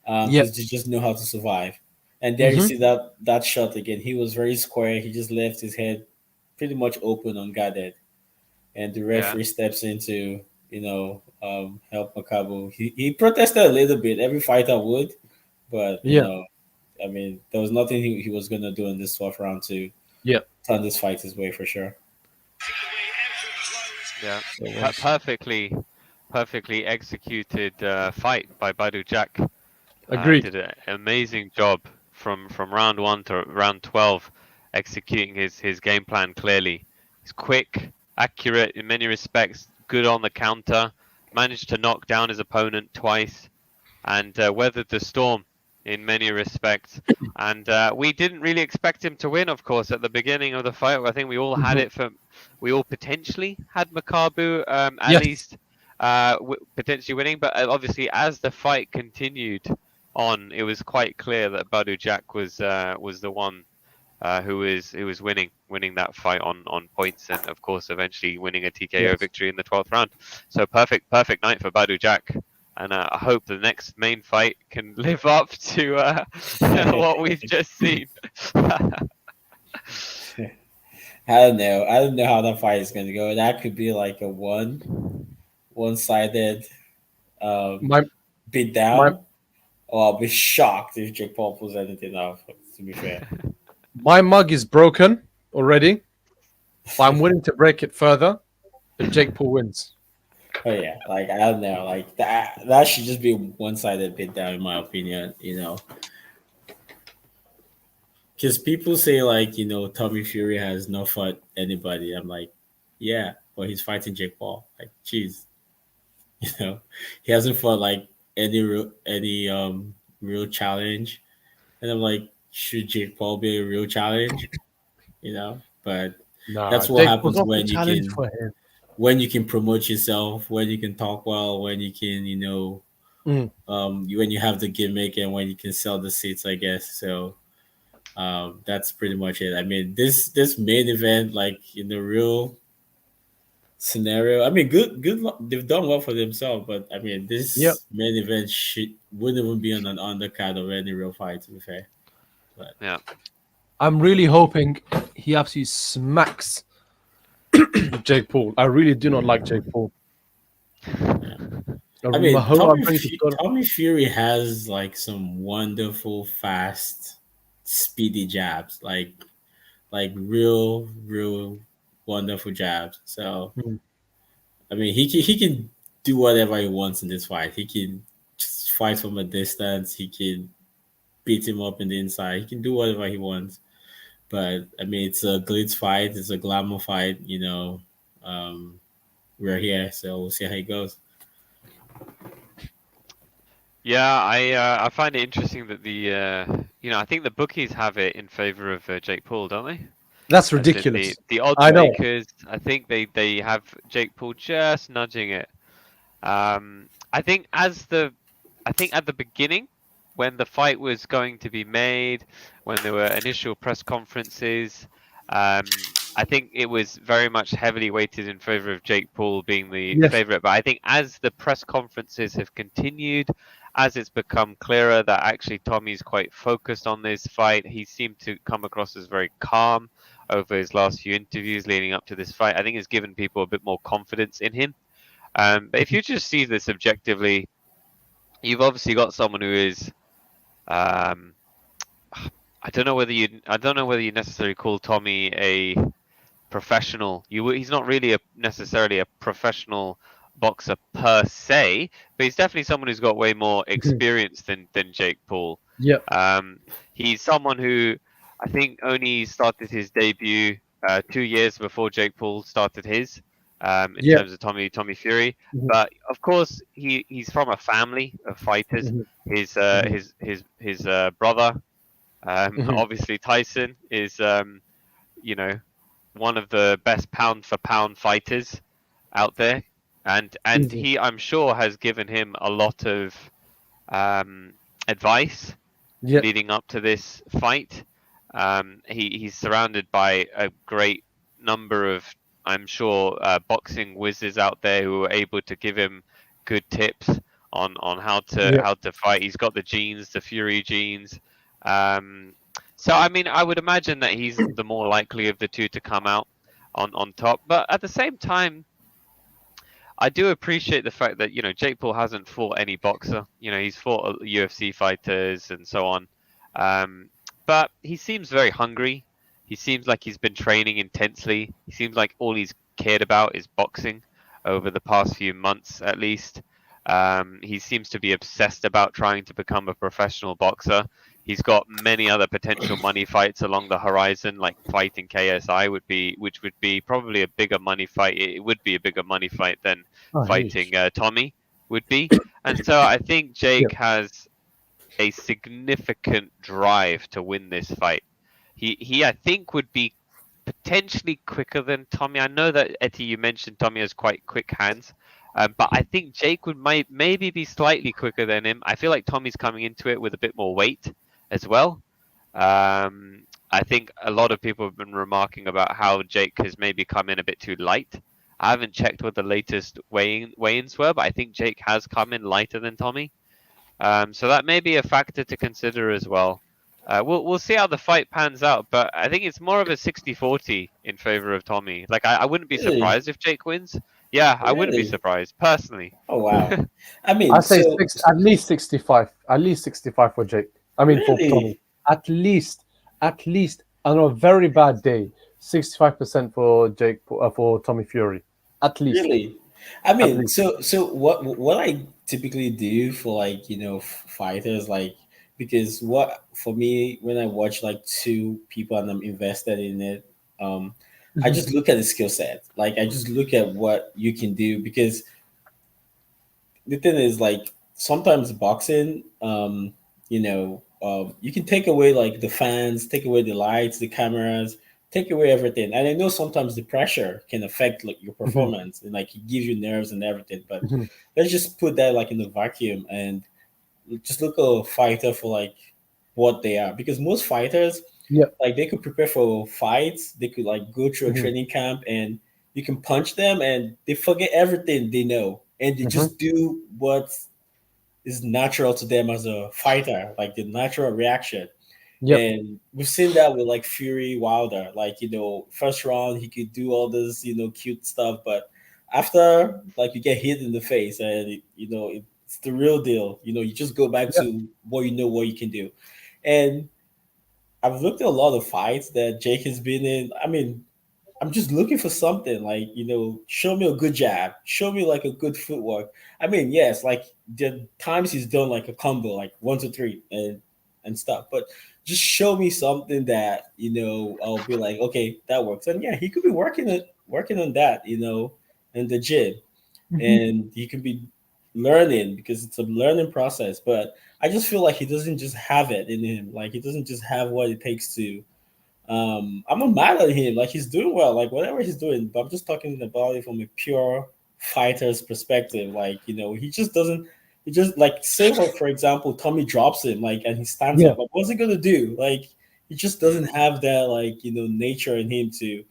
S2: Yep.
S3: because they just know how to survive. And there you
S2: Hmm.
S3: see that shot again. He was very square. He just left his head pretty much open, unguarded, and the
S4: yeah,
S3: referee steps in to help Makabu. He protested a little bit. Every fighter would, but
S2: Yeah.
S3: I mean, there was nothing he was gonna do in this 12th round to
S2: Yeah.
S3: turn this fight his way for sure.
S4: yeah.
S3: So it was
S4: Perfectly executed fight by Badoo Jack.
S2: Agreed.
S4: Did an amazing job from round 1 to round 12, executing his game plan clearly. He's quick, accurate in many respects, good on the counter, managed to knock down his opponent twice, and weathered the storm in many respects. And we didn't really expect him to win, of course, at the beginning of the fight. I think we all had
S2: Mhm.
S4: it we all potentially had Makabu at
S2: Yes.
S4: least potentially winning, but obviously as the fight continued on, it was quite clear that Badoo Jack was the one who was winning that fight on points, and of course eventually winning a TKO
S2: Yes.
S4: victory in the 12th round. So perfect night for Badoo Jack, and I hope the next main fight can live up to what we've just seen.
S3: I don't know. I don't know how that fight is gonna go. That could be like a one-sided um,
S2: My
S3: beat
S2: my
S3: down. Or I'll be shocked if Jake Paul pulls anything off. To be fair.
S2: my mug is broken already, but I'm willing to break it further if Jake Paul wins.
S3: Oh yeah, like I don't know, like that should just be one-sided beat down in my opinion. Because people say like Tommy Fury has not fought anybody. I'm like, yeah, but he's fighting Jake Paul. Like, jeez, you know, he hasn't fought like any real challenge. And I'm like, should Jake Paul be a real challenge? But
S2: Nah,
S3: that's what
S2: Jake Paul's
S3: happens
S2: not a challenge for him.
S3: when you can promote yourself, when you can talk well, when you can
S2: Mm.
S3: when you have the gimmick and when you can sell the seats, I guess. So that's pretty much it. I mean, this main event, like in the real scenario, I mean, they've done well for themselves, but I mean,
S2: Yep.
S3: this main event wouldn't even be on an undercard of any real fight, to be fair. But
S4: Yeah.
S2: I'm really hoping he absolutely smacks Jake Paul. I really do not like Jake Paul.
S3: yeah. I
S2: I'm,
S3: mean,
S2: I'm ready to go.
S3: Tommy Fury has like some wonderful, fast, speedy jabs, like real wonderful jabs. So
S2: Mm.
S3: I mean, he can do whatever he wants in this fight. He can just fight from a distance. He can beat him up in the inside. He can do whatever he wants. But I mean, it's a glitz fight. It's a glamour fight. Um, we're here, so we'll see how it goes.
S4: Yeah, I find it interesting that I think the bookies have it in favor of Jake Paul, don't they?
S2: That's
S4: As in
S2: ridiculous.
S4: the odds
S2: I know.
S4: makers, I think they have Jake Paul just nudging it. I think at the beginning, when the fight was going to be made, when there were initial press conferences, I think it was very much heavily weighted in favor of Jake Paul being the
S2: Yes.
S4: favorite. But I think as the press conferences have continued, as it's become clearer that actually Tommy's quite focused on this fight, he seemed to come across as very calm over his last few interviews leading up to this fight. I think it's given people a bit more confidence in him. But if you just see this objectively, you've obviously got someone who is, I don't know whether you necessarily call Tommy a professional. He's not really necessarily a professional boxer per se, but he's definitely someone who's got way more experience than Jake Paul.
S2: Yep.
S4: He's someone who I think only started his debut 2 years before Jake Paul started his. In terms of Tommy Fury, but of course he's from a family of fighters. His brother, obviously Tyson, is one of the best pound for pound fighters out there, and he, I'm sure, has given him a lot of advice leading up to this fight. He's surrounded by a great number of, I'm sure, boxing whizzes out there who are able to give him good tips on how to fight. He's got the genes, the Fury genes. So I mean, I would imagine that he's the more likely of the two to come out on top. But at the same time, I do appreciate the fact that Jake Paul hasn't fought any boxer. He's fought UFC fighters and so on. But he seems very hungry. He seems like he's been training intensely. He seems like all he's cared about is boxing over the past few months, at least. He seems to be obsessed about trying to become a professional boxer. He's got many other potential money fights along the horizon, like fighting KSI which would be probably a bigger money fight. It would be a bigger money fight than fighting Tommy would be. And so I think Jake has a significant drive to win this fight. He I think would be potentially quicker than Tommy. I know that Etty, you mentioned Tommy has quite quick hands, but I think Jake would maybe be slightly quicker than him. I feel like Tommy's coming into it with a bit more weight as well. I think a lot of people have been remarking about how Jake has maybe come in a bit too light. I haven't checked what the latest weigh-ins were, but I think Jake has come in lighter than Tommy. So that may be a factor to consider as well. We'll see how the fight pans out, but I think it's more of a 60-40 in favor of Tommy. Like I wouldn't be surprised if Jake wins. Yeah, I wouldn't be surprised personally.
S3: Oh wow! I mean,
S2: I say at least 65. At least 65 for Jake. I mean for Tommy. At least on a very bad day, 65% for Jake for Tommy Fury. At least.
S3: Really? I mean, so what I typically do for fighters, because what for me when I watch two people and I'm invested in it, I just look at the skill set. I just look at what you can do, because the thing is sometimes boxing, you can take away the fans, take away the lights, the cameras, take away everything. And I know sometimes the pressure can affect your performance and it gives you nerves and everything. But let's just put that in the vacuum and just look at a fighter for what they are. Because most fighters, they could prepare for fights, they could go through a training camp, and you can punch them and they forget everything they know, and they just do what is natural to them as a fighter, the natural reaction. And we've seen that with Fury Wilder. First round he could do all this cute stuff, but after you get hit in the face and it's the real deal. You just go back to what you can do. And I've looked at a lot of fights that Jake has been in. I mean, I'm just looking for something show me a good jab, show me a good footwork. I mean, yes, the times he's done a combo 1, 2, 3 and stuff, but just show me something that I'll be okay, that works. And he could be working on that in the gym, and he could be learning, because it's a learning process. But I just feel he doesn't just have it in him. He doesn't just have what it takes to. I'm not mad at him. He's doing well. Whatever he's doing. But I'm just talking about it from a pure fighter's perspective. He just doesn't. He just say for example, Tommy drops him and he stands up. What's he gonna do? He just doesn't have that nature in him to,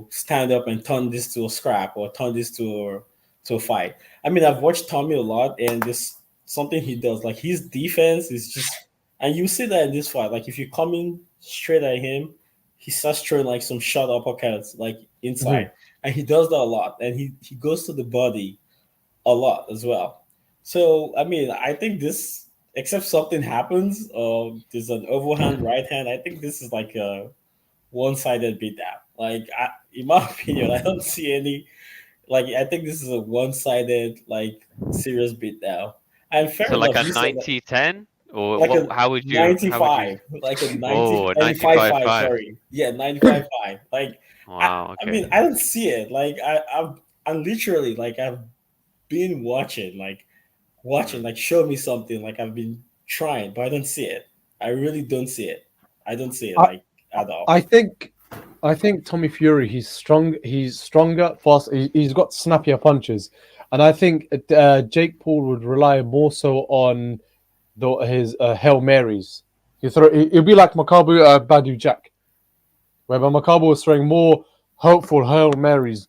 S3: stand up and turn this to a scrap or turn this to a fight. I mean, I've watched Tommy a lot, and this something he does. Like his defense is just, and you see that in this fight. Like if you're coming straight at him, he starts throwing like some shot uppercuts like inside, and he does that a lot. And he goes to the body a lot as well. So I mean, I think this, except something happens, there's an overhand right hand. I think this is like a one-sided beatdown. Like in my opinion, I don't see any. Like I think this is a one-sided like serious beatdown. And fair
S4: So like
S3: enough,
S4: a
S3: you said that,
S4: 90-10, or
S3: like
S4: what?
S3: a
S4: How would you?
S3: 95, like a 90,
S4: Oh,
S3: 95 5,
S4: 95-5.
S3: sorry. Yeah, 95 5. Like
S4: Wow.
S3: I
S4: Okay.
S3: mean, I don't see it. Like I'm literally like I've been watching, like show me something. Like I've been trying, but I don't see it. I really don't see it. I don't see it
S2: I,
S3: like at all.
S2: I think Tommy Fury, he's strong. He's stronger, fast. He's got snappier punches, and I think Jake Paul would rely more so on his Hail Marys. It'll be like Makabu, Badoo Jack, whereby Makabu was throwing more hopeful Hail Marys,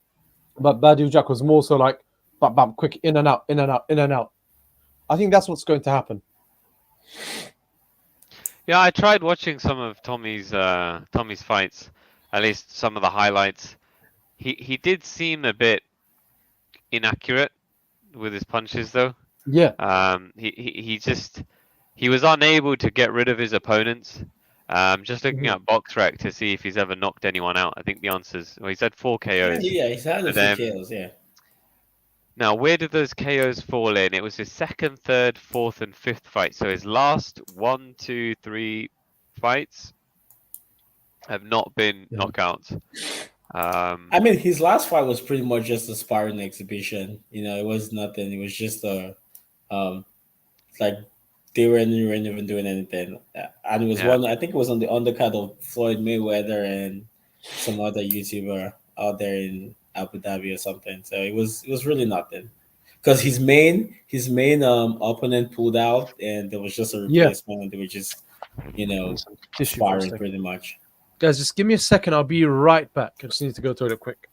S2: but Badoo Jack was more so like bam, bam, quick in and out, in and out, in and out. I think that's what's going to happen.
S4: Yeah, I tried watching some of Tommy's fights, at least some of the highlights. He did seem a bit inaccurate with his punches, though.
S2: Yeah.
S4: He was unable to get rid of his opponents. Just looking at BoxRec to see if he's ever knocked anyone out. I think the answer's, well, he's had 4 KOs.
S3: Yeah, he's had a few KOs. Yeah.
S4: Now, where did those KOs fall in? It was his second, third, fourth, and fifth fight. So his last 1, 2, 3 fights have not been knockouts.
S3: I mean, his last fight was pretty much just a sparring exhibition. You know, it was nothing. It was just like they weren't even doing anything. And it was one. I think it was on the undercard of Floyd Mayweather and some other YouTuber out there in Abu Dhabi or something. So it was really nothing. Because his main opponent pulled out, and there was just a replacement, and they were just sparring pretty much.
S2: Guys, just give me a second. I'll be right back. I just need to go to it quick.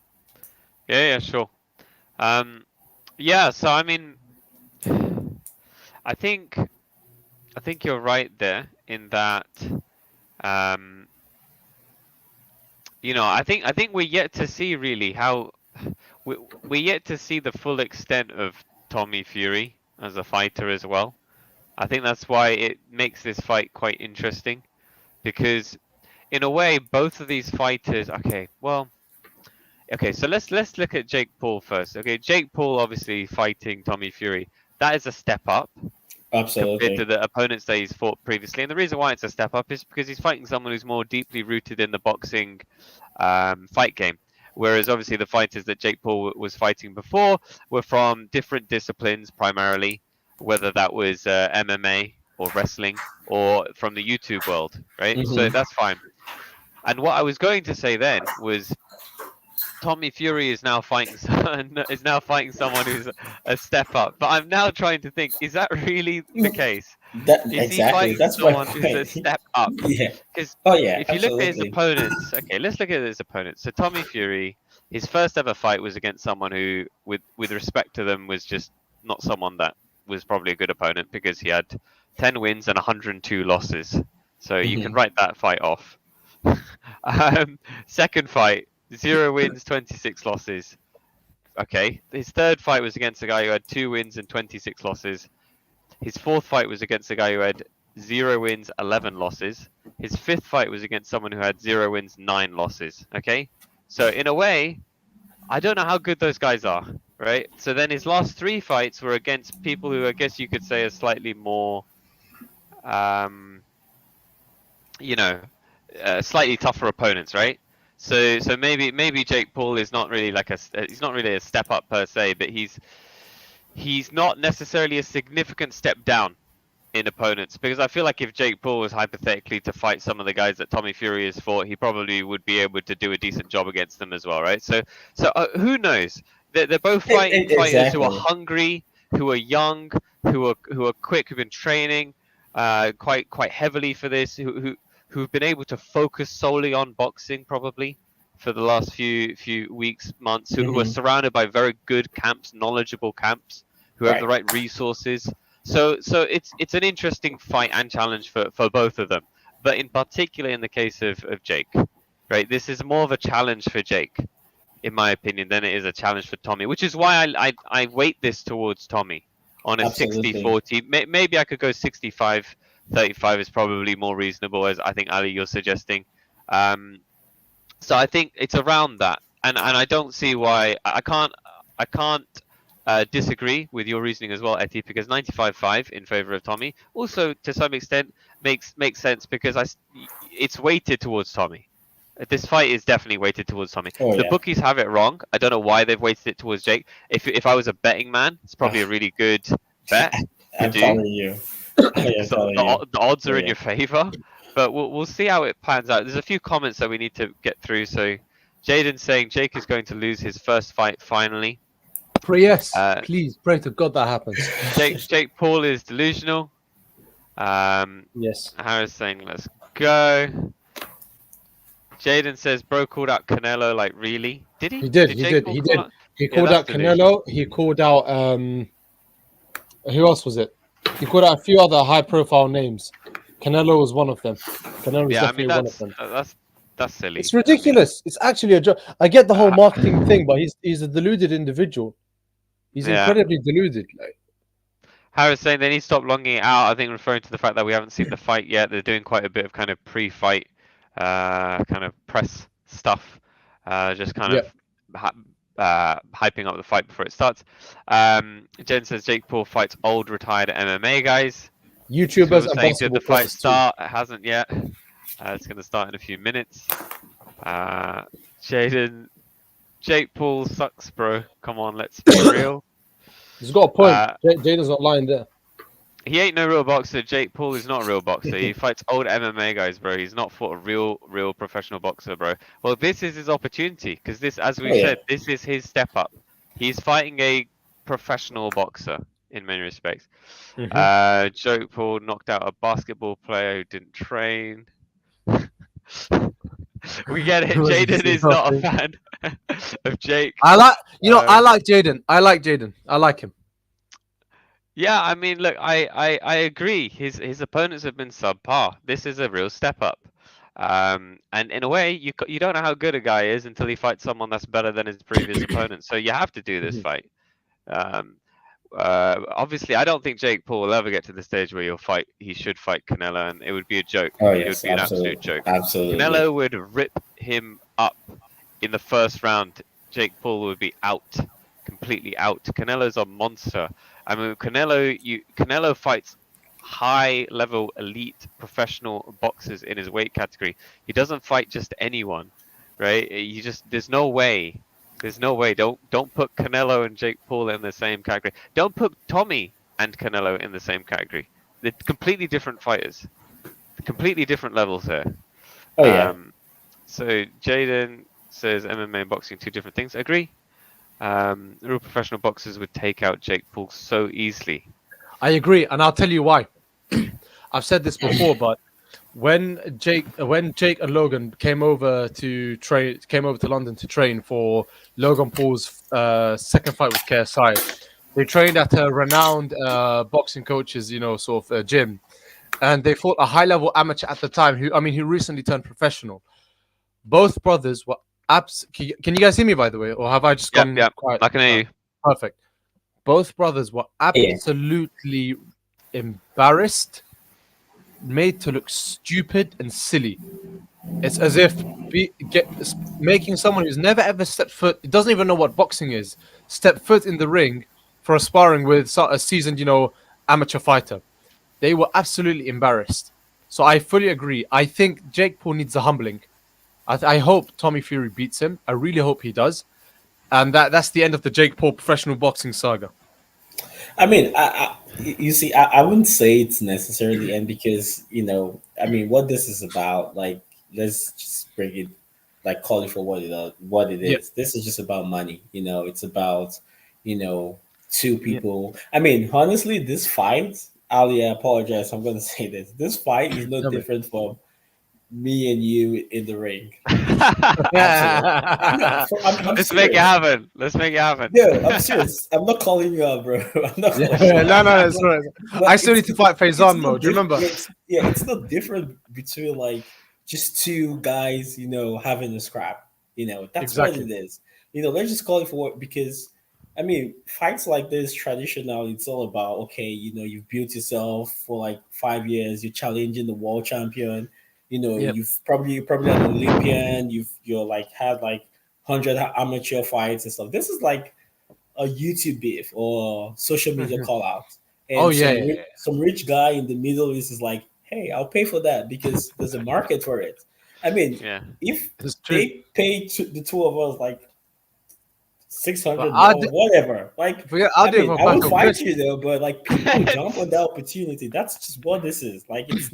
S4: Yeah, sure. Yeah, so I mean, I think you're right there in that. I think we're yet to see really how we're yet to see the full extent of Tommy Fury as a fighter as well. I think that's why it makes this fight quite interesting, because in a way both of these fighters. Okay, so let's look at Jake Paul first. Okay, Jake Paul obviously fighting Tommy Fury. That is a step up.
S3: Absolutely.
S4: Compared to the opponents that he's fought previously. And the reason why it's a step up is because he's fighting someone who's more deeply rooted in the boxing fight game. Whereas obviously the fighters that Jake Paul was fighting before were from different disciplines primarily, whether that was MMA or wrestling or from the YouTube world, right?
S3: Mm-hmm.
S4: So that's fine. And what I was going to say then was Tommy Fury is now fighting someone who's a step up. But I'm now trying to think: is that really the case? Is he fighting someone who's a step up?
S3: Yeah.
S4: Because
S3: if
S4: you look at his opponents, okay, let's look at his opponents. So Tommy Fury, his first ever fight was against someone who, with respect to them, was just not someone that was probably a good opponent, because he had 10 wins and 102 losses. So you can write that fight off. Second fight. 0 wins, 26 losses. Okay. His third fight was against a guy who had 2 wins and 26 losses. His fourth fight was against a guy who had 0 wins, 11 losses. His fifth fight was against someone who had 0 wins, 9 losses. Okay. So in a way, I don't know how good those guys are, right? So then his last 3 fights were against people who I guess you could say are slightly more, slightly tougher opponents, right? So maybe Jake Paul is not really he's not really a step up per se, but he's not necessarily a significant step down in opponents, because I feel like if Jake Paul was hypothetically to fight some of the guys that Tommy Fury has fought, he probably would be able to do a decent job against them as well, right? So who knows? They're both fighting fighters who are hungry, who are young, who are quick, who've been training quite heavily for this, who've been able to focus solely on boxing probably for the last few weeks, months, who are surrounded by very good camps, knowledgeable camps, who have the right resources. So it's an interesting fight and challenge for both of them. But in particular, in the case of Jake, right, this is more of a challenge for Jake, in my opinion, than it is a challenge for Tommy, which is why I weight this towards Tommy on a
S3: Absolutely.
S4: 60-40. Maybe I could go 65-35 is probably more reasonable, as I think, Ali, you're suggesting. So I think it's around that, and I don't see why I can't disagree with your reasoning as well, Etty, because 95-5 in favor of Tommy also to some extent makes sense because it's weighted towards Tommy. This fight is definitely weighted towards Tommy.
S3: Oh,
S4: The
S3: yeah.
S4: bookies have it wrong. I don't know why they've weighted it towards Jake. If I was a betting man, it's probably a really good bet to
S3: I'm
S4: do.
S3: telling you. I'm
S4: So
S3: telling you.
S4: the odds are in
S3: Yeah.
S4: your favor, but we'll see how it plans out. There's a few comments that we need to get through. So Jaden's saying Jake is going to lose his first fight finally.
S2: Yes, please pray to God that happens.
S4: Jake Paul is delusional.
S2: Yes.
S4: Harris saying let's go. Jaden says bro called out Canelo, like really? Did he?
S2: He did.
S4: Jake Paul call out-
S2: He called
S4: that's
S2: out Canelo. He called out who else was it? He called out a few other high-profile names. Canelo was one of them. Canelo was definitely one of them.
S4: that's silly.
S2: It's ridiculous. It's actually a joke. I get the whole marketing thing, but he's a deluded individual. He's incredibly deluded. Like,
S4: Harris saying they need to stop longing it out. I think referring to the fact that we haven't seen the fight yet. They're doing quite a bit of kind of pre-fight, kind of press stuff, just kind of hyping up the fight before it starts. Jen says Jake Paul fights old retired MMA guys.
S2: YouTubers and
S4: saying, did the fight
S2: brothers too.
S4: start? It hasn't yet. It's going to start in a few minutes. Jaden, Jake Paul sucks, bro. Come on, let's be real.
S2: He's got a point. Jaden's not lying there.
S4: He ain't no real boxer. Jake Paul is not a real boxer. He fights old MMA guys, bro. He's not fought a real professional boxer, bro. Well, this is his opportunity because this, as we said, this is his step up. He's fighting a professional boxer in many respects. Jake Paul knocked out a basketball player who didn't train. We get it. Jaden is not a fan of Jake.
S2: I like Jaden. I like Jaden. I like him.
S4: Yeah, I mean, look, I agree. His opponents have been subpar. This is a real step up. And in a way, you don't know how good a guy is until he fights someone that's better than his previous opponent. So you have to do this fight. Obviously, I don't think Jake Paul will ever get to the stage where he should fight Canelo, and it would be a joke. It would be an absolute joke.
S3: Absolutely.
S4: Canelo would rip him up in the first round. Jake Paul would be out, completely out. Canelo's a monster. I mean, Canelo fights high-level, elite, professional boxers in his weight category. He doesn't fight just anyone, right? There's no way. There's no way. Don't put Canelo and Jake Paul in the same category. Don't put Tommy and Canelo in the same category. They're completely different fighters. Completely different levels there.
S3: Oh yeah.
S4: So Jaden says MMA and boxing, two different things. Agree. Real professional boxers would take out Jake Paul so easily.
S2: I agree, and I'll tell you why. I've said this before, but when Jake and Logan came over to London to train for Logan Paul's second fight with KSI, they trained at a renowned boxing coach's, sort of gym, and they fought a high-level amateur at the time who recently turned professional. Both brothers were can you guys hear me, by the way, or have I just gone quiet?
S4: I can hear you.
S2: Perfect. Both brothers were absolutely embarrassed, made to look stupid and silly. It's as if making someone who's never ever stepped foot, doesn't even know what boxing is, step foot in the ring for sparring with a seasoned, amateur fighter. They were absolutely embarrassed. So I fully agree. I think Jake Paul needs a humbling. I hope Tommy Fury beats him. I really hope he does. And that's the end of the Jake Paul professional boxing saga.
S3: I mean, I wouldn't say it's necessarily the end because, what this is about, like, let's just bring it, like, call it for what it is. Yeah. This is just about money. It's about, two people. Yeah. I mean, honestly, this fight, Ali, I apologize. I'm going to say this. This fight is no different from me and you in the ring.
S2: Yeah.
S3: I'm
S4: Let's make it
S3: serious.
S4: happen. Let's make it happen.
S3: No, I'm serious. I'm not calling you out, bro. I'm not calling you
S2: No,
S3: out.
S2: no, it's all right.
S3: But
S2: I still need to fight
S3: it's
S2: Faison
S3: not
S2: mode. Do you remember?
S3: it's not different between like just two guys, having a scrap. That's what
S2: Exactly.
S3: it is. Let's just call it for what, because I mean, fights like this traditional, it's all about, okay, you've built yourself for like 5 years, you're challenging the world champion,
S2: Yep.
S3: you're probably an Olympian, you're like had like 100 amateur fights and stuff. This is like a YouTube beef or social media
S2: Mhm.
S3: call out.
S2: Oh,
S3: And
S2: yeah, yeah, yeah.
S3: some rich guy in the Middle East is like, hey, I'll pay for that because there's a market for it. I mean,
S4: Yeah.
S3: if
S2: It's true.
S3: they pay the two of us like
S2: But
S3: $600, whatever, like,
S2: I'll
S3: I
S2: do it
S3: mean,
S2: for
S3: I will
S2: Battle
S3: fight
S2: Chris.
S3: you though, but like people jump on that opportunity. That's just what this is. Like, this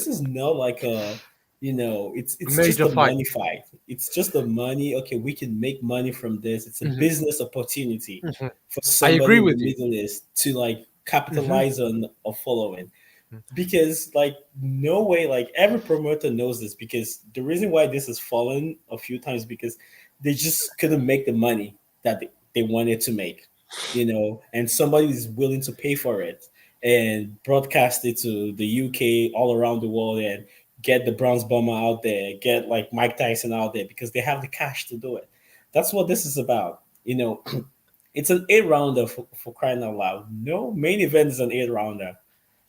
S3: is not like it's just
S2: Major
S3: a
S2: fight.
S3: money fight. It's just the money. Okay, we can make money from this. It's a
S2: Mhm.
S3: business opportunity
S2: Mhm.
S3: for
S2: I
S3: somebody
S2: agree
S3: in the
S2: with you.
S3: Middle East to like capitalize on a following. Because like no way, like every promoter knows this, because the reason why this has fallen a few times because they just couldn't make the money that they wanted to make, and somebody is willing to pay for it and broadcast it to the UK, all around the world, and get the bronze bomber out there, get like Mike Tyson out there because they have the cash to do it. That's what this is about. It's an 8 rounder for crying out loud. No main event is an 8 rounder.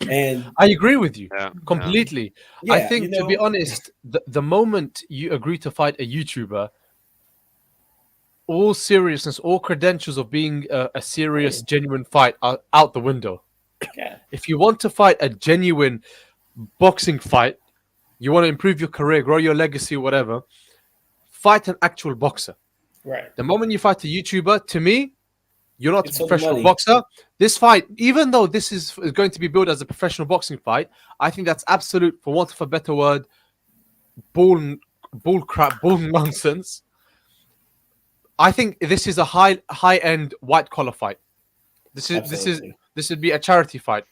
S3: And
S2: I agree with you
S4: Yeah.
S2: completely. I
S3: yeah,
S2: think, to be honest, the moment you agree to fight a YouTuber, all seriousness, all credentials of being a serious, genuine fight are out the window.
S3: yeah,
S2: If you want to fight a genuine boxing fight, you want to improve your career, grow your legacy, whatever, fight an actual boxer.
S3: right.
S2: The moment you fight a YouTuber, to me, you're not
S3: It's
S2: a
S3: for the
S2: professional
S3: money.
S2: boxer. This fight, even though this is going to be billed as a professional boxing fight, I think that's absolute, for want of a better word, bull crap, bull nonsense. I think this is a high end white collar fight.
S3: Absolutely.
S2: This would be a charity fight.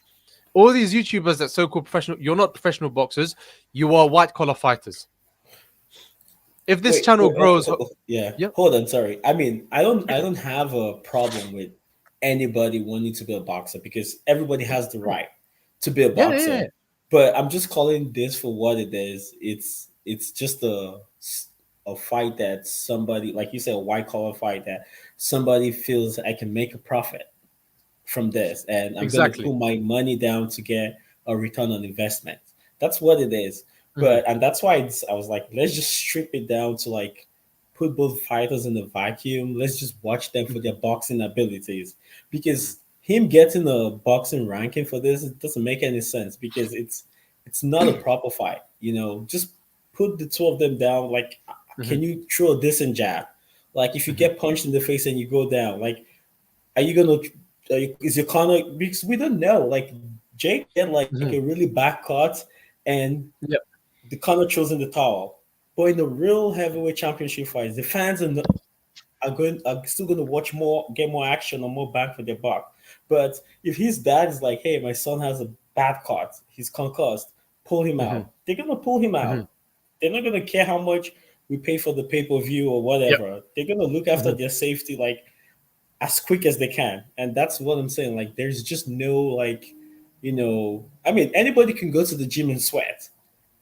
S2: All these YouTubers that so-called professional, you're not professional boxers. You are white collar fighters. If this channel grows,
S3: yeah.
S2: Yep.
S3: Hold on, sorry. I mean, I don't have a problem with anybody wanting to be a boxer because everybody has the right to be a
S2: yeah,
S3: boxer.
S2: yeah, yeah.
S3: But I'm just calling this for what it is. It's just a fight that somebody, like you said, a white collar fight that somebody feels I can make a profit from this, and I'm going to
S2: Exactly.
S3: put my money down to get a return on investment. That's what it is.
S2: Mhm.
S3: And that's why I was like, let's just strip it down to like put both fighters in a vacuum. Let's just watch them for their boxing abilities, because him getting a boxing ranking for this, it doesn't make any sense because it's not a proper fight. Just put the two of them down. Like, can you throw a decent jab? Like, if you get punched in the face and you go down, like, are you gonna? Is your corner? Because we don't know. Like, Jake get like a really bad cut, and
S2: Yep.
S3: the corner throws in the towel. But in the real heavyweight championship fights, the fans are still going to watch more, get more action or more bang for their buck. But if his dad is like, "Hey, my son has a bad cut, he's concussed, pull him out," they're going to pull him out. They're not going to care how much we pay for the pay-per-view or
S2: Yep.
S3: whatever. They're going to look after their safety like as quick as they can. And that's what I'm saying. Like, there's just no like, I mean, anybody can go to the gym and sweat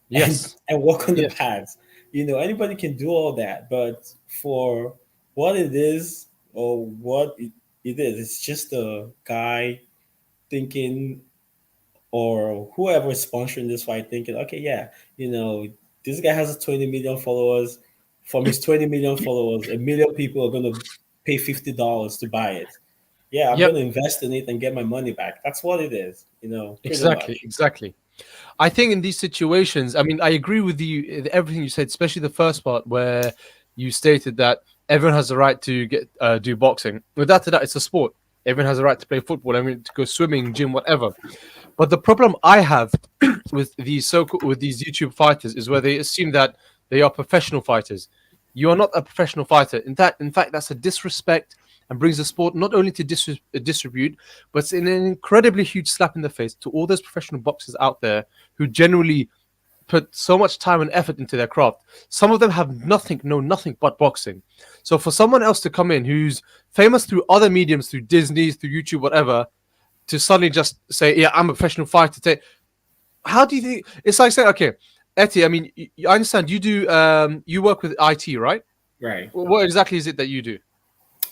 S2: Yes.
S3: and walk on the
S2: Yes.
S3: pads. Anybody can do all that. But for what it is, or what it is, it's just a guy thinking, or whoever is sponsoring this fight thinking, okay, yeah, this guy has 20 million followers. From his 20 million followers, 1 million people are going to pay $50 to buy it. Yeah, I'm
S2: Yep.
S3: going to invest in it and get my money back. That's what it is, pretty
S2: Exactly.
S3: much.
S2: Exactly. I think in these situations, I mean, I agree with you, everything you said, especially the first part where you stated that everyone has the right to get do boxing. Without that, it's a sport. Everyone has a right to play football. Everyone to go swimming, gym, whatever. But the problem I have with these YouTube fighters is where they assume that they are professional fighters. You are not a professional fighter. In fact, that's a disrespect and brings the sport not only to distribute, but it's an incredibly huge slap in the face to all those professional boxers out there who generally put so much time and effort into their craft. Some of them have know nothing but boxing. So for someone else to come in who's famous through other mediums, through Disney, through YouTube, whatever, to suddenly just say, "Yeah, I'm a professional fighter," how do you think? It's like saying, "Okay, Etty, I mean, I understand you do. You work with IT, right?
S3: Right.
S2: What exactly is it that you do?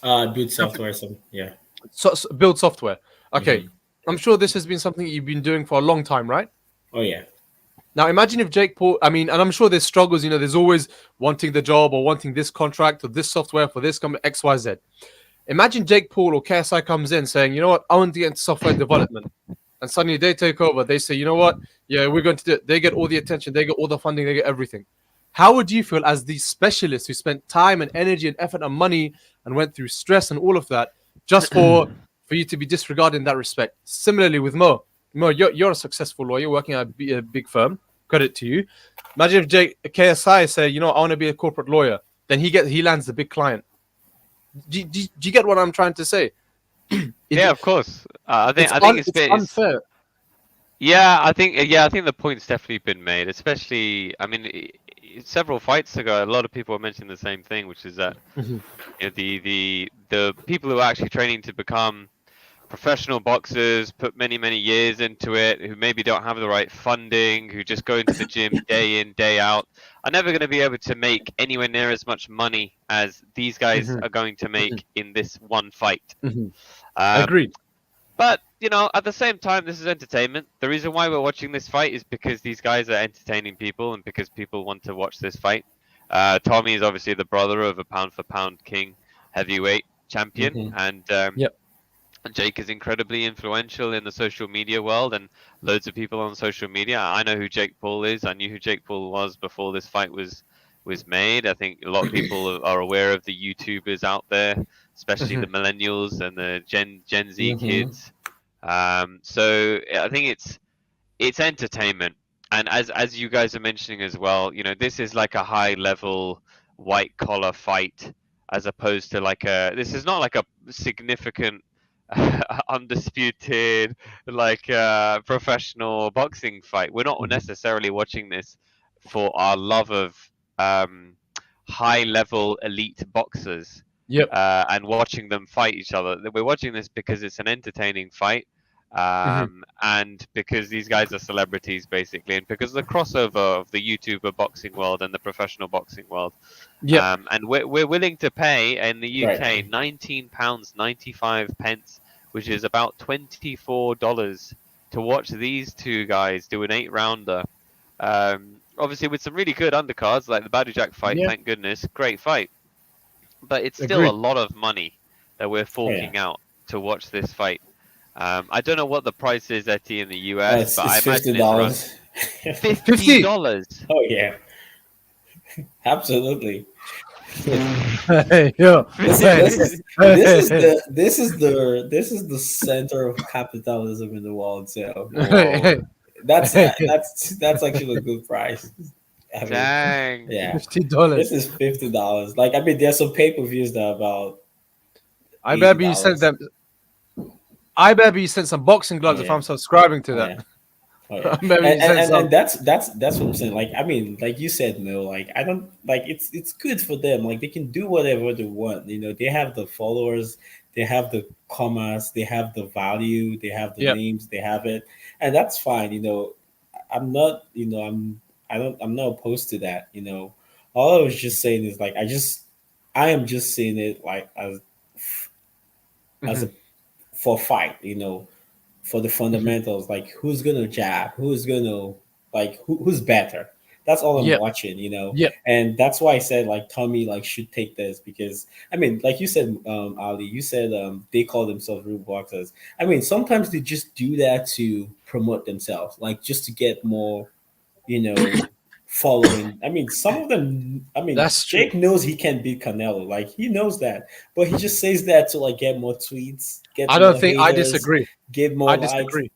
S3: Build software. Yeah.
S2: So build software. Okay,
S3: Mhm.
S2: I'm sure this has been something you've been doing for a long time, right?
S3: Oh yeah.
S2: Now imagine if Jake Paul, I mean, and I'm sure there's struggles, there's always wanting the job or wanting this contract or this software for this company, XYZ. Imagine Jake Paul or KSI comes in saying, "You know what, I want to get into software development." And suddenly they take over. They say, "You know what, yeah, we're going to do it." They get all the attention, they get all the funding, they get everything. How would you feel as these specialists who spent time and energy and effort and money and went through stress and all of that just for you to be disregarded in that respect? Similarly with Mo. Mo, you're a successful lawyer working at a big firm. Credit to you. Imagine if KSI said, "You know, I want to be a corporate lawyer." Then he lands the big client. Do you get what I'm trying to say?
S4: Yeah, of course. I think
S2: It's unfair.
S4: I think the point's definitely been made. Especially, I mean, several fights ago, a lot of people were mentioning the same thing, which is that the people who are actually training to become professional boxers, put many years into it, who maybe don't have the right funding, who just go into the gym day in, day out, are never going to be able to make anywhere near as much money as these guys are going to make in this one fight.
S2: Agreed.
S4: But, at the same time, this is entertainment. The reason why we're watching this fight is because these guys are entertaining people and because people want to watch this fight. Tommy is obviously the brother of a pound-for-pound king heavyweight champion, and Jake is incredibly influential in the social media world, and loads of people on social media. I know who Jake Paul is. I knew who Jake Paul was before this fight was made. I think a lot of people are aware of the YouTubers out there, especially the millennials and the Gen Z kids. So I think it's entertainment, and as you guys are mentioning as well, this is like a high level white collar fight, as opposed to this is not like a significant undisputed professional boxing fight. We're not necessarily watching this for our love of high level elite boxers and watching them fight each other. We're watching this because it's an entertaining fight, and because these guys are celebrities basically, and because of the crossover of the YouTuber boxing world and the professional boxing world. And we're willing to pay in the UK £19.95, which is about $24 to watch these two guys do an 8-rounder. Obviously with some really good undercards like the Badoo Jack fight, thank goodness, great fight. But it's still a lot of money that we're forking out to watch this fight. I don't know what the price is, Etty, in the US, but I imagine
S3: $50.
S4: $50.
S3: Oh yeah, absolutely.
S2: Hey, yo.
S3: This is the center of capitalism in the world. So that's actually a good price.
S4: Dang.
S3: Yeah,
S2: $50.
S3: This is $50. Like, I mean, there's some pay-per-views that are about.
S2: I better be sent them. I better be sent some boxing gloves if I'm subscribing to that.
S3: Oh, yeah. And that's what I'm saying. Like, I mean, like you said, no, like I don't like it's good for them. Like they can do whatever they want. They have the followers, they have the commerce, they have the value, they have the names, they have it, and that's fine. I'm not, I'm not opposed to that. All I was just saying is like I am just saying it like as a for fight. For the fundamentals, like who's gonna jab, who's gonna who's better. That's all I'm watching, and that's why I said like Tommy should take this, because I mean, like you said, Ali, you said they call themselves real boxers. I mean, sometimes they just do that to promote themselves, like just to get more, following. I mean, some of them. I mean,
S2: That's
S3: Jake knows he can beat Canelo, like he knows that, but he just says that to get more tweets.
S2: I don't think haters, I disagree.
S3: Get more
S2: I
S3: likes.
S2: disagree.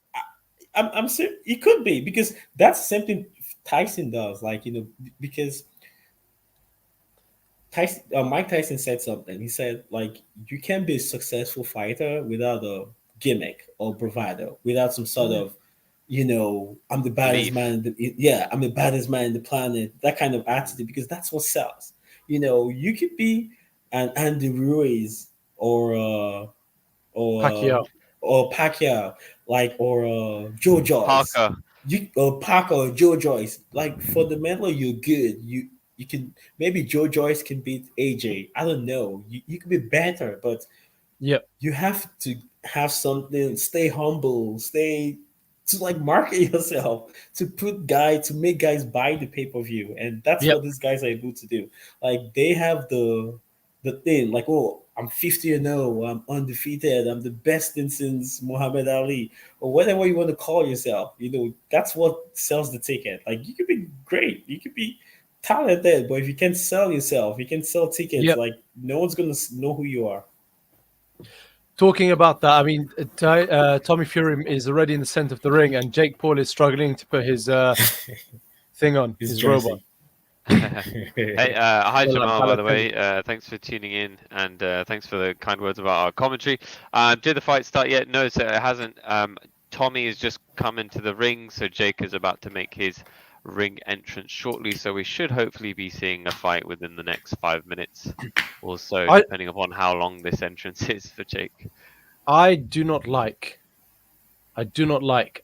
S3: I'm serious. It could be, because that's something Tyson does. Because Tyson, Mike Tyson said something. He said you can't be a successful fighter without a gimmick or bravado, without some sort of I'm the baddest
S4: Belief.
S3: man. I'm the baddest man in the planet. That kind of attitude, because that's what sells. You could be an Andy Ruiz or
S2: Pacquiao.
S3: or Pacquiao, or Joe Joyce.
S4: Parker.
S3: Or Parker or Joe Joyce. Like, fundamentally, you're good. You can, maybe Joe Joyce can beat AJ. I don't know. You could be better, but
S2: Yep.
S3: you have to have something. Stay humble. Stay to like market yourself, to make guys buy the pay per view, and that's
S2: Yep.
S3: what these guys are able to do. Like, they have the thing, like, oh, I'm 50-0, I'm undefeated, I'm the best since Muhammad Ali, or whatever you want to call yourself. That's what sells the ticket. Like, you could be great, you could be talented, but if you can't sell yourself, you can sell tickets.
S2: Yep.
S3: Like, no one's gonna know who you are.
S2: Talking about that, I mean, Tommy Fury is already in the center of the ring, and Jake Paul is struggling to put his thing on, his
S3: jersey.
S2: robot.
S4: Hey, hi
S2: Well,
S4: Jamal, by the
S2: Balotelli.
S4: way. Thanks for tuning in, and thanks for the kind words about our commentary. Did the fight start yet? No, so it hasn't. Tommy has just come into the ring, so Jake is about to make his ring entrance shortly. So we should hopefully be seeing a fight within the next 5 minutes or so, depending upon how long this entrance is for Jake.
S2: I do not like Jake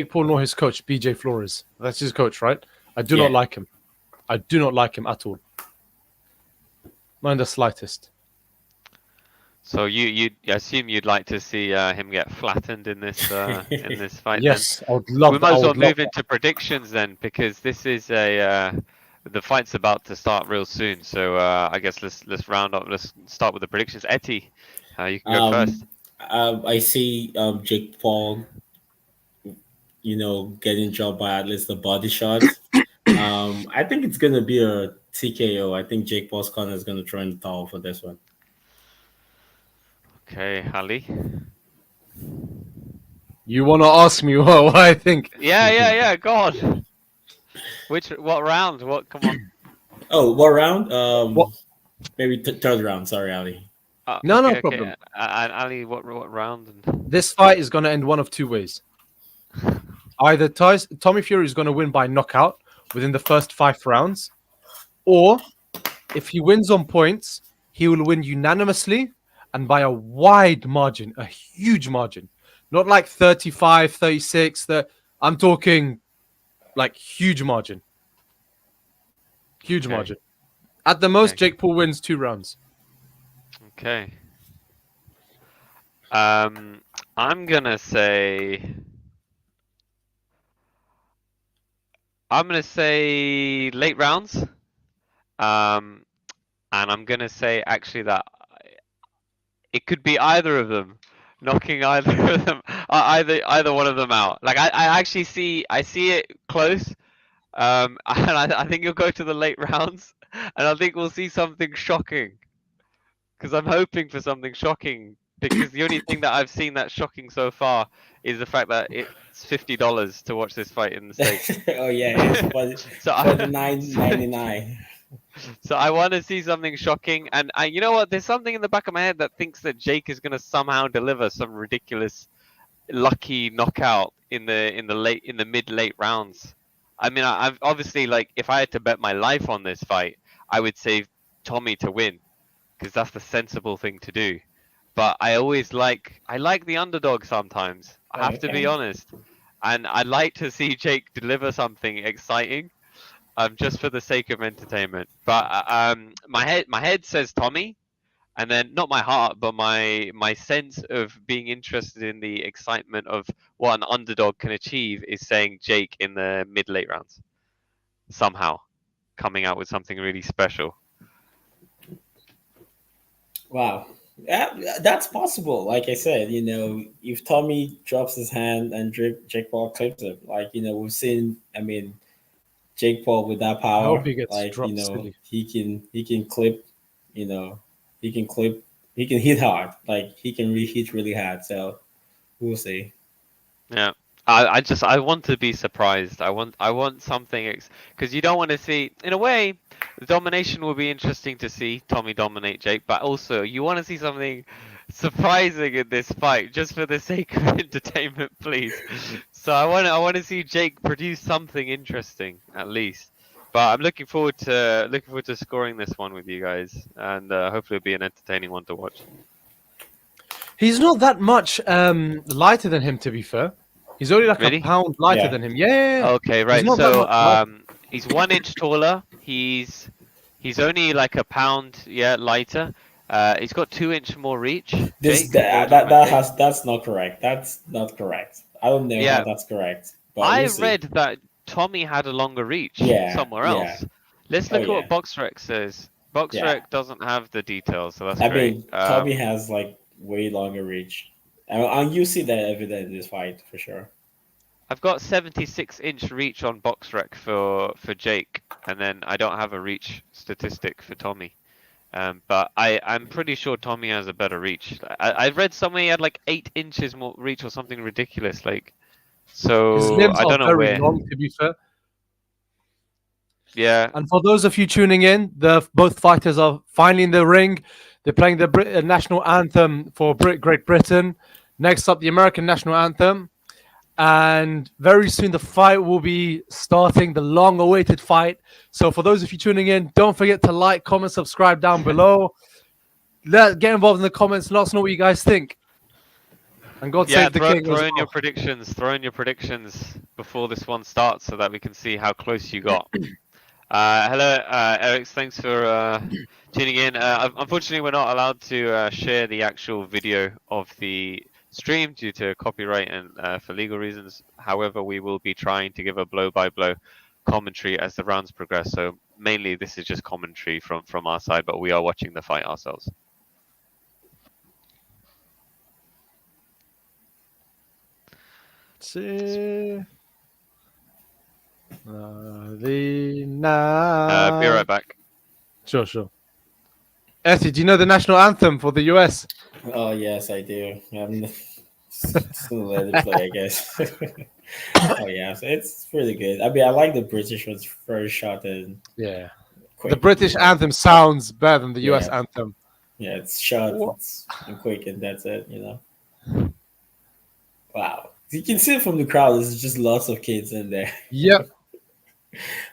S2: Paul nor his coach BJ Flores. That's his coach, right? I do not like him. I do not like him at all. Not in the slightest.
S4: So you assume you'd like to see him get flattened in this in this fight?
S2: Yes,
S4: then?
S2: I would love.
S4: We might as well move
S2: that.
S4: into predictions then, because this is the fight's about to start real soon. So I guess let's round up. Let's start with the predictions. Etty, you can go first.
S3: I see Jake Paul, getting dropped by at least the body shot. I think it's gonna be a TKO. I think Jake Paul's corner is gonna throw in the towel for this one.
S4: Okay, Ali.
S2: You want to ask me what I think?
S4: Yeah. Go on. What round? What? Come on.
S3: Oh, what round?
S2: What?
S3: Maybe third round. Sorry, Ali.
S2: No
S4: okay.
S2: problem.
S4: Ali, what round?
S2: This fight is going to end one of two ways. Either Tommy Fury is going to win by knockout within the first 5 rounds, or if he wins on points, he will win unanimously and by a wide margin, a huge margin. Not like 35, 36. I'm talking like huge margin. Huge margin. At the most, Jake Paul wins 2 rounds.
S4: Okay. I'm gonna say late rounds. And I'm gonna say actually that it could be either of them, knocking either of them, either one of them out. Like I actually see it close. And I think you'll go to the late rounds, and I think we'll see something shocking. Because I'm hoping for something shocking. Because the only thing that I've seen that's shocking so far is the fact that it's $50 to watch this fight in the States.
S3: Oh yeah, it's
S4: So
S3: $49.99.
S4: So I want to see something shocking, and you know what? There's something in the back of my head that thinks that Jake is going to somehow deliver some ridiculous, lucky knockout in the mid-late rounds. I mean, I've obviously, like, if I had to bet my life on this fight, I would say Tommy to win, because that's the sensible thing to do. But I like the underdog sometimes. I have to be honest, and I'd like to see Jake deliver something exciting, just for the sake of entertainment. But my head says Tommy, and then not my heart, but my sense of being interested in the excitement of what an underdog can achieve is saying Jake in the mid-late rounds, somehow coming out with something really special.
S3: Wow. That's possible. Like I said, if Tommy drops his hand and Jake Paul clips him, like, we've seen, Jake Paul with that power,
S2: I hope he gets
S3: like,
S2: dropped silly.
S3: he can clip, he can hit hard, like he can hit really hard. So we'll see.
S4: Yeah. I want to be surprised. I want something, because you don't want to see, in a way, the domination will be interesting to see Tommy dominate Jake, but also you want to see something surprising in this fight, just for the sake of entertainment, please. So I want to see Jake produce something interesting at least. But I'm looking forward to scoring this one with you guys, and hopefully it'll be an entertaining one to watch.
S2: He's not that much lighter than him, to be fair. He's only like
S4: Really?
S2: a pound lighter
S3: Yeah.
S2: than him. Yeah.
S4: Okay, right.
S2: not that
S4: So
S2: much lighter.
S4: he's 1 inch taller. He's only like a pound, lighter. He's got 2 inch more reach. Jake,
S3: That's not correct. That's not correct. I don't know
S4: Yeah.
S3: how that's correct. But
S4: I
S3: we'll see.
S4: read that Tommy had a longer reach
S3: Yeah,
S4: somewhere
S3: yeah.
S4: else. Let's look
S3: Oh,
S4: at what BoxRec says. BoxRec doesn't have the details, so that's
S3: I
S4: great.
S3: mean, Tommy has like way longer reach. And you see that evident in this fight for sure.
S4: I've got 76-inch reach on BoxRec for Jake, and then I don't have a reach statistic for Tommy. But I'm pretty sure Tommy has a better reach. I've read somewhere he had like 8 inches more reach or something ridiculous. Like, so
S2: His limbs
S4: I don't
S2: are
S4: know
S2: very
S4: where.
S2: long, to be fair.
S4: Yeah.
S2: And for those of you tuning in, both fighters are finally in the ring. They're playing the national anthem for Great Britain. Next up, the American national anthem. And very soon the fight will be starting, the long-awaited fight. So for those of you tuning in, don't forget to like, comment, subscribe down below. Get involved in the comments. Let us know what you guys think. And God save the king.
S4: Throw in your predictions. Throw in your predictions before this one starts, so that we can see how close you got. Hello, Eric. Thanks for tuning in. Unfortunately, we're not allowed to share the actual video of the stream due to copyright and for legal reasons. However, we will be trying to give a blow-by-blow commentary as the rounds progress. So mainly, this is just commentary from our side, but we are watching the fight ourselves.
S2: See.
S4: Be right back.
S2: Sure. Essie, do you know the national anthem for the US?
S3: Oh yes, I do. I'm just gonna let it play, I guess. Oh yeah, so it's pretty good. I mean, I like the British one's first shot and
S2: Yeah.
S3: quick.
S2: The British anthem sounds better than the US
S3: Yeah.
S2: anthem.
S3: Yeah, it's short,
S2: What?
S3: it's and quick, and that's it. Wow, you can see it from the crowd. There's just lots of kids in there.
S2: Yep.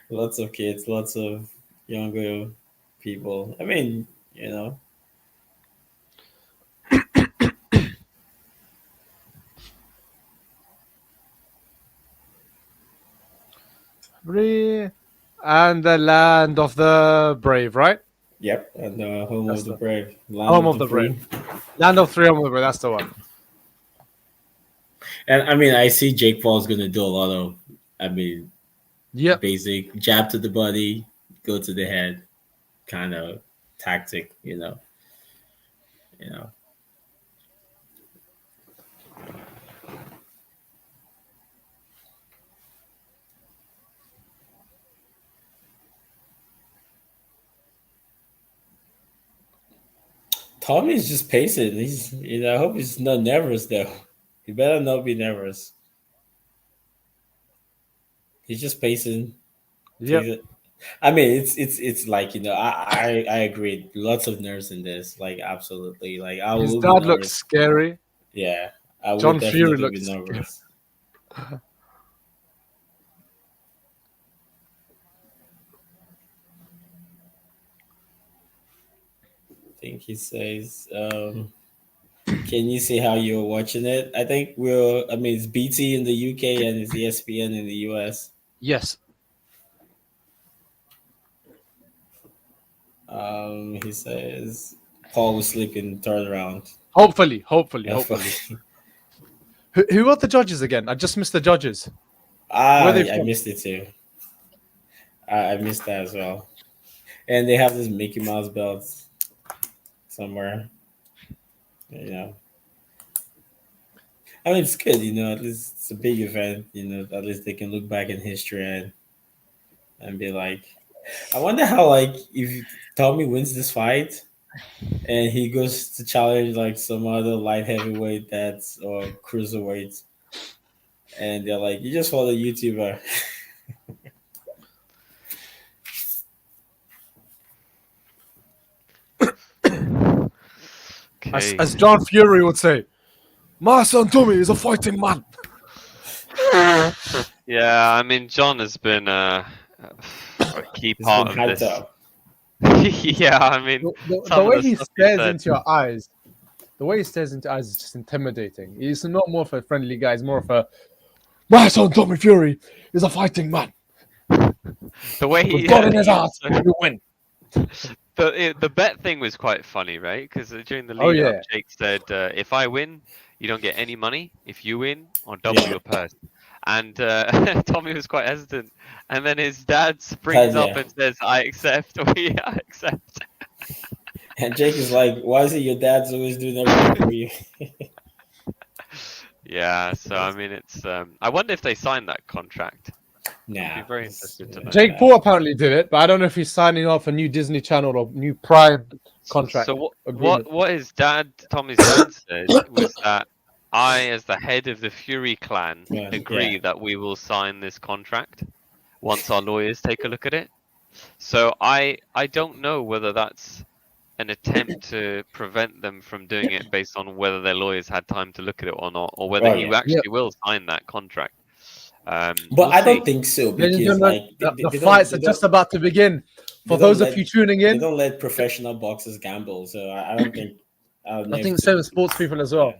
S3: Lots of kids, lots of younger people. I mean,
S2: And the land of the brave, right?
S3: Yep, and home
S2: That's
S3: of the
S2: the-
S3: brave,
S2: Home of the brave. Land of three, home of the brave. That's the one.
S3: And I mean, I see Jake Paul's gonna do a lot of,
S2: Yep.
S3: basic jab to the body, go to the head, kind of tactic. Tommy's just pacing. He's, I hope he's not nervous though. He better not be nervous. He's just pacing.
S2: Yep.
S3: I mean, it's like I agree. Lots of nerves in this, like absolutely. Like I
S2: His
S3: will be
S2: dad looks
S3: nervous.
S2: scary.
S3: Yeah, I would
S2: John
S3: definitely
S2: Fury
S3: be
S2: looks
S3: nervous. I think he says, "Can you see how you're watching it?" I think it's BT in the UK and it's ESPN in the US.
S2: Yes.
S3: He says Paul was sleeping third round.
S2: Hopefully.
S3: Hopefully.
S2: Who are the judges again? I just missed the judges.
S3: I missed it too. I missed that as well. And they have this Mickey Mouse belt somewhere. I mean, it's good, at least it's a big event, at least they can look back in history and be like, I wonder how, like, if Tommy wins this fight and he goes to challenge, like, some other light heavyweight or cruiserweight, and they're like, you just fought a YouTuber.
S4: Okay.
S2: As John Fury would say, my son Tommy is a fighting man.
S4: Yeah, I mean, John has been a key
S3: He's
S4: part
S3: been
S4: of
S3: hyped
S4: this.
S3: up.
S4: Yeah, I mean,
S2: The
S4: some of
S2: way
S4: the
S2: he
S4: stuff he
S2: stares
S4: said.
S2: into your eyes, is just intimidating. He's not more of a friendly guy. He's more of a, my son Tommy Fury is a fighting man.
S4: The way he
S2: With God in his
S4: he
S2: heart,
S4: also-
S2: you win.
S4: the bet thing was quite funny, right? Because during the lead
S2: Oh,
S4: up,
S2: yeah.
S4: Jake said, "If I win, you don't get any money. If you win, I'll double
S3: Yeah.
S4: your purse." And Tommy was quite hesitant, and then his dad springs up
S3: Yeah.
S4: and says, "I accept." We accept.
S3: And Jake is like, why is it your dad's always doing everything for you?
S4: Yeah. So I mean, it's. I wonder if they signed that contract.
S3: Nah.
S4: I'd be very interested to know.
S2: Jake Paul apparently did it, but I don't know if he's signing off a new Disney Channel or new Prime contract.
S4: So
S2: agreement.
S4: what his dad, Tommy's dad, said was that I, as the head of the Fury clan,
S3: Yeah,
S4: agree
S3: yeah.
S4: that we will sign this contract once our lawyers take a look at it. So I don't know whether that's an attempt to prevent them from doing it based on whether their lawyers had time to look at it or not, or whether
S3: Oh,
S4: he
S3: yeah.
S4: will will sign that contract.
S3: But
S4: we'll
S3: I don't
S4: see.
S3: think so
S2: Ladies and
S3: because
S2: gentlemen,
S3: like
S2: the
S3: they
S2: fights are
S3: don't-
S2: just about to begin. For
S3: they
S2: those
S3: don't
S2: of you tuning
S3: they
S2: in,
S3: don't let professional boxers gamble, so I don't think.
S2: I think seven sports people as well.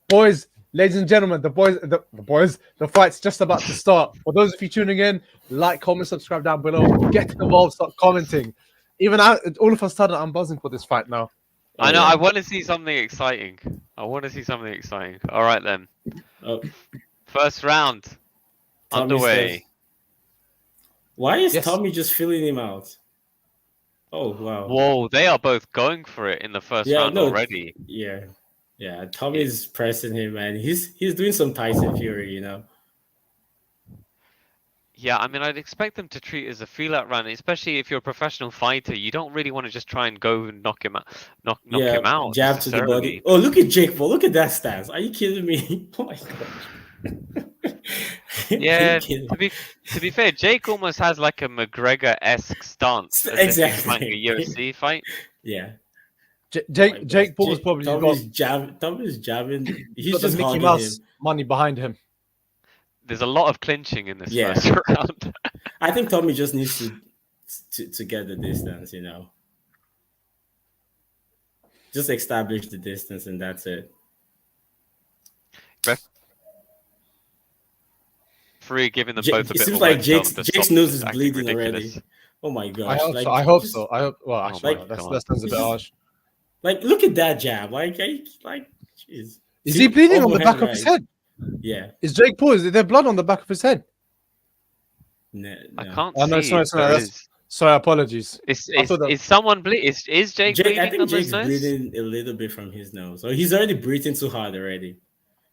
S2: Boys, ladies and gentlemen, the fight's just about to start. For those of you tuning in, like, comment, subscribe down below. Get involved, start commenting. Even all of a sudden, I'm buzzing for this fight now.
S4: I know.
S3: yeah.
S4: I want to see something exciting. All right then.
S3: Oh,
S4: First round
S3: Tommy
S4: underway.
S3: says- Why is
S2: Yes.
S3: Tommy just filling him out? Oh wow.
S4: Whoa, they are both going for it in the first
S3: Yeah,
S4: round
S3: no,
S4: already.
S3: Yeah. Yeah. Tommy's pressing him, man. He's doing some Tyson Fury, you know.
S4: Yeah, I mean, I'd expect them to treat it as a feel-out round, especially if you're a professional fighter. You don't really want to just try and go and knock him out, knock him out.
S3: Jab to the body.
S4: necessarily.
S3: Oh, look at Jake Paul. Look at that stance. Are you kidding me? Oh my gosh.
S4: Yeah,
S3: Are you kidding me?
S4: to be fair, Jake almost has like a McGregor-esque stance. as if he's
S3: Exactly.
S4: fighting a UFC fight.
S3: Yeah.
S2: Jake Paul was probably
S3: Tommy's jabbing. He's
S2: got the
S3: just
S2: Mickey
S3: hogging
S2: Mouse
S3: him.
S2: money behind him.
S4: There's a lot of clinching in this
S3: Yeah.
S4: first round.
S3: I think Tommy just needs to get the distance, you know. Just establish the distance and that's it.
S4: Free giving them both a
S3: It
S4: bit
S3: seems
S4: of a
S3: like
S4: wedge on
S3: Jake's
S4: the
S3: Jake's
S4: stop
S3: nose is
S4: acting
S3: bleeding
S4: ridiculous.
S3: already. Oh my
S2: I
S3: gosh.
S2: hope
S3: Like,
S2: so. I hope
S3: just-
S2: so. I hope. Well, actually,
S3: like,
S2: no,
S4: God.
S2: that sounds a bit harsh.
S3: Like, look at that jab. Like, jeez.
S2: Is he bleeding on the
S3: Overhand
S2: back of his
S3: right.
S2: head?
S3: Yeah.
S2: Is Jake Paul? Is there blood on the back of his head?
S3: No,
S4: I
S3: no.
S4: can't
S2: Oh, no,
S4: see.
S2: sorry,
S4: if
S2: sorry,
S4: there
S2: that's-
S4: is.
S2: Sorry, apologies. I thought that-
S4: Is someone Is Jake bleeding
S3: I think
S4: on
S3: Jake's
S4: his nose?
S3: bleeding a little bit from his nose. So he's already breathing too hard already.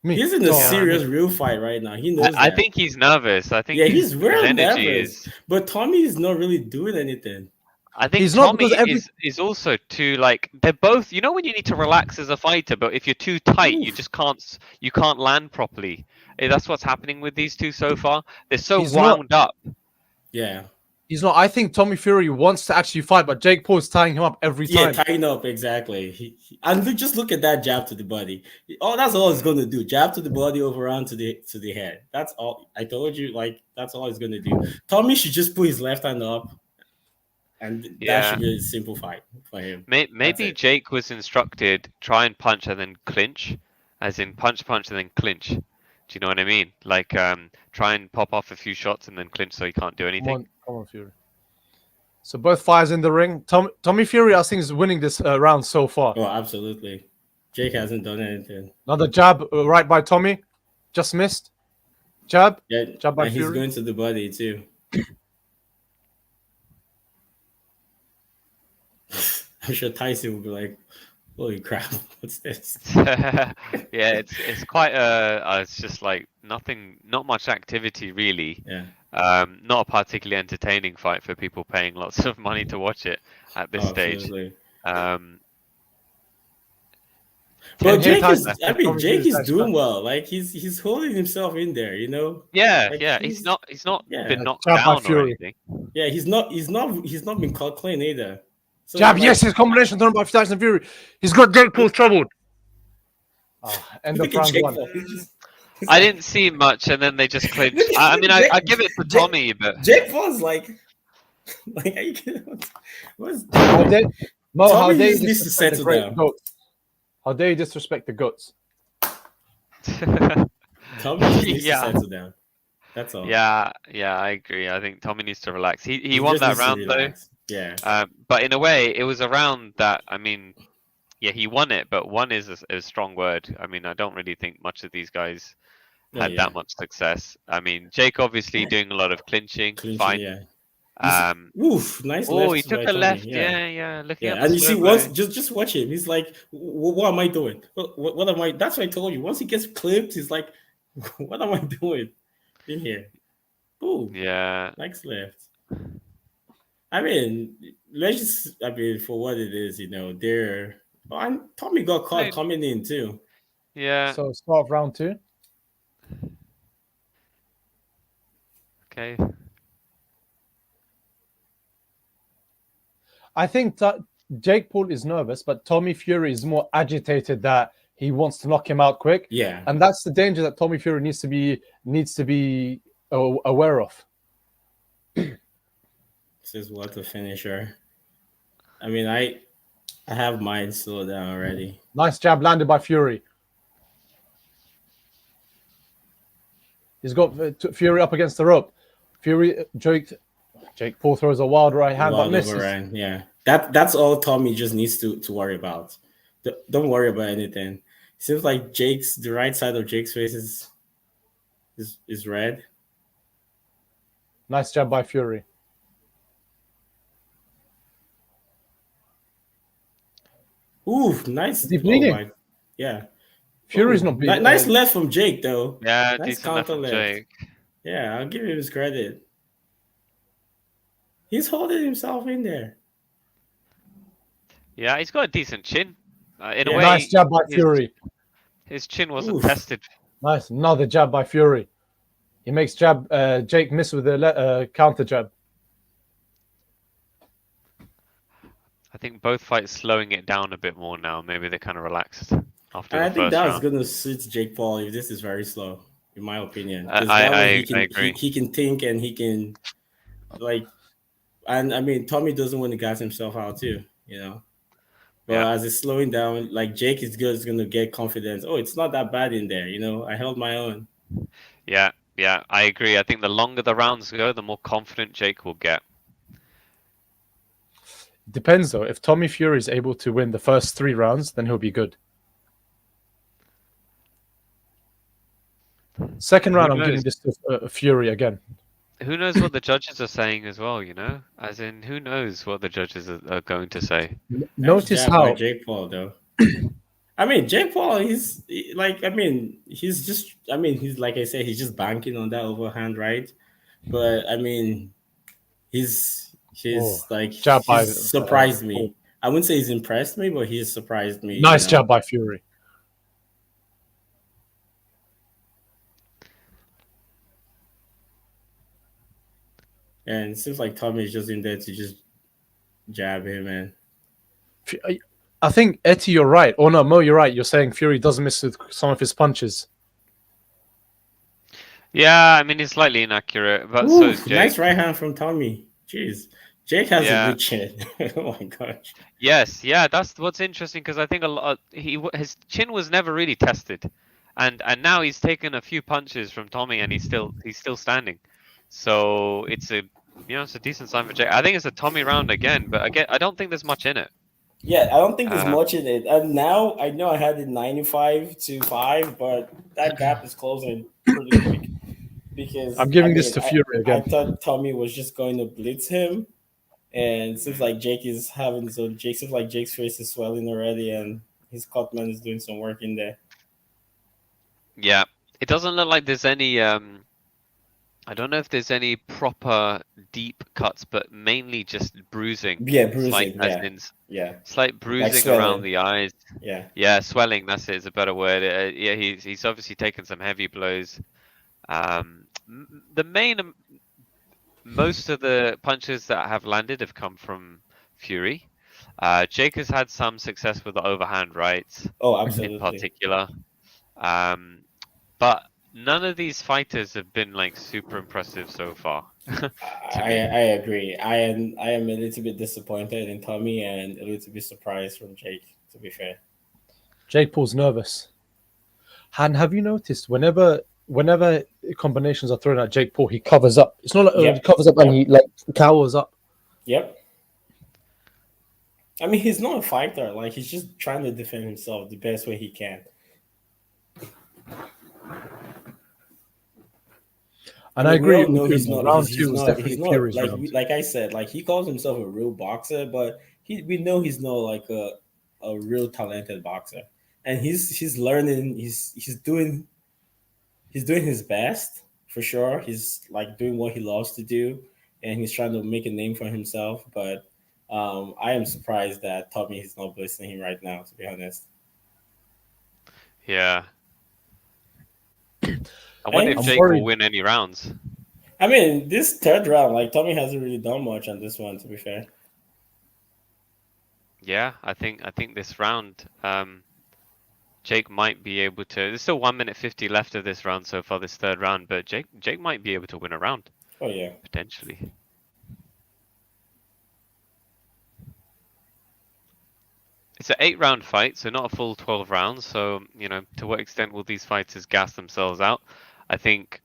S2: Me.
S3: He's in a
S2: Oh,
S3: serious real fight right now. He knows
S4: I
S3: that.
S4: think he's nervous. I think
S3: Yeah,
S4: his
S3: he's real
S4: energy
S3: nervous.
S4: is.
S3: But Tommy is not really doing anything.
S4: I think
S2: He's not,
S4: Tommy
S2: because every-
S4: is also too like they're both. You know when you need to relax as a fighter, but if you're too tight, you
S3: Oof.
S4: just can't land properly. That's what's happening with these two so far. They're so
S2: He's not-
S4: wound up.
S3: Yeah.
S2: He's not. I think Tommy Fury wants to actually fight, but Jake Paul is tying him up every
S3: Yeah,
S2: time.
S3: tying up exactly. And just look at that jab to the body. Oh, that's all he's gonna do. Jab to the body, overhand to the head. That's all. I told you, like that's all he's gonna do. Tommy should just put his left hand up, and that
S4: Yeah.
S3: should be a simple fight for him.
S4: Maybe
S3: it.
S4: Jake was instructed try and punch and then clinch, as in punch and then clinch. Do you know what I mean? Like try and pop off a few shots and then clinch so he can't do anything.
S2: Come on, Fury. So both fires in the ring. Tommy Fury, I think, is winning this round so far.
S3: Oh, absolutely. Jake hasn't done anything.
S2: Another jab right by Tommy, just missed. Jab.
S3: Yeah,
S2: Jab by
S3: and he's
S2: Fury.
S3: going to the body too. I'm sure Tyson will be like, "Holy crap, what's this?"
S4: Yeah, it's quite it's just like not much activity really.
S3: Yeah.
S4: Not a particularly entertaining fight for people paying lots of money to watch it at this stage.
S3: Absolutely.
S2: Ten
S3: But Jake
S2: times
S3: is,
S2: left.
S3: I mean,
S2: Tommy
S3: Jake
S2: Fury's
S3: is
S2: next
S3: doing
S2: fight.
S3: well. Like he's holding himself in there, you know.
S4: Yeah,
S3: Like,
S4: yeah,
S3: he's-
S4: he's not
S3: yeah.
S4: been knocked
S2: Jab by
S4: down or
S2: Fury.
S4: anything.
S3: Yeah, he's not been caught clean either. So
S2: Jab,
S3: like,
S2: yes, his combination done by Tyson Fury. He's got Jake Paul troubled. End
S3: Look
S2: of
S3: at
S2: round
S3: Jake
S2: one.
S3: Paul. He's
S4: I
S3: like-
S4: didn't see much, and then they just clinched.
S3: Look at-
S4: I mean,
S3: Jake-
S4: I give it to
S3: Jake-
S4: Tommy, but
S3: Jake Paul's like are you kidding? What's
S2: How dare, Mo, how
S3: Tommy
S2: dare you
S3: just needs to
S2: disrespect the
S3: settle
S2: great
S3: down.
S2: goats? How dare you disrespect the goats?
S3: Tommy just needs
S4: Yeah.
S3: to settle down. That's all.
S4: yeah, I agree. I think Tommy needs to relax. He
S3: He
S4: won
S3: just
S4: that
S3: needs to
S4: round though.
S3: relax. Yeah.
S4: But in a way, it was a round that, I mean, yeah, he won it, but one is a strong word. I mean, I don't really think much of these guys had
S3: yeah.
S4: that much success. I mean, Jake obviously doing a lot of clinching,
S3: Clinching,
S4: fine.
S3: yeah. Oof, nice left.
S4: Oh, he took
S3: by
S4: a
S3: Tommy,
S4: left.
S3: Yeah.
S4: Yeah. Looking
S3: Yeah,
S4: at
S3: and
S4: the
S3: you see,
S4: slow
S3: once
S4: mo.
S3: just watch him. He's like, "What am I doing? What am I?" That's what I told you. Once he gets clipped, he's like, "What am I doing in here?" Ooh,
S4: Yeah,
S3: nice left. I mean, let's just. I mean, for what it is, they're. Oh, and Tommy got caught
S4: Right.
S3: coming in too.
S4: yeah.
S2: So start of round two.
S4: Okay.
S2: I think that Jake Paul is nervous, but Tommy Fury is more agitated that he wants to knock him out quick,
S3: Yeah,
S2: and that's the danger that Tommy Fury needs to be aware of.
S3: this is what a finisher. I mean, I have mine slowed down already.
S2: Nice jab landed by Fury. He's got Fury up against the rope. Jake Paul throws a wild right hand, but
S3: Wild
S2: misses.
S3: overhand, yeah. That's all Tommy just needs to worry about. Don't worry about anything. Seems like the right side of Jake's face is red.
S2: Nice jab by Fury.
S3: Ooh, nice.
S2: Is he bleeding?
S3: my- yeah.
S2: Fury's
S3: Ooh,
S2: not bleeding.
S3: Nice left from Jake though.
S4: Yeah,
S3: Nice
S4: decent left
S3: counter
S4: from
S3: left.
S4: Jake.
S3: Yeah, I'll give him his credit. He's holding himself in there.
S4: Yeah, he's got a decent chin. In a
S3: Yeah.
S4: way,
S2: Nice jab by
S4: his-
S2: Fury.
S4: His chin wasn't
S3: Oof.
S4: tested.
S2: Nice, another jab by Fury. He makes Jake miss with the counter jab.
S4: I think both fights slowing it down a bit more now. Maybe they kind of relaxed after
S3: And I
S4: the
S3: think
S4: first
S3: that's
S4: round.
S3: gonna suit Jake Paul if this is very slow, in my opinion. 'Cause
S4: I
S3: that way
S4: agree.
S3: he can think and he can and I mean Tommy doesn't want to gas himself out too, But
S4: Yeah.
S3: as it's slowing down, like Jake is gonna get confidence. Oh, it's not that bad in there, I held my own.
S4: Yeah, I agree. I think the longer the rounds go, the more confident Jake will get.
S2: Depends though. If Tommy Fury is able to win the first 3 rounds, then he'll be good. Second round, I'm giving this to Fury again.
S4: Who knows what the judges are saying as well, As in, who knows what the judges are going to say?
S2: Notice
S3: Jab by
S2: how
S3: Jake Paul though. I mean, Jake Paul, he's he's like I said, he's just banking on that overhand, right? But I mean, he's
S2: jab by
S3: surprised me. I wouldn't say he's impressed me, but he's surprised me.
S2: nice jab by Fury.
S3: And it seems like Tommy is just in there to just jab him, and
S2: I think Etty, you're right. Oh no, Mo, you're right. You're saying Fury doesn't miss with some of his punches.
S4: Yeah, I mean, he's slightly inaccurate, but so
S3: Ooh,
S4: is Jake.
S3: nice right hand from Tommy. Jeez, Jake has
S4: Yeah.
S3: a good chin. Oh my gosh.
S4: Yes, yeah, that's what's interesting because I think his chin was never really tested, and now he's taken a few punches from Tommy and he's still standing. So it's a decent sign for Jake. I think it's a Tommy round again, but again, I don't think there's much in it.
S3: Yeah, I don't think there's
S4: Uh,
S3: much in it. And now I know I had it 95-5, but that gap is closing pretty quick. Because
S2: I'm giving this to Fury
S3: I
S2: again.
S3: thought Tommy was just going to blitz him, and it seems like Jake's face is swelling already, and his cutman is doing some work in there.
S4: Yeah, it doesn't look like there's any. I don't know if there's any proper deep cuts, but mainly just bruising.
S3: Yeah, bruising.
S4: Slight, as in
S3: Yeah,
S4: slight bruising
S3: swelling.
S4: around the eyes.
S3: yeah.
S4: Yeah, swelling. That's it. Is a better word. Yeah, he's obviously taken some heavy blows. Most of the punches that have landed have come from Fury. Jake has had some success with the overhand rights
S3: Oh, absolutely.
S4: in particular. But none of these fighters have been like super impressive so far.
S3: I agree. I am a little bit disappointed in Tommy and a little bit surprised from Jake, to be fair.
S2: Jake Paul's nervous. And have you noticed whenever combinations are thrown at Jake Paul, he covers up. It's not like he covers up and he like cowers up.
S3: Yep. I mean, he's not a fighter. Like, he's just trying to defend himself the best way he can.
S2: And I agree.
S3: No, he's not.
S2: Round
S3: He's
S2: two was
S3: not.
S2: definitely
S3: He's not
S2: Fury's
S3: like
S2: round.
S3: like I said. Like, he calls himself a real boxer, but we know he's not like a real talented boxer. And he's learning. He's doing his best for sure. He's like doing what he loves to do, and he's trying to make a name for himself. But I am surprised that Tommy is not blessing him right now, to be honest.
S4: Yeah. I wonder if
S3: I'm
S4: Jake
S2: worried.
S4: will win any rounds.
S3: I mean, this third round, like Tommy hasn't really done much on this one, to be fair.
S4: Yeah, I think this round, Jake might be able to. There's still 1 minute 50 left of this round so far, this third round, but Jake might be able to win a round.
S3: Oh yeah,
S4: potentially. It's an 8-round fight, so not a full 12 rounds. So, you know, to what extent will these fighters gas themselves out? I think,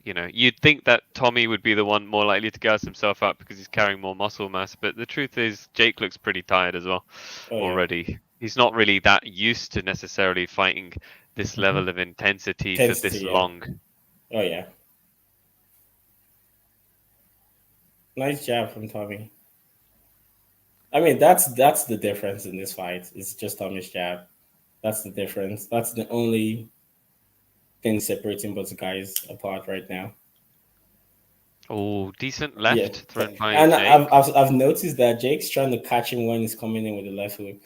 S4: you know, you'd think that Tommy would be the one more likely to gas himself out because he's carrying more muscle mass. But the truth is, Jake looks pretty tired as well already. He's not really that used to necessarily fighting this level of intensity for this long.
S3: Oh, yeah. Nice jab from Tommy. I mean, that's the difference in this fight. It's just Tommy's jab. That's the difference. That's the only thing separating both guys apart right now.
S4: Oh, decent left thrown by
S3: and
S4: Jake.
S3: I've noticed that Jake's trying to catch him when he's coming in with the left hook.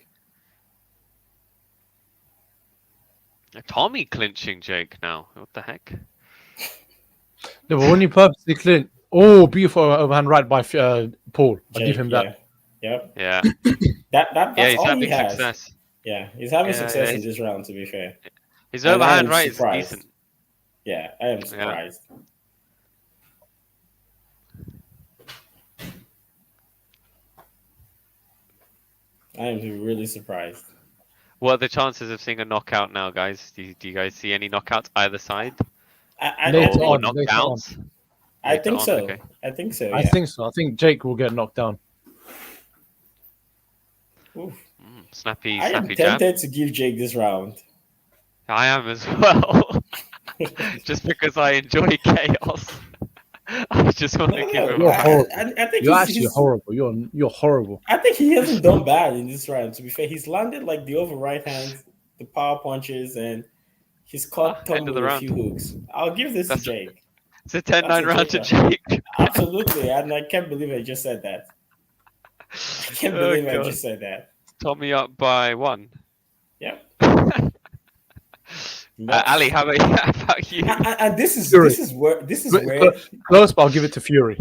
S4: Tommy clinching Jake now. What the heck?
S2: No, but when you purposely clinch, beautiful overhand right by Paul. I'll give him that.
S3: Yep.
S4: Yeah.
S3: That's
S4: he's
S3: all
S4: having
S3: he has.
S4: success.
S3: Yeah, he's having success in this round, to be fair.
S4: His overhand right is decent.
S3: Yeah, I am surprised. I am really surprised.
S4: What are the chances of seeing a knockout now, guys? Do you guys see any knockouts either side?
S2: Later on.
S3: I think so.
S4: Okay.
S3: I think so. Yeah.
S2: I think so. I think Jake will get knocked down.
S4: Snappy
S3: I am
S4: jab.
S3: tempted to give Jake this round.
S4: I am as well. Just because I enjoy chaos. I just want to give him
S2: You're horrible.
S3: I think
S2: you're actually horrible. You're horrible.
S3: I think he hasn't done bad in this round, to be fair. He's landed like the over right hands, the power punches, and he's caught Tommy with a few hooks. I'll give this to Jake.
S4: It's a 10-9 round to Jake.
S3: Absolutely, and I can't believe I just said that. I can't believe I just said that.
S2: Tommy up by 1.
S3: Yep.
S4: Ali, how about you?
S3: And this is where
S2: close, but I'll give it to Fury.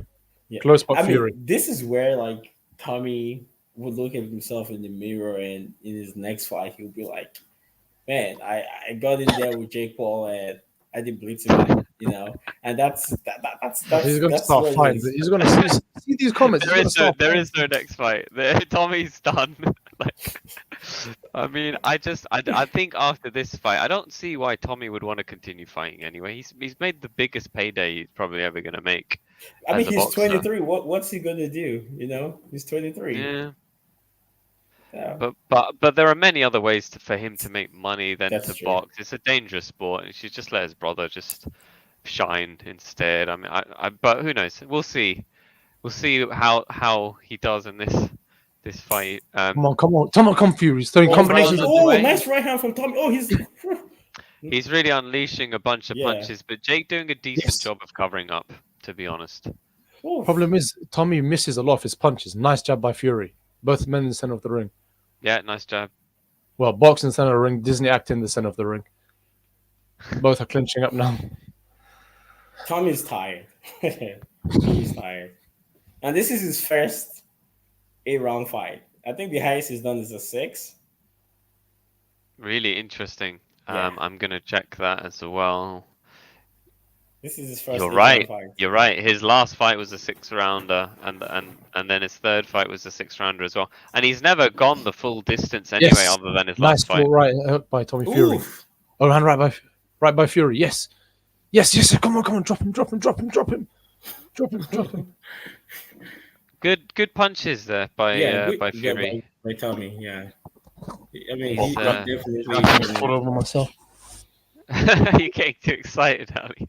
S3: Yeah.
S2: Close, but Fury.
S3: This is where like Tommy would look at himself in the mirror, and in his next fight, he'll be like, "Man, I got in there with Jake Paul, and I did blitz him, you know." And that's
S2: he's going to start fighting. He's going to see these comments.
S4: There is no next fight. Tommy's done. I mean, I think after this fight, I don't see why Tommy would want to continue fighting anyway. He's made the biggest payday he's probably ever going to make.
S3: I mean, he's 23. What's he going to do? You know, he's 23.
S4: Yeah. But there are many other ways for him to make money than to box. It's a dangerous sport, and he should just let his brother just shine instead. I mean, but who knows? We'll see. We'll see how he does in this fight.
S2: Come on, Fury. He's throwing combinations.
S3: Nice right hand from Tommy.
S4: He's really unleashing a bunch of punches, but Jake doing a decent job of covering up, to be honest.
S2: Problem is, Tommy misses a lot of his punches. Nice jab by Fury. Both men in the center of the ring.
S4: Yeah, nice jab.
S2: Well, box in the center of the ring, Disney act in the center of the ring. Both are clinching up now.
S3: Tommy's tired. He's tired. And this is his first 8-round fight. I think the highest he's done is a 6.
S4: Really interesting. I'm gonna check that as well.
S3: This is his first.
S4: You're right.
S3: fight.
S4: You're right. His last fight was a 6-rounder, and then his third fight was a 6-rounder as well. And he's never gone the full distance anyway,
S2: Yes.
S4: other than his
S2: Nice
S4: last fight.
S2: full right by Tommy Fury.
S3: Oof.
S2: Overhand right by Fury. Yes. Come on. Drop him.
S4: Good punches there by
S3: by
S4: Fury.
S3: by Tommy. Yeah. I mean,
S4: He's,
S3: he definitely.
S2: Fall over myself.
S4: You're getting too excited, Ali.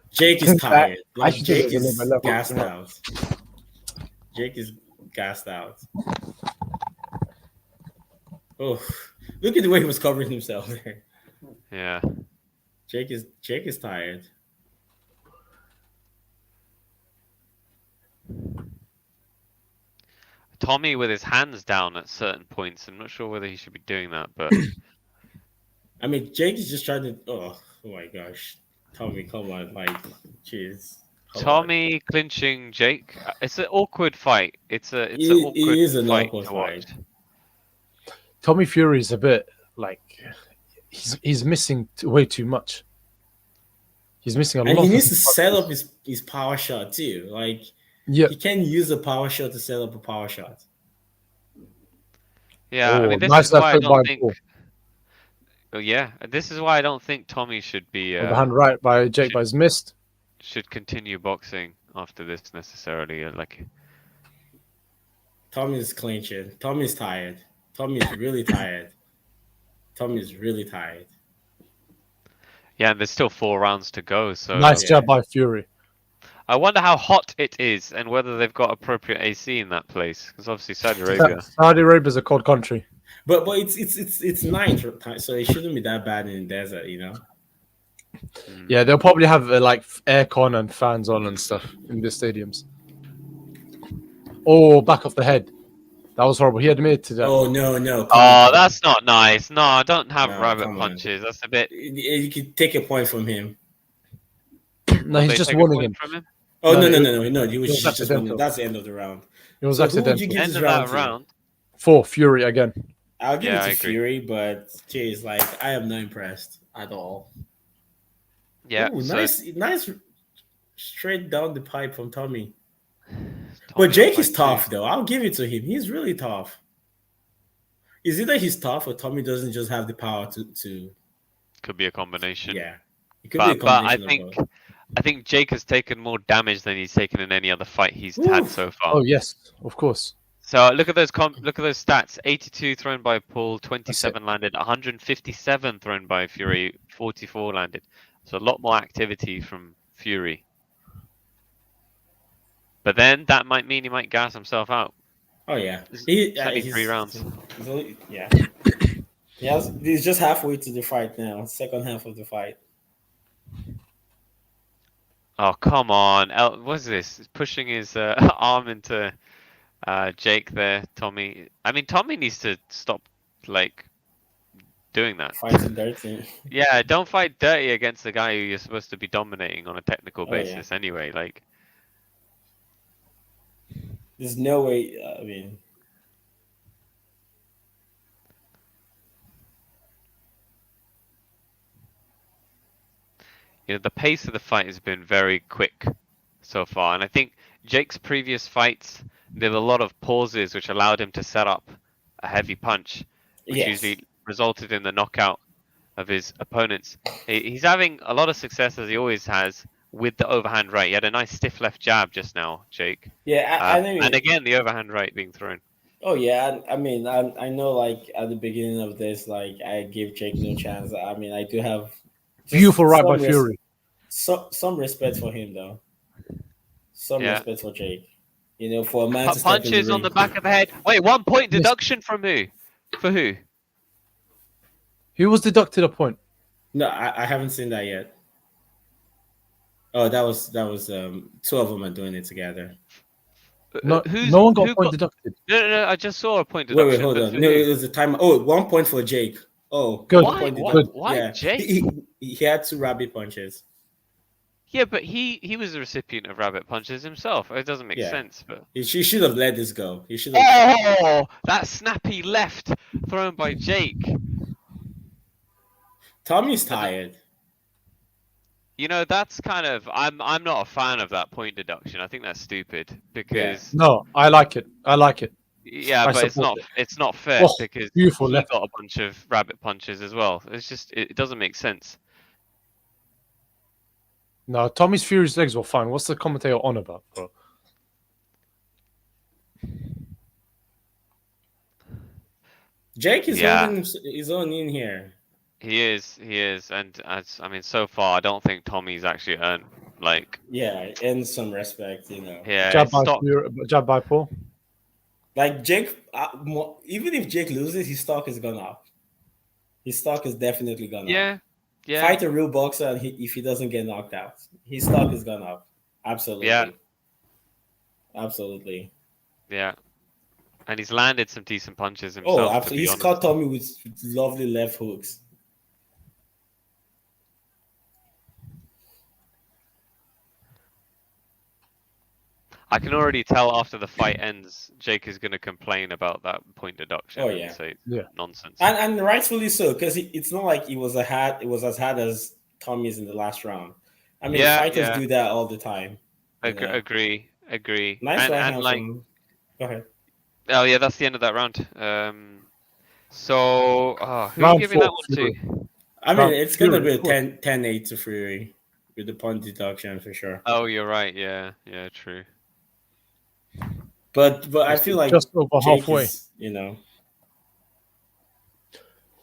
S3: Jake is tired. Like
S2: I
S3: Jake
S2: just
S3: is
S2: level,
S3: gassed
S2: you know.
S3: out. Jake is gassed out. Oh, look at the way he was covering himself there.
S4: Yeah.
S3: Jake is tired.
S4: Tommy with his hands down at certain points. I'm not sure whether he should be doing that, but
S3: I mean, Jake is just trying to. Oh my gosh, Tommy, come on, like, jeez.
S4: Tommy clinching Jake. It's an awkward fight. It's an
S3: It
S4: awkward
S3: is an
S4: fight
S3: awkward
S4: to watch.
S3: fight.
S2: Tommy Fury's a bit like he's missing way too much. He's missing a lot.
S3: And he
S2: of
S3: needs to set up his power shot too. Like,
S2: yeah.
S3: he can't use a power shot to set up a power shot.
S4: Yeah, I
S2: Oh,
S4: mean, this
S2: nice
S4: is why I
S2: left hook by
S4: don't think.
S2: Paul.
S4: Oh, yeah, this is why I don't think Tommy should be
S2: Overhand right by Jake, but he's missed.
S4: should continue boxing after this necessarily. Like,
S3: Tommy's clinching. Tommy's tired. Tommy's really tired. Tommy's really tired.
S4: yeah, and there's still 4 rounds to go. So
S2: Nice
S3: yeah.
S2: jab by Fury.
S4: I wonder how hot it is and whether they've got appropriate AC in that place. Because obviously Saudi Arabia.
S2: Saudi Arabia's a cold country.
S3: But it's night, so it shouldn't be that bad in the desert, you know.
S2: Yeah, they'll probably have like aircon and fans on and stuff in the stadiums. Oh, back off the head. That was horrible. He admitted to that.
S3: Oh no.
S4: Oh, that's not nice. No, don't have
S3: No,
S4: rabbit
S3: come on.
S4: punches. That's a bit.
S3: You could take a point from him.
S2: No, he's
S4: They
S2: just
S4: take a
S2: warning
S4: point
S2: him.
S4: from him.
S3: Oh
S2: No,
S3: no. He was
S2: was
S3: just
S2: accidental.
S3: winning. That's the end of the round.
S2: It was
S3: So who would
S2: accidental.
S3: you give
S4: End
S3: this
S4: of
S3: round
S4: that
S3: to?
S4: round.
S2: 4 Fury again.
S3: I'll give
S4: Yeah, I
S3: it to
S4: agree.
S3: Fury, but geez, like, I am not impressed at all.
S4: Yeah.
S3: Ooh,
S4: so
S3: nice, straight down the pipe from Tommy.
S4: Tommy
S3: But Jake
S4: on
S3: is
S4: fight
S3: tough,
S4: two.
S3: though. I'll give it to him. He's really tough. Is either he's tough or Tommy doesn't just have the power to
S4: Could be a combination.
S3: yeah. It could be a
S4: But I
S3: combination of
S4: think Jake has taken more damage than he's taken in any other fight he's had
S3: Oof.
S4: so far.
S2: Oh yes, of course.
S4: So look at those stats: 82 thrown by Paul, 27 landed, 157 thrown by Fury, 44 landed. So a lot more activity from Fury. But then that might mean he might gas himself out.
S3: Oh yeah,
S4: It's only 3 rounds.
S3: Yeah, he's just halfway to the fight now. Second half of the fight.
S4: Oh come on! What's this? He's pushing his arm into Jake there. Tommy. I mean, Tommy needs to stop like doing that.
S3: Fighting dirty.
S4: Yeah, don't fight dirty against the guy who you're supposed to be dominating on a technical
S3: Oh, yeah.
S4: basis anyway. Like,
S3: There's no way. I mean,
S4: you know, the pace of the fight has been very quick so far, and I think Jake's previous fights there were a lot of pauses which allowed him to set up a heavy punch, which
S3: yes.
S4: usually resulted in the knockout of his opponents. He's having a lot of success, as he always has, with the overhand right. He had a nice stiff left jab just now, Jake.
S3: Yeah, I mean,
S4: and again, the overhand right being thrown.
S3: oh yeah, I mean, I know, like, at the beginning of this, like, I gave Jake no chance. I mean, I do have
S2: Beautiful right
S3: some
S2: by Fury.
S3: Some respect for him, though. Some
S4: Yeah.
S3: respect for Jake. You know, for a man to step in
S4: Punches on the
S3: ring.
S4: back of the head. Wait, 1 point deduction from who? For who?
S2: Who was deducted a point?
S3: No, I haven't seen that yet. Oh, that was two of them are doing it together.
S2: No,
S4: Who's-
S2: no one got
S4: who
S2: a point deducted.
S4: No, I just saw a point deduction.
S3: Wait, hold
S4: but
S3: on.
S4: for
S3: No,
S4: who?
S3: it was a time. Oh, 1 point for Jake. Oh,
S2: Good.
S3: 1 point
S4: Why?
S3: deducted.
S4: Why
S3: Yeah.
S4: Jake?
S3: He had 2 rabbit punches.
S4: Yeah, but he was the recipient of rabbit punches himself. It doesn't make
S3: Yeah.
S4: sense, but
S3: He should have let this go. He should have.
S4: oh, that snappy left thrown by Jake.
S3: Tommy's tired.
S4: You know, that's kind of I'm not a fan of that point deduction. I think that's stupid because
S2: No, I like it. I like it.
S4: yeah,
S2: I
S4: but
S2: support it.
S4: it's not fair
S2: Oh,
S4: because
S2: beautiful
S4: he
S2: left.
S4: got a bunch of rabbit punches as well. It's just it doesn't make sense.
S2: No, Tommy's Fury's legs were fine. What's the commentator on about, bro?
S3: Jake is
S4: Yeah.
S3: holding his own in here.
S4: He is, and I mean, so far I don't think Tommy's actually earned like
S3: Yeah, and some respect, you know.
S4: yeah.
S2: Jab
S4: It's
S2: by
S4: stock,
S2: Fury, jab by Paul.
S3: Like Jake, even if Jake loses, his stock is gone up. His stock is definitely gone up.
S4: yeah, yeah,
S3: Fight a real boxer, and if he doesn't get knocked out, his stock is gone up. Absolutely.
S4: Yeah.
S3: Absolutely.
S4: yeah. And he's landed some decent punches himself.
S3: Oh,
S4: to
S3: absolutely.
S4: be
S3: He's
S4: honest.
S3: caught Tommy with lovely left hooks.
S4: I can already tell after the fight ends, Jake is going to complain about that point deduction.
S3: Oh,
S4: and
S3: yeah.
S4: say
S2: Yeah.
S4: nonsense.
S3: And rightfully so, because it's not like it was as hard as Tommy's in the last round. I mean,
S4: Yeah,
S3: fighters
S4: yeah.
S3: do that all the time. you know.
S4: Agree.
S3: Nice
S4: and
S3: right hand
S4: like,
S3: from. Go ahead.
S4: oh yeah, that's the end of that round. So who are you
S2: Round
S4: giving that
S2: 4,
S4: one
S2: Fury.
S4: to?
S3: I mean,
S2: Round
S3: it's going to be
S2: Fury,
S3: a 10-8 to Fury with the point deduction for sure.
S4: Oh, you're right. Yeah, true.
S3: But I feel like
S2: just over
S3: Jake
S2: halfway.
S3: is, you know.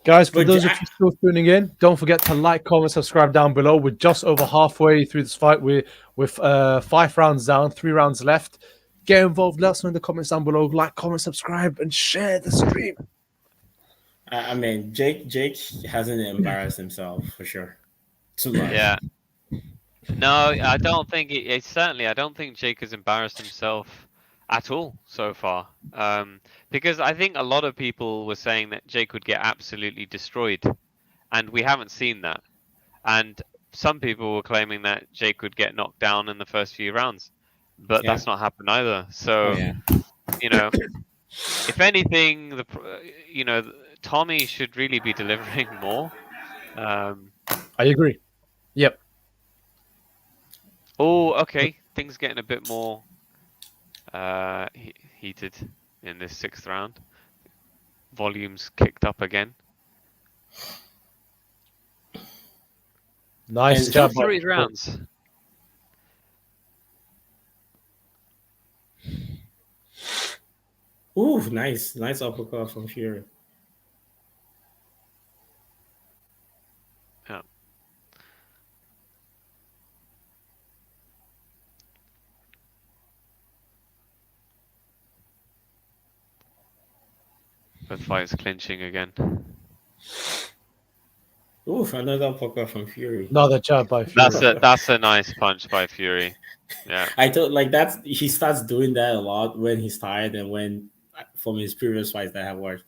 S2: Guys, for
S3: But
S2: those of you still tuning in, don't forget to like, comment, subscribe down below. We're just over halfway through this fight. We're with 5 rounds down, 3 rounds left. Get involved. Let us know in the comments down below. Like, comment, subscribe, and share the stream.
S3: I mean, Jake hasn't embarrassed himself for sure. Too much.
S4: Yeah. No, I don't think certainly. I don't think Jake has embarrassed himself at all so far. Because I think a lot of people were saying that Jake would get absolutely destroyed, and we haven't seen that. And some people were claiming that Jake would get knocked down in the first few rounds, but that's not happened either. So, you know, if anything, Tommy should really be delivering more.
S2: I agree. Yep.
S4: Oh, okay. Things getting a bit more heated in this 6th round. Volumes kicked up again.
S2: Nice
S3: And
S2: job.
S4: 3 rounds.
S3: Ooh, nice uppercut from Fury.
S4: Yeah. Both fighters clinching again.
S3: Ooh, another uppercut from Fury.
S2: Another jab by Fury.
S4: That's a nice punch by Fury. Yeah.
S3: I thought like that he starts doing that a lot when he's tired and when from his previous fights that have worked.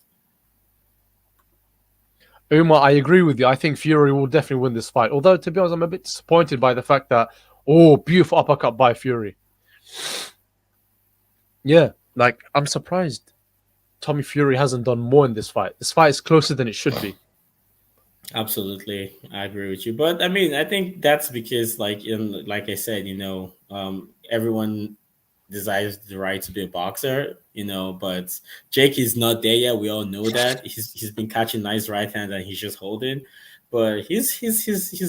S2: Umar, I agree with you. I think Fury will definitely win this fight. Although, to be honest, I'm a bit disappointed by the fact that, beautiful uppercut by Fury. Yeah, like, I'm surprised Tommy Fury hasn't done more in this fight. This fight is closer than it should be.
S3: Absolutely, I agree with you. But I mean, I think that's because, like I said, everyone desires the right to be a boxer, But Jake is not there yet. We all know that he's been catching nice right hand and he's just holding. But he's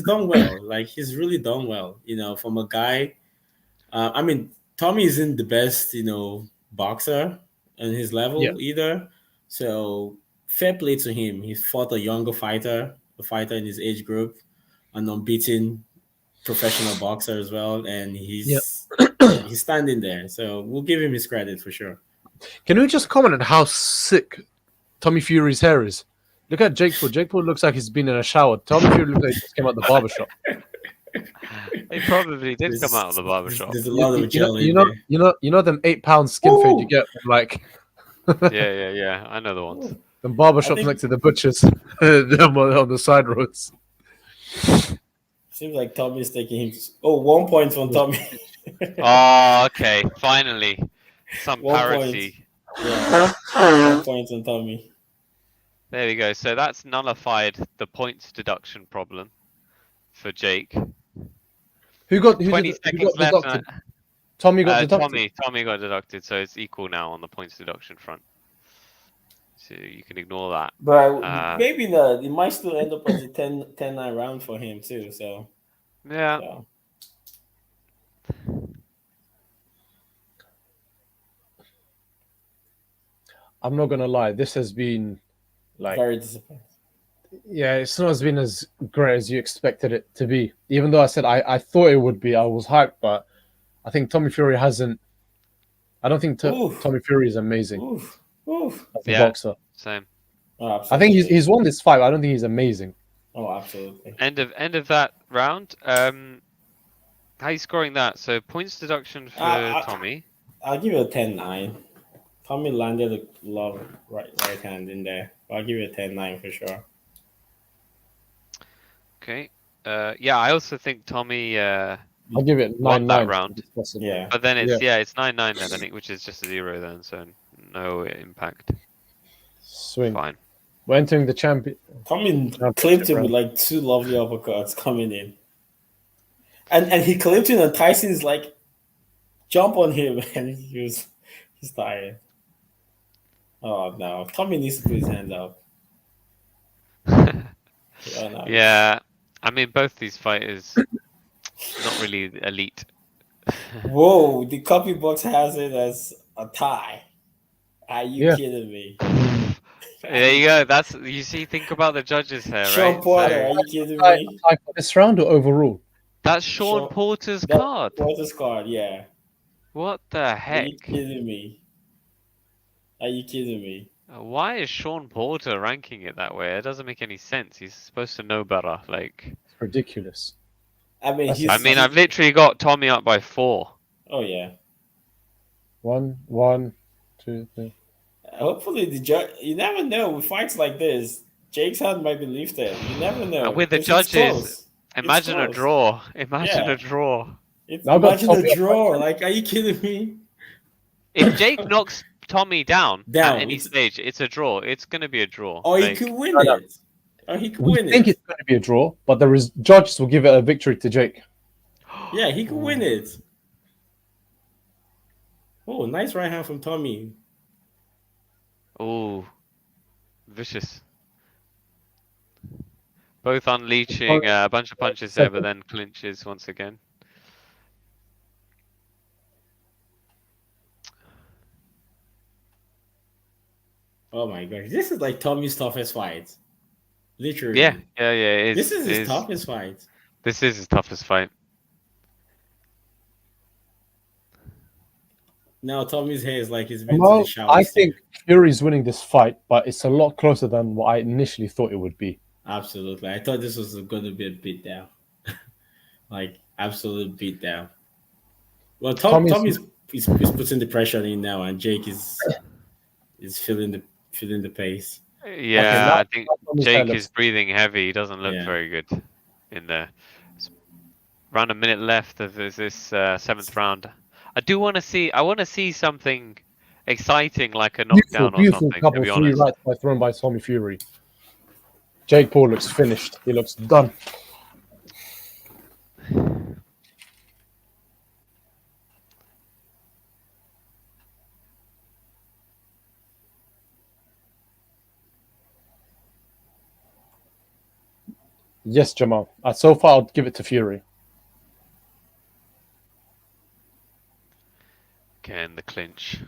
S3: done well. Like he's really done well. From a guy. I mean, Tommy isn't the best, boxer on his level either. So fair play to him. He fought a younger fighter, a fighter in his age group, an unbeaten professional boxer as well, and he's standing there. So we'll give him his credit for sure.
S2: Can we just comment on how sick Tommy Fury's hair is? Look at Jake Paul. Jake Paul looks like he's been in a shower. Tommy Fury looks like he just came out the barbershop.
S4: He probably did come out of the barbershop.
S3: There's a lot of gel in
S2: you
S3: there.
S2: know them 8-pound skin fade you get from like
S4: Yeah. I know the ones.
S2: the barbershops next to the butchers on the side roads.
S3: Seems like Tommy's taking him. 1 point from Tommy.
S4: Oh, okay. Finally, some
S3: 1
S4: parity.
S3: point. Yeah. 1 point on Tommy.
S4: There we go. So that's nullified the points deduction problem for Jake.
S2: Who got
S4: 20
S2: who
S4: seconds
S2: got
S4: left.
S2: deducted? Tommy got deducted.
S4: Tommy got deducted, so it's equal now on the points deduction front. So you can ignore that.
S3: But maybe not. It might still end up as a 10-9 round for him too. So
S4: Yeah.
S3: so.
S2: I'm not gonna lie. This has been like
S3: Very disappointing.
S2: yeah, it's not as been as great as you expected it to be. Even though I said I thought it would be, I was hyped, but I think Tommy Fury hasn't. I don't think Tommy Fury is amazing as a boxer.
S4: Same.
S3: Oh,
S2: I think he's won this fight. But I don't think he's amazing.
S3: Oh, absolutely.
S4: End of that round. How you scoring that? So points deduction for Tommy.
S3: I'll give you a 10-9. Tommy landed a love right hand in there. I'll give you a 10-9 for sure.
S4: Okay. Yeah, I also think Tommy
S2: I'll give it 9-9
S4: that round.
S3: Yeah.
S4: But then it's it's 9-9 then I think, which is just a 0 then, so no impact.
S2: Swing.
S4: Fine.
S2: We're entering the champion.
S3: Tommy clipped him with like 2 lovely uppercuts coming in. And he clipped him and Tyson's like jump on him and he's tired. Oh no. Tommy needs to put his hand up. Oh, no.
S4: Yeah. I mean both these fighters not really elite.
S3: Whoa, the copy box has it as a tie. Are you kidding me?
S4: There you go. That's you see. Think about the judges here,
S3: Sean
S4: right?
S3: Porter, are you kidding me?
S2: For this round or overall?
S4: That's Sean Porter's card.
S3: Porter's card, yeah.
S4: What the heck?
S3: Are you kidding me? Are you kidding me?
S4: Why is Sean Porter ranking it that way? It doesn't make any sense. He's supposed to know better. Like
S2: it's ridiculous.
S3: I mean,
S4: I've literally got Tommy up by 4.
S3: Oh yeah.
S2: 1, 2, 3.
S3: Hopefully the judge. You never know with fights like this. Jake's hand might be lifted. You never know.
S4: And with the judges, imagine a draw. Imagine a draw.
S3: Imagine a draw. Like, are you kidding me?
S4: If Jake knocks Tommy down at any stage, it's a draw. It's going to be a draw.
S3: Or he could win it. Or he could win it.
S2: I think it's going to be a draw, but the judges will give it a victory to Jake.
S3: Yeah, he could win it. Oh, nice right hand from Tommy.
S4: Oh, vicious. Both unleashing a bunch of punches there, but then clinches once again.
S3: Oh my gosh, this is like Tommy's toughest fight. Literally.
S4: Yeah. It is,
S3: this is his toughest fight.
S4: This is his toughest fight.
S3: Now Tommy's hair is like he's been to the shower.
S2: I think Fury's winning this fight, but it's a lot closer than what I initially thought it would be.
S3: Absolutely. I thought this was going to be a beatdown. Like, absolute beatdown. Well, Tommy's putting the pressure in now, and Jake is feeling the pace.
S4: Yeah, I think Jake is breathing heavy. He doesn't look very good in there. Around a minute left of this 7th round. I want to see something exciting like a knockdown or something.
S2: Couple,
S4: to be honest.
S2: right thrown by Tommy Fury. Jake Paul looks finished. He looks done. Yes, Jamal. So far, I'll give it to Fury.
S4: Again, the clinch.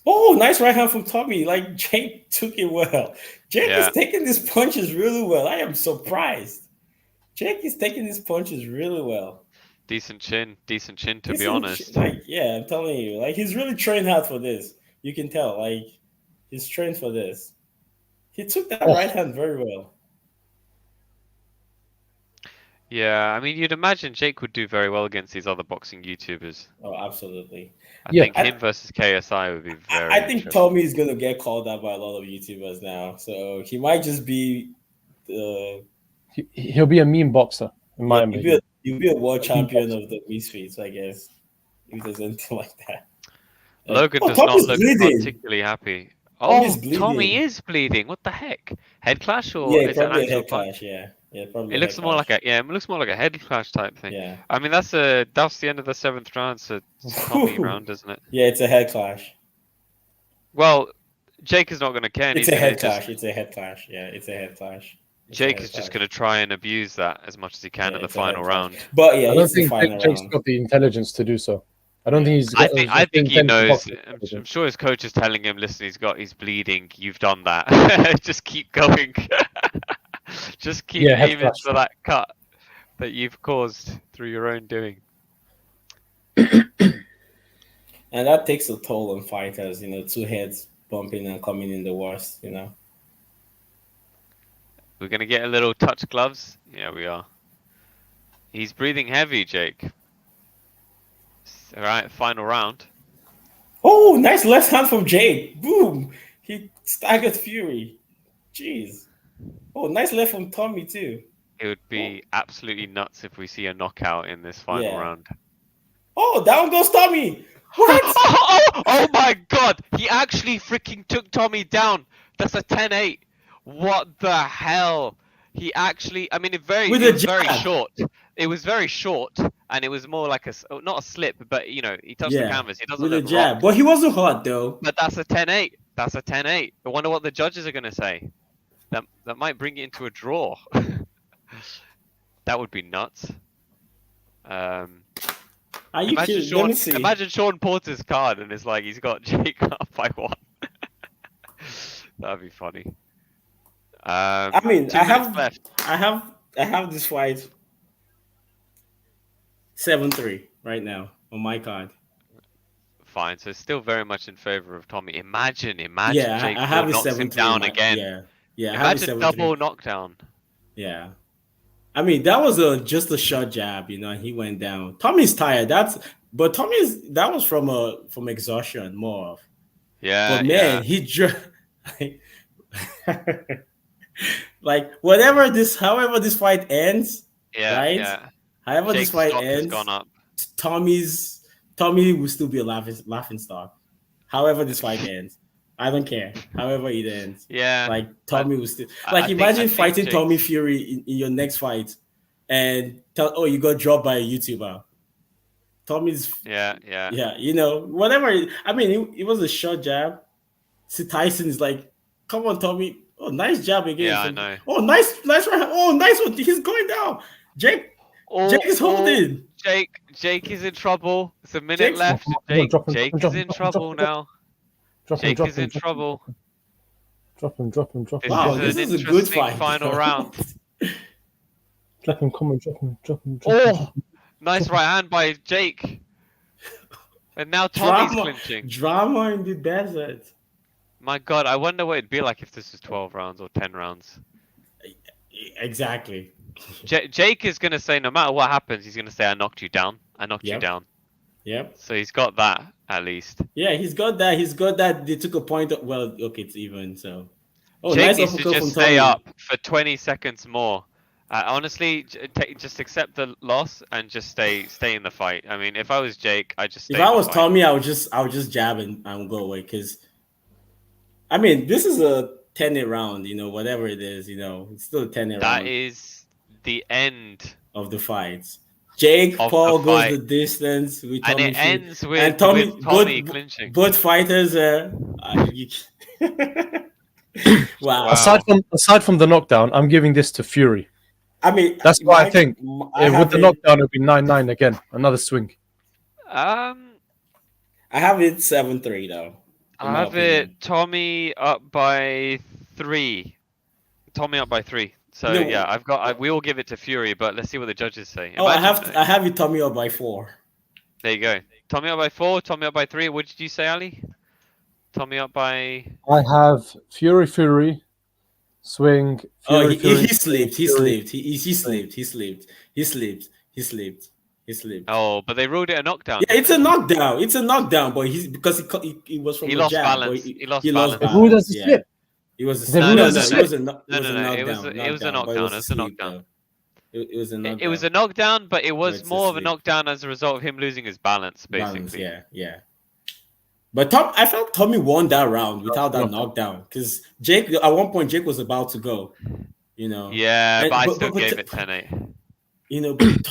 S3: Oh, nice right hand from Tommy. Like, Jake took it well. Jake is taking these punches really well. I am surprised. Jake is taking these punches really well.
S4: Decent chin to be honest.
S3: Like, yeah, I'm telling you. Like, he's really trained hard for this. You can tell. Like, he's trained for this. He took that right hand very well.
S4: Yeah, I mean, you'd imagine Jake would do very well against these other boxing YouTubers.
S3: Oh, absolutely.
S4: I think him versus KSI would be very
S3: I think Tommy is going to get called out by a lot of YouTubers now. So he might just be...
S2: He'll be a meme boxer, in my opinion.
S3: He'll be a world champion of the Misfits, I guess. If there's anything like that.
S4: Logan
S3: Oh,
S4: does not
S3: Tommy's
S4: look
S3: bleeding.
S4: particularly happy.
S3: Tommy's
S4: Oh, Tommy
S3: bleeding.
S4: is bleeding. What the heck? Head clash or
S3: Yeah,
S4: is it an
S3: probably a
S4: actual
S3: head
S4: fight?
S3: clash. Yeah, probably
S4: It
S3: a
S4: looks
S3: head
S4: more like
S3: clash.
S4: it looks more like a head clash type thing.
S3: Yeah.
S4: I mean, that's the end of the 7th round, so Tommy round, isn't it?
S3: Yeah, it's a head clash.
S4: Well, Jake is not going to care. And
S3: It's
S4: he's
S3: a
S4: gonna
S3: head
S4: just
S3: clash. It's a head clash. Yeah, it's a head clash.
S4: Jake is just going to try and abuse that as much as he can in the final round.
S3: But yeah,
S2: I don't
S3: it's the
S2: think
S3: final
S2: Jake's
S3: round.
S2: got the intelligence to do so. I don't think he's got.
S4: I think he knows. I'm
S2: intelligence.
S4: sure his coach is telling him, "Listen, he's bleeding. You've done that. Just keep going. Just keep
S2: Yeah, head
S4: aiming
S2: clash.
S4: for that cut that you've caused through your own doing."
S3: And that takes a toll on fighters, two heads bumping and coming in the worst,
S4: We're gonna get a little touch gloves. Yeah, we are. He's breathing heavy, Jake. All right, final round.
S3: Oh, nice left hand from Jake. Boom. He staggered Fury. Jeez. Oh, nice left from Tommy too.
S4: It would be absolutely nuts if we see a knockout in this final
S3: Yeah.
S4: round.
S3: Oh, down goes Tommy. What?
S4: Oh my god! He actually freaking took Tommy down. That's a 10-8. What the hell? He actually, I mean, it was very short. It was very short, and it was more like not a slip, but he touched the canvas. He doesn't
S3: with a
S4: look
S3: jab.
S4: rocked.
S3: But he wasn't hot though.
S4: But that's a 10-8. That's a 10-8. I wonder what the judges are gonna say. That might bring it into a draw. That would be nuts.
S3: Are you kidding? Let me see.
S4: Imagine Sean Porter's card, and it's like he's got Jake up by 1. That'd be funny.
S3: I mean,
S4: 2 minutes left.
S3: I have this fight 7-3 right now on my card.
S4: Fine, so it's still very much in favor of Tommy. Imagine Jake
S3: I have
S4: knocks him down again.
S3: Yeah.
S4: Imagine double knockdown.
S3: Yeah. I mean, that was just a short jab, and he went down. Tommy's tired. That was from exhaustion more of.
S4: Yeah.
S3: But man, he like however this fight ends, right?
S4: Yeah.
S3: However
S4: Jake's
S3: this fight
S4: stock has
S3: ends,
S4: gone up.
S3: Tommy will still be a laughing stock. However this fight ends, I don't care. However it ends,
S4: Yeah.
S3: like Tommy will still imagine
S4: I think
S3: fighting
S4: Jake's...
S3: Tommy Fury in your next fight, and you got dropped by a YouTuber. Tommy's
S4: Yeah.
S3: whatever. I mean, it was a short jab. See, Tyson is like, come on, Tommy. Oh, nice jab again.
S4: Yeah, I know.
S3: Oh, nice right. Oh, nice one. He's going down. Jake is holding.
S4: Jake is in trouble. It's a minute left. Jake is in trouble now. Jake is in trouble.
S2: Drop him.
S3: Wow, this is a good fight.
S4: Final round.
S2: Drop him, come on, drop him.
S4: Oh, nice right hand by Jake. And now Tommy's clinching.
S3: Drama in the desert.
S4: My God, I wonder what it'd be like if this was 12 rounds or 10 rounds.
S3: Exactly.
S4: Jake is going to say, no matter what happens, he's going to say, I knocked you down. You down.
S3: Yep.
S4: So he's got that, at least.
S3: Yeah, he's got that. They took a point. Well, okay, it's even, so. Oh,
S4: Jake
S3: nice
S4: needs to
S3: uppercut
S4: just
S3: from
S4: stay
S3: Tommy.
S4: up for 20 seconds more. Honestly, just accept the loss and just stay in the fight. I mean, if I was Jake, I'd just stay
S3: If
S4: in
S3: I
S4: the
S3: was
S4: fight.
S3: Tommy, I would just jab and go away, because I mean, this is a 10-8 round, whatever it is, it's still a 10-8 round.
S4: That is the end
S3: of the fights. Jake Paul goes the distance with Tommy,
S4: and it ends with,
S3: and Tommy,
S4: with clinching.
S3: Both fighters wow.
S2: Aside from the knockdown, I'm giving this to Fury.
S3: I mean,
S2: that's what I think. With the knockdown, it'll be 9-9 again. Another swing.
S3: I have it 7-3 though.
S4: I have it Tommy up by 3. Tommy up by 3. So no. Yeah, we all give it to Fury, but let's see what the judges say.
S3: I have it Tommy up by 4.
S4: There you go. Tommy up by 4. Tommy up by 3. What did you say, Ali? Tommy up by.
S2: I have Fury, swing. Fury,
S3: he slipped. He slipped.
S4: Oh, but they ruled it a knockdown.
S3: Yeah, it's a knockdown. But because he was from
S4: he
S3: the
S4: lost
S3: jab.
S4: balance. He lost balance.
S2: Who does the slip?
S3: It was
S4: a
S3: knockdown.
S4: It was a knockdown.
S3: It was a knockdown.
S4: It was a knockdown, but it was more of a knockdown as a result of him losing his balance, basically.
S3: Yeah. But I felt Tommy won that round without that
S2: No.
S3: knockdown because Jake at one point Jake was about to go,
S4: Yeah,
S3: And-
S4: but I
S3: but-
S4: still
S3: but-
S4: gave
S3: but-
S4: it 10-8.
S3: But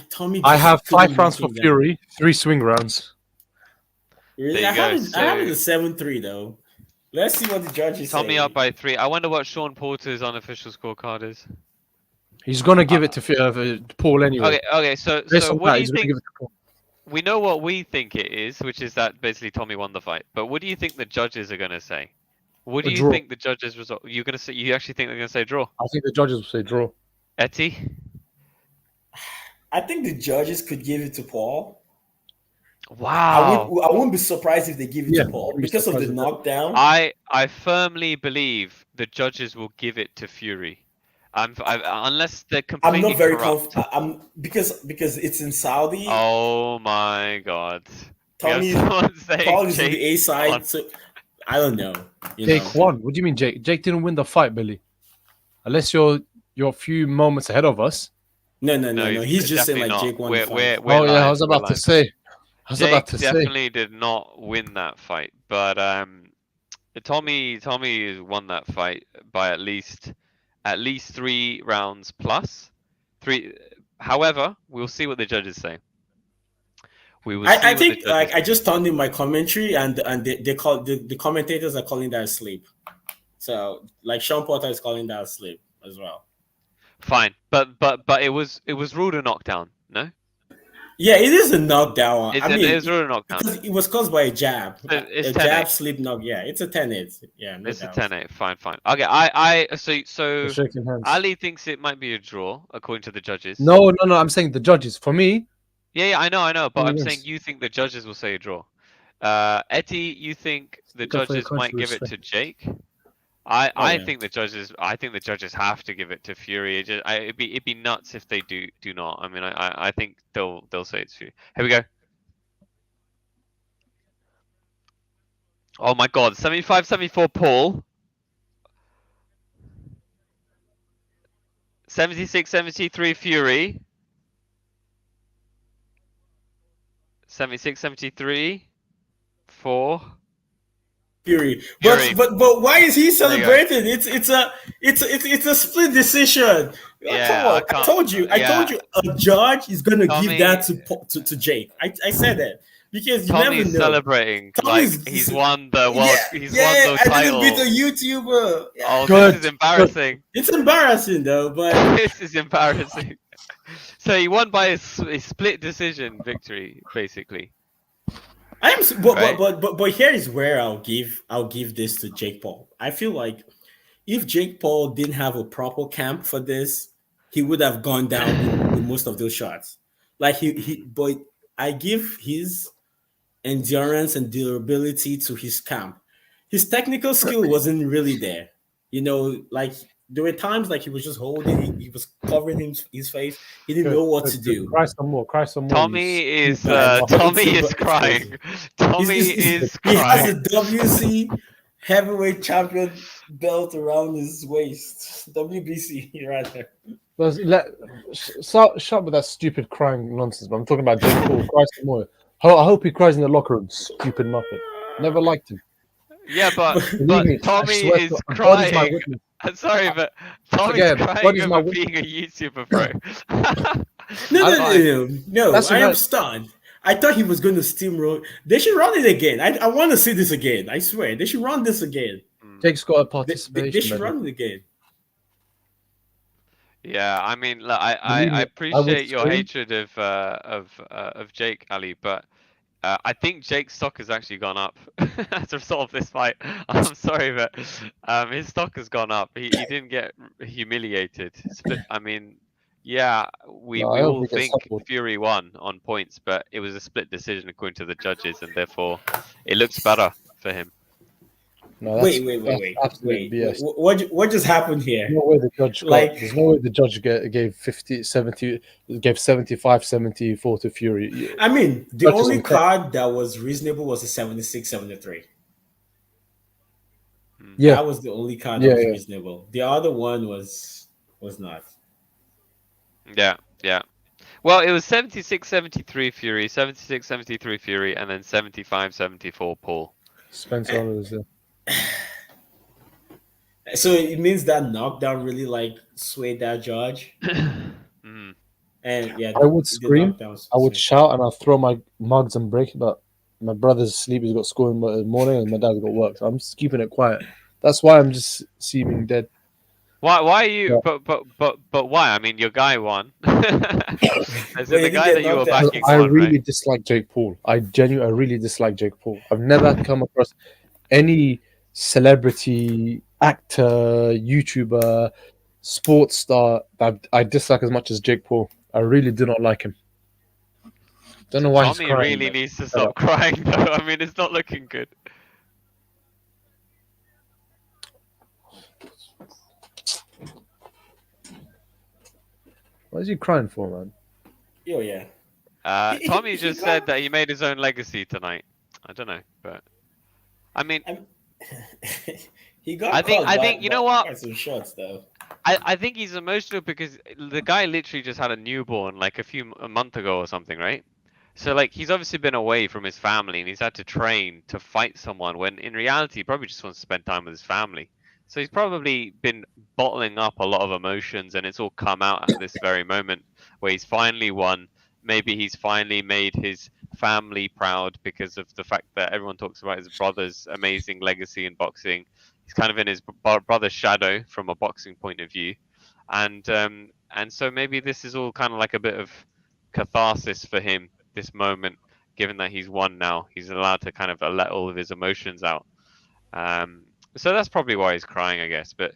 S3: Tommy.
S2: I
S3: just
S2: have
S3: couldn't
S2: 5 rounds
S3: knock
S2: for
S3: him down.
S2: Fury, 3 swing rounds.
S3: Really?
S4: There you
S3: I
S4: go.
S3: have it a 7-3 though. Let's see what the judges say.
S4: Tommy up by 3. I wonder what Sean Porter's unofficial scorecard is.
S2: He's gonna give it to Paul anyway.
S4: Okay. So
S2: Based on
S4: what
S2: that,
S4: do you
S2: he's gonna
S4: think?
S2: give it to Paul.
S4: We know what we think it is, which is that basically Tommy won the fight. But what do you think the judges are gonna say? What do
S2: A
S4: you
S2: draw.
S4: think the judges result? You're gonna say? You actually think they're gonna say draw?
S2: I think the judges will say draw.
S4: Etty?
S3: I think the judges could give it to Paul.
S4: Wow.
S3: I wouldn't be surprised if they give it
S2: Yeah,
S3: to Paul
S2: wouldn't be
S3: because of the
S2: surprised if
S3: knockdown.
S4: I firmly believe the judges will give it to Fury. Unless they're completely
S3: I'm not very
S4: corrupt.
S3: confident. Because it's in Saudi.
S4: Oh my god.
S3: Tommy,
S4: We have someone saying
S3: Paul is on
S4: Jake
S3: the A side,
S4: won.
S3: so I don't know.
S2: Jake won. What do you mean, Jake? Jake didn't win the fight, Billy. Unless you're a few moments ahead of us.
S3: No. He's just saying
S4: definitely
S3: like
S4: not.
S3: Jake won the fight.
S4: We're
S2: Oh yeah, I
S4: lying,
S2: was
S4: we're
S2: about to
S4: lying.
S2: say.
S4: Jake definitely did not win that fight, but Tommy won that fight by at least 3 rounds plus 3. However, we'll see what the judges say. We will.
S3: I think like I just turned in my commentary and they call the commentators are calling that sleep. So like Sean Porter is calling that sleep as well.
S4: Fine, but it was ruled a knockdown. No,
S3: Yeah, it is a knockdown.
S4: it was ruled a knockdown.
S3: because it was caused by a jab.
S4: It's
S3: a
S4: 10-8.
S3: jab sleep knock. Yeah, it's a 10-8. Yeah, no
S4: It's a
S3: doubt.
S4: 10-8. Fine. Okay, so
S2: They're shaking hands.
S4: Ali thinks it might be a draw according to the judges.
S2: No. I'm saying the judges. For me,
S4: Yeah, I know, but I'm
S2: Yes.
S4: saying you think the judges will say a draw. Etty, you think the
S2: Look out for your
S4: judges might
S2: country
S4: give it to
S2: respect.
S4: Jake. I
S3: yeah.
S4: think the judges have to give it to Fury. It'd be nuts if they do not. I mean, I think they'll say it's Fury. Here we go. Oh my god, 75-74 Paul. 76-73 Fury. 76-73 for
S3: Fury.
S4: Fury.
S3: But why is he
S4: There you go.
S3: celebrating? It's a split decision.
S4: Yeah,
S3: Come on.
S4: I can't-
S3: I told you a judge is gonna
S4: Tommy-
S3: give that to Jake. I said that because you
S4: Tommy's
S3: never know.
S4: celebrating
S3: Tommy's-
S4: like he's won the world. He's won the
S3: I
S4: title.
S3: didn't beat a YouTuber. Yeah.
S4: Oh,
S2: Good,
S4: this is embarrassing.
S3: It's embarrassing though, but
S4: This is embarrassing. So he won by a split decision victory, basically. Right.
S3: but here is where I'll give this to Jake Paul. I feel like if Jake Paul didn't have a proper camp for this, he would have gone down with most of those shots. Like but I give his endurance and durability to his camp. His technical skill wasn't really there. Like there were times like he was just holding, he was covering his face. He didn't know what to do.
S2: Cry some more.
S4: Tommy is
S3: Tommy
S4: crying. Tommy is
S3: He has
S4: crying.
S3: a WC heavyweight champion belt around his waist. WBC rather.
S2: Shut up with that stupid crying nonsense. But I'm talking about Jake Paul. Cry some more. I hope he cries in the locker room. Stupid muppet. Never liked him.
S4: Yeah, but
S2: Believe me, I
S4: Tommy
S2: swear
S4: is
S2: to God, God is my
S4: crying.
S2: witness.
S4: I'm sorry, but Tommy's
S2: Again, God
S4: crying
S2: is my
S4: over
S2: witness.
S4: being a YouTuber, bro.
S3: No.
S2: That's
S3: I am
S2: right.
S3: stunned. I thought he was going to steamroll. They should run it again. I want to see this again. I swear. They should run this again.
S2: Jake's got a
S3: They
S2: participation.
S3: should
S2: medal.
S3: run it again.
S4: Yeah, I mean, look, I
S2: Believe me, I would
S4: appreciate your
S2: scream.
S4: hatred of Jake, Ali, but I think Jake's stock has actually gone up as a result of this fight. I'm sorry, but his stock has gone up. He didn't get humiliated. I mean, yeah, we
S2: No, I hope
S4: all
S2: he gets
S4: think
S2: support.
S4: Fury won on points, but it was a split decision according to the judges, and therefore it looks better for him.
S2: No, that's,
S3: Wait.
S2: that's absolute BS.
S3: What just happened here?
S2: No way the judge there's no way the judge gave 75-74 to Fury.
S3: I mean, the
S2: Judges
S3: only
S2: on
S3: card that was reasonable was a 76-73.
S2: Yeah,
S3: That was the only card
S2: Yeah,
S3: that was
S2: yeah.
S3: reasonable. The other one was not.
S4: Yeah. Well, it was 76-73 Fury, 76-73 Fury, and then 75-74 Paul.
S2: Spencer Oliver was there.
S3: So it means that knockdown really like swayed that judge.
S4: Mm.
S3: And yeah,
S2: I would
S3: the
S2: scream,
S3: knockdowns
S2: I would
S3: swayed.
S2: shout, and I'd throw my mugs and break it. But my brother's asleep; he's got school in the morning, and my dad's got work. So I'm just keeping it quiet. That's why I'm just seeming dead.
S4: Why are you?
S2: Yeah.
S4: But why? I mean, your guy won. So
S3: But
S4: the
S3: he
S4: guy
S3: didn't
S4: that
S3: get
S4: you were
S3: knocked out.
S4: backing
S2: I
S4: won,
S2: really
S4: right?
S2: dislike Jake Paul. I really dislike Jake Paul. I've never come across any celebrity, actor, YouTuber, sports star that I dislike as much as Jake Paul. I really do not like him. Don't know why he's
S4: Tommy
S2: crying.
S4: really
S2: man.
S4: needs to stop crying, though. I mean, it's not looking good.
S2: What is he crying for, man?
S3: Yo, yeah.
S4: Tommy
S3: He
S4: just
S3: got-
S4: said that he made his own legacy tonight. I don't know, but I mean,
S3: He got.
S4: I think-
S3: caught
S4: I think-
S3: by-
S4: you know
S3: by
S4: what?
S3: some shots though.
S4: I think he's emotional because the guy literally just had a newborn like a month ago or something, right? So like he's obviously been away from his family and he's had to train to fight someone when in reality he probably just wants to spend time with his family. So he's probably been bottling up a lot of emotions and it's all come out at this very moment where he's finally won. Maybe he's finally made his family proud because of the fact that everyone talks about his brother's amazing legacy in boxing. He's kind of in his brother's shadow from a boxing point of view, and so maybe this is all kind of like a bit of catharsis for him. This moment, given that he's won now, he's allowed to kind of let all of his emotions out. So that's probably why he's crying, I guess. But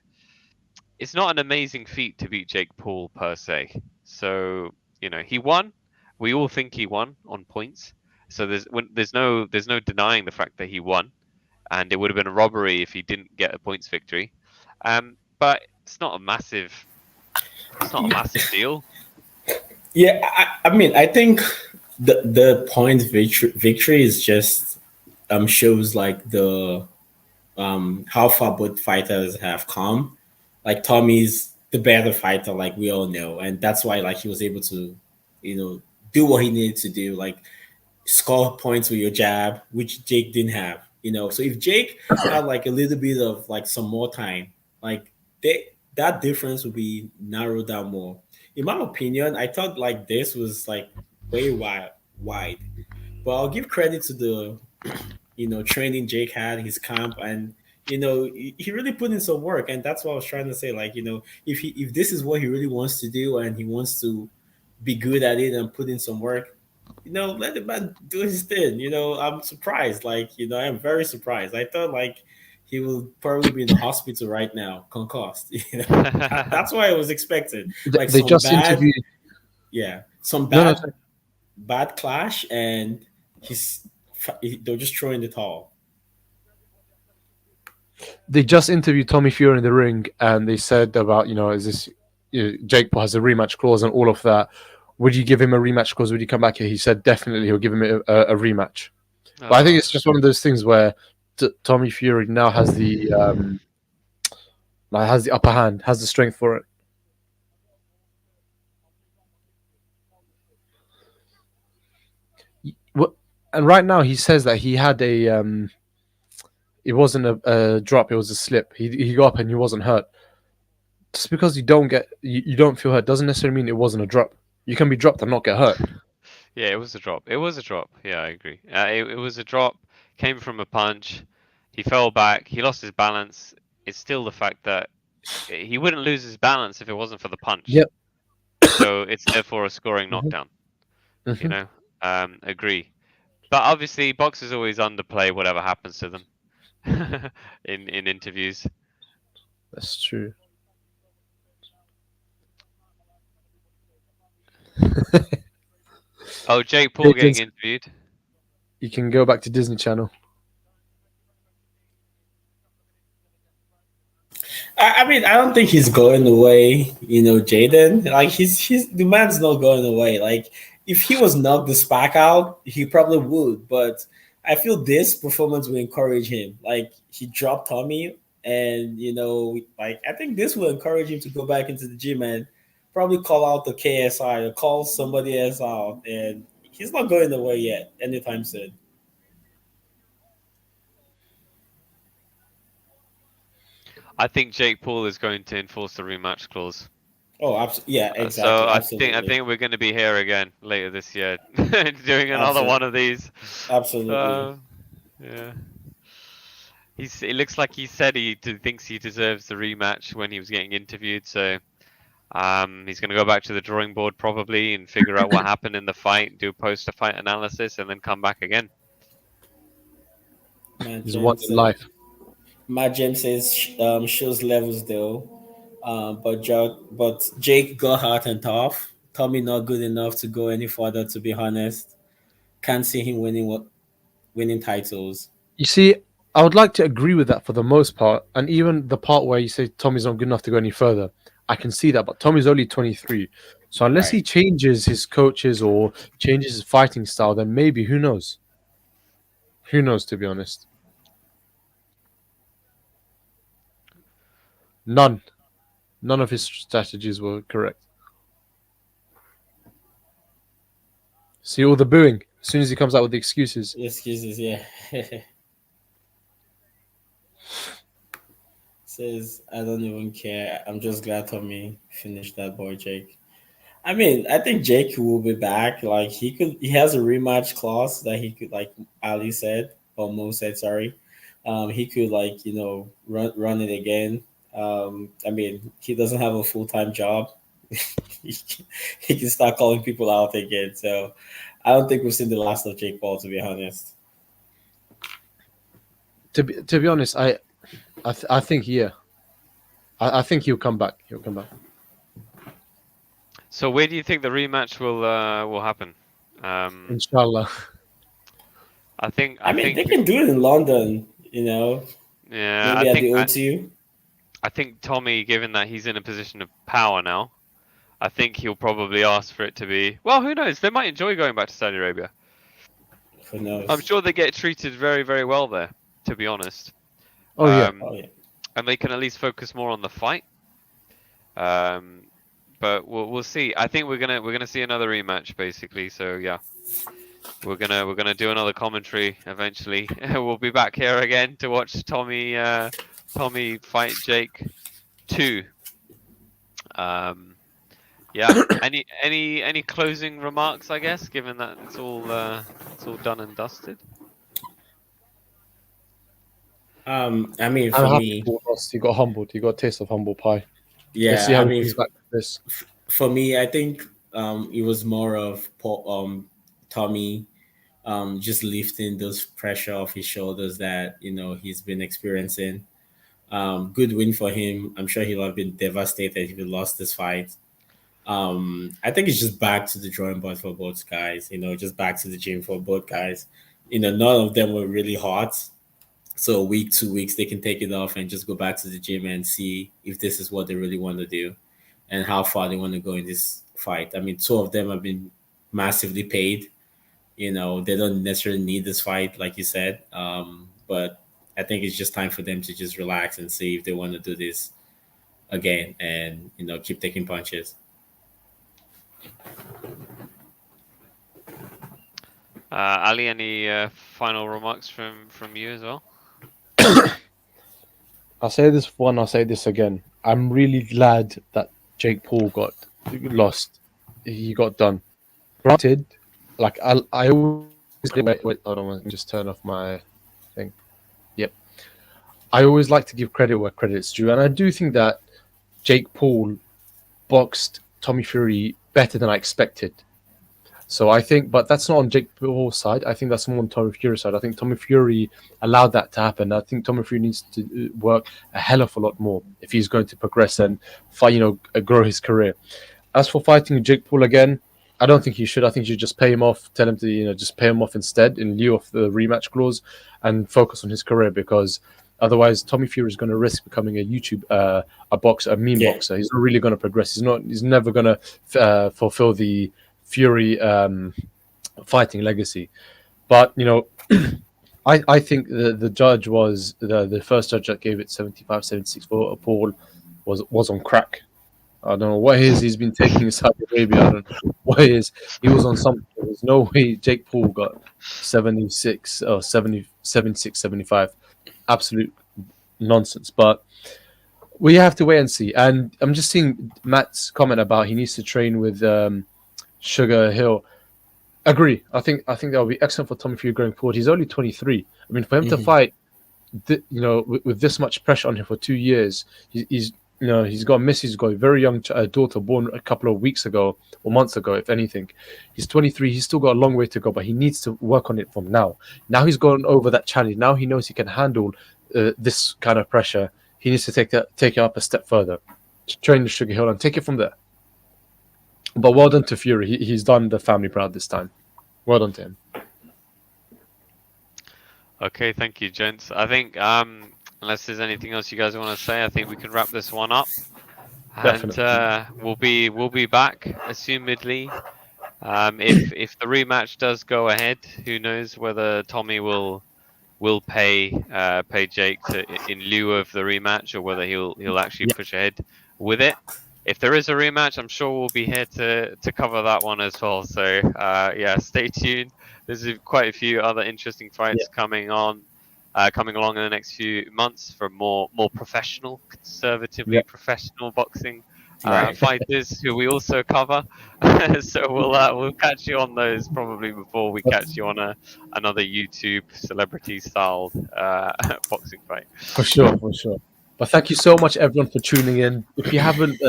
S4: it's not an amazing feat to beat Jake Paul per se. So he won. We all think he won on points. So there's no denying the fact that he won, and it would have been a robbery if he didn't get a points victory. But it's not a massive deal.
S3: Yeah, I mean, I think the point victory is just shows like the how far both fighters have come. Like Tommy's the better fighter, like we all know, and that's why like he was able to, do what he needed to do, like score points with your jab, which Jake didn't have. So if Jake had like a little bit of like some more time, like that difference would be narrowed down more. In my opinion, I thought like this was like way wide. But I'll give credit to the training Jake had, his camp, and he really put in some work, and that's what I was trying to say. Like, if this is what he really wants to do and he wants to be good at it and put in some work, let the man do his thing. I'm surprised. Like, I am very surprised. I thought like he will probably be in the hospital right now, concussed. That's what I was expecting. Like
S2: They
S3: some
S2: just
S3: bad,
S2: interviewed.
S3: some
S2: No, no,
S3: bad, bad clash, and they're just throwing the towel.
S2: They just interviewed Tommy Fury in the ring, and they said about is this Jake Paul has a rematch clause and all of that. Would you give him a rematch clause? Would he come back here? He said definitely he'll give him a rematch. But I think it's just one of those things where Tommy Fury now has the upper hand, has the strength for it. And right now he says that he had a it wasn't a drop, it was a slip. He got up and he wasn't hurt. Just because you don't feel hurt doesn't necessarily mean it wasn't a drop. You can be dropped and not get hurt.
S4: Yeah, it was a drop. It was a drop. Yeah, I agree. It was a drop. Came from a punch. He fell back. He lost his balance. It's still the fact that he wouldn't lose his balance if it wasn't for the punch.
S2: Yep.
S4: So it's therefore a scoring knockdown. Agree. But obviously, boxers always underplay whatever happens to them in interviews.
S2: That's true.
S4: Oh, Jake Paul getting interviewed.
S2: You can go back to Disney Channel.
S3: I mean, I don't think he's going away, Jaden. Like he's the man's not going away. Like if he was knocked the spark out, he probably would. But I feel this performance will encourage him. Like he dropped Tommy, and like I think this will encourage him to go back into the gym and probably call out the KSI or call somebody else out, and he's not going away yet anytime soon.
S4: I think Jake Paul is going to enforce the rematch clause.
S3: Oh, yeah, exactly.
S4: So
S3: absolutely.
S4: I think we're going to be here again later this year, doing another one of these.
S3: Absolutely.
S4: Yeah. It looks like he said he thinks he deserves the rematch when he was getting interviewed. So he's going to go back to the drawing board probably and figure out what happened in the fight, do post-fight analysis, and then come back again.
S2: He's one in life.
S3: Matt James says shows levels though. But Jake got hot and tough. Tommy not good enough to go any further. To be honest, can't see him winning titles.
S2: You see, I would like to agree with that for the most part, and even the part where you say Tommy's not good enough to go any further, I can see that. But Tommy's only 23, so unless he changes his coaches or changes his fighting style, then maybe who knows? Who knows? To be honest, none of his strategies were correct. See all the booing as soon as he comes out with the excuses.
S3: Excuses, yeah. Says, I don't even care. I'm just glad Tommy finished that boy, Jake. I mean, I think Jake will be back. Like he has a rematch clause that he could, like Ali said, or Mo said, sorry. He could run it again. I mean, he doesn't have a full-time job. he can start calling people out again. So I don't think we've seen the last of Jake Paul, to be honest.
S2: To be honest, I think I think he'll come back. He'll come back.
S4: So where do you think the rematch will happen?
S2: Inshallah.
S3: I think they can do it in London. Yeah, maybe at the O2.
S4: I think Tommy, given that he's in a position of power now, I think he'll probably ask for it to be. Well, who knows? They might enjoy going back to Saudi Arabia.
S3: Who knows?
S4: I'm sure they get treated very, very well there. To be honest.
S2: Oh yeah.
S4: And they can at least focus more on the fight. But we'll see. I think we're gonna see another rematch basically. So yeah, we're gonna do another commentary eventually. We'll be back here again to watch Tommy fight Jake 2. Yeah. Any closing remarks? I guess, given that it's all done and dusted.
S3: I mean, for me,
S2: he got humbled. He got a taste of humble pie.
S3: Yeah,
S2: Let's see how he comes back to this.
S3: For me, I think it was more of Tommy just lifting those pressure off his shoulders that he's been experiencing. Good win for him. I'm sure he'll have been devastated if he lost this fight. I think it's just back to the drawing board for both guys. Just back to the gym for both guys. None of them were really hot. So week, 2 weeks, they can take it off and just go back to the gym and see if this is what they really want to do and how far they want to go in this fight. I mean, 2 of them have been massively paid. They don't necessarily need this fight, like you said. But I think it's just time for them to just relax and see if they want to do this again and, keep taking punches.
S4: Ali, any final remarks from you as well?
S2: I'll say this one, I'll say this again. I'm really glad that Jake Paul got lost. He got done. Granted, like I always wait, hold on, let me just turn off my thing. Yep. I always like to give credit where credit's due, and I do think that Jake Paul boxed Tommy Fury better than I expected. So I think, but that's not on Jake Paul's side. I think that's more on Tommy Fury's side. I think Tommy Fury allowed that to happen. I think Tommy Fury needs to work a hell of a lot more if he's going to progress and fight, grow his career. As for fighting Jake Paul again, I don't think he should. I think you should just pay him off, tell him to, just pay him off instead in lieu of the rematch clause and focus on his career, because otherwise Tommy Fury is going to risk becoming a YouTube, a boxer, a meme boxer. He's not really going to progress. He's never going to fulfill the Fury fighting legacy. But I think the judge was the first judge that gave it 75-76 for Paul was on crack. I don't know what it is he's been taking in Saudi Arabia. I don't know what it is. He was on something. There's no way Jake Paul got 76 or 70, 76, 75. Absolute nonsense. But we have to wait and see. And I'm just seeing Matt's comment about he needs to train with Sugar Hill. Agree. I think that would be excellent for Tommy Fury going forward. He's only 23. I mean, for him to fight, with this much pressure on him for 2 years, he's got a miss. He's got a very young daughter born a couple of weeks ago or months ago, if anything. He's 23. He's still got a long way to go, but he needs to work on it from now. Now he's gone over that challenge. Now he knows he can handle this kind of pressure. He needs to take it up a step further, to train the Sugar Hill and take it from there. But well done to Fury. He's done the family proud this time. Well done to him.
S4: Okay, thank you, gents. I think unless there's anything else you guys want to say, I think we can wrap this one up.
S2: Definitely.
S4: And we'll be back, assumedly. If the rematch does go ahead, who knows whether Tommy will pay Jake in lieu of the rematch, or whether he'll actually push ahead with it. If there is a rematch, I'm sure we'll be here to cover that one as well. So stay tuned. There's quite a few other interesting fights coming along in the next few months from more professional, conservatively professional boxing fighters who we also cover. So we'll catch you on those probably before we catch you on another YouTube celebrity styled boxing fight.
S2: For sure. But thank you so much, everyone, for tuning in. If you haven't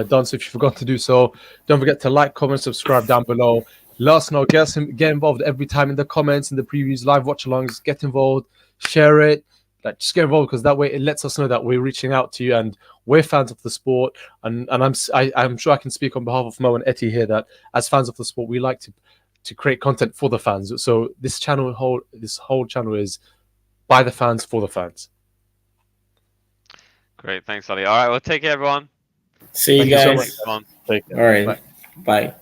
S2: done so, if you forgot to do so, don't forget to like, comment, subscribe down below. Let us know. Get involved every time in the comments, in the previews, live watch-alongs. Get involved. Share it. Just get involved, because that way it lets us know that we're reaching out to you and we're fans of the sport. And I'm sure I can speak on behalf of Mo and Etty here that as fans of the sport, we like to create content for the fans. So this whole channel is by the fans for the fans.
S4: Great, thanks, Ali. All right, well, take care, everyone.
S3: See you
S2: Thank you so
S3: guys.
S2: much. Take care.
S3: All right.
S2: Bye.
S3: Bye.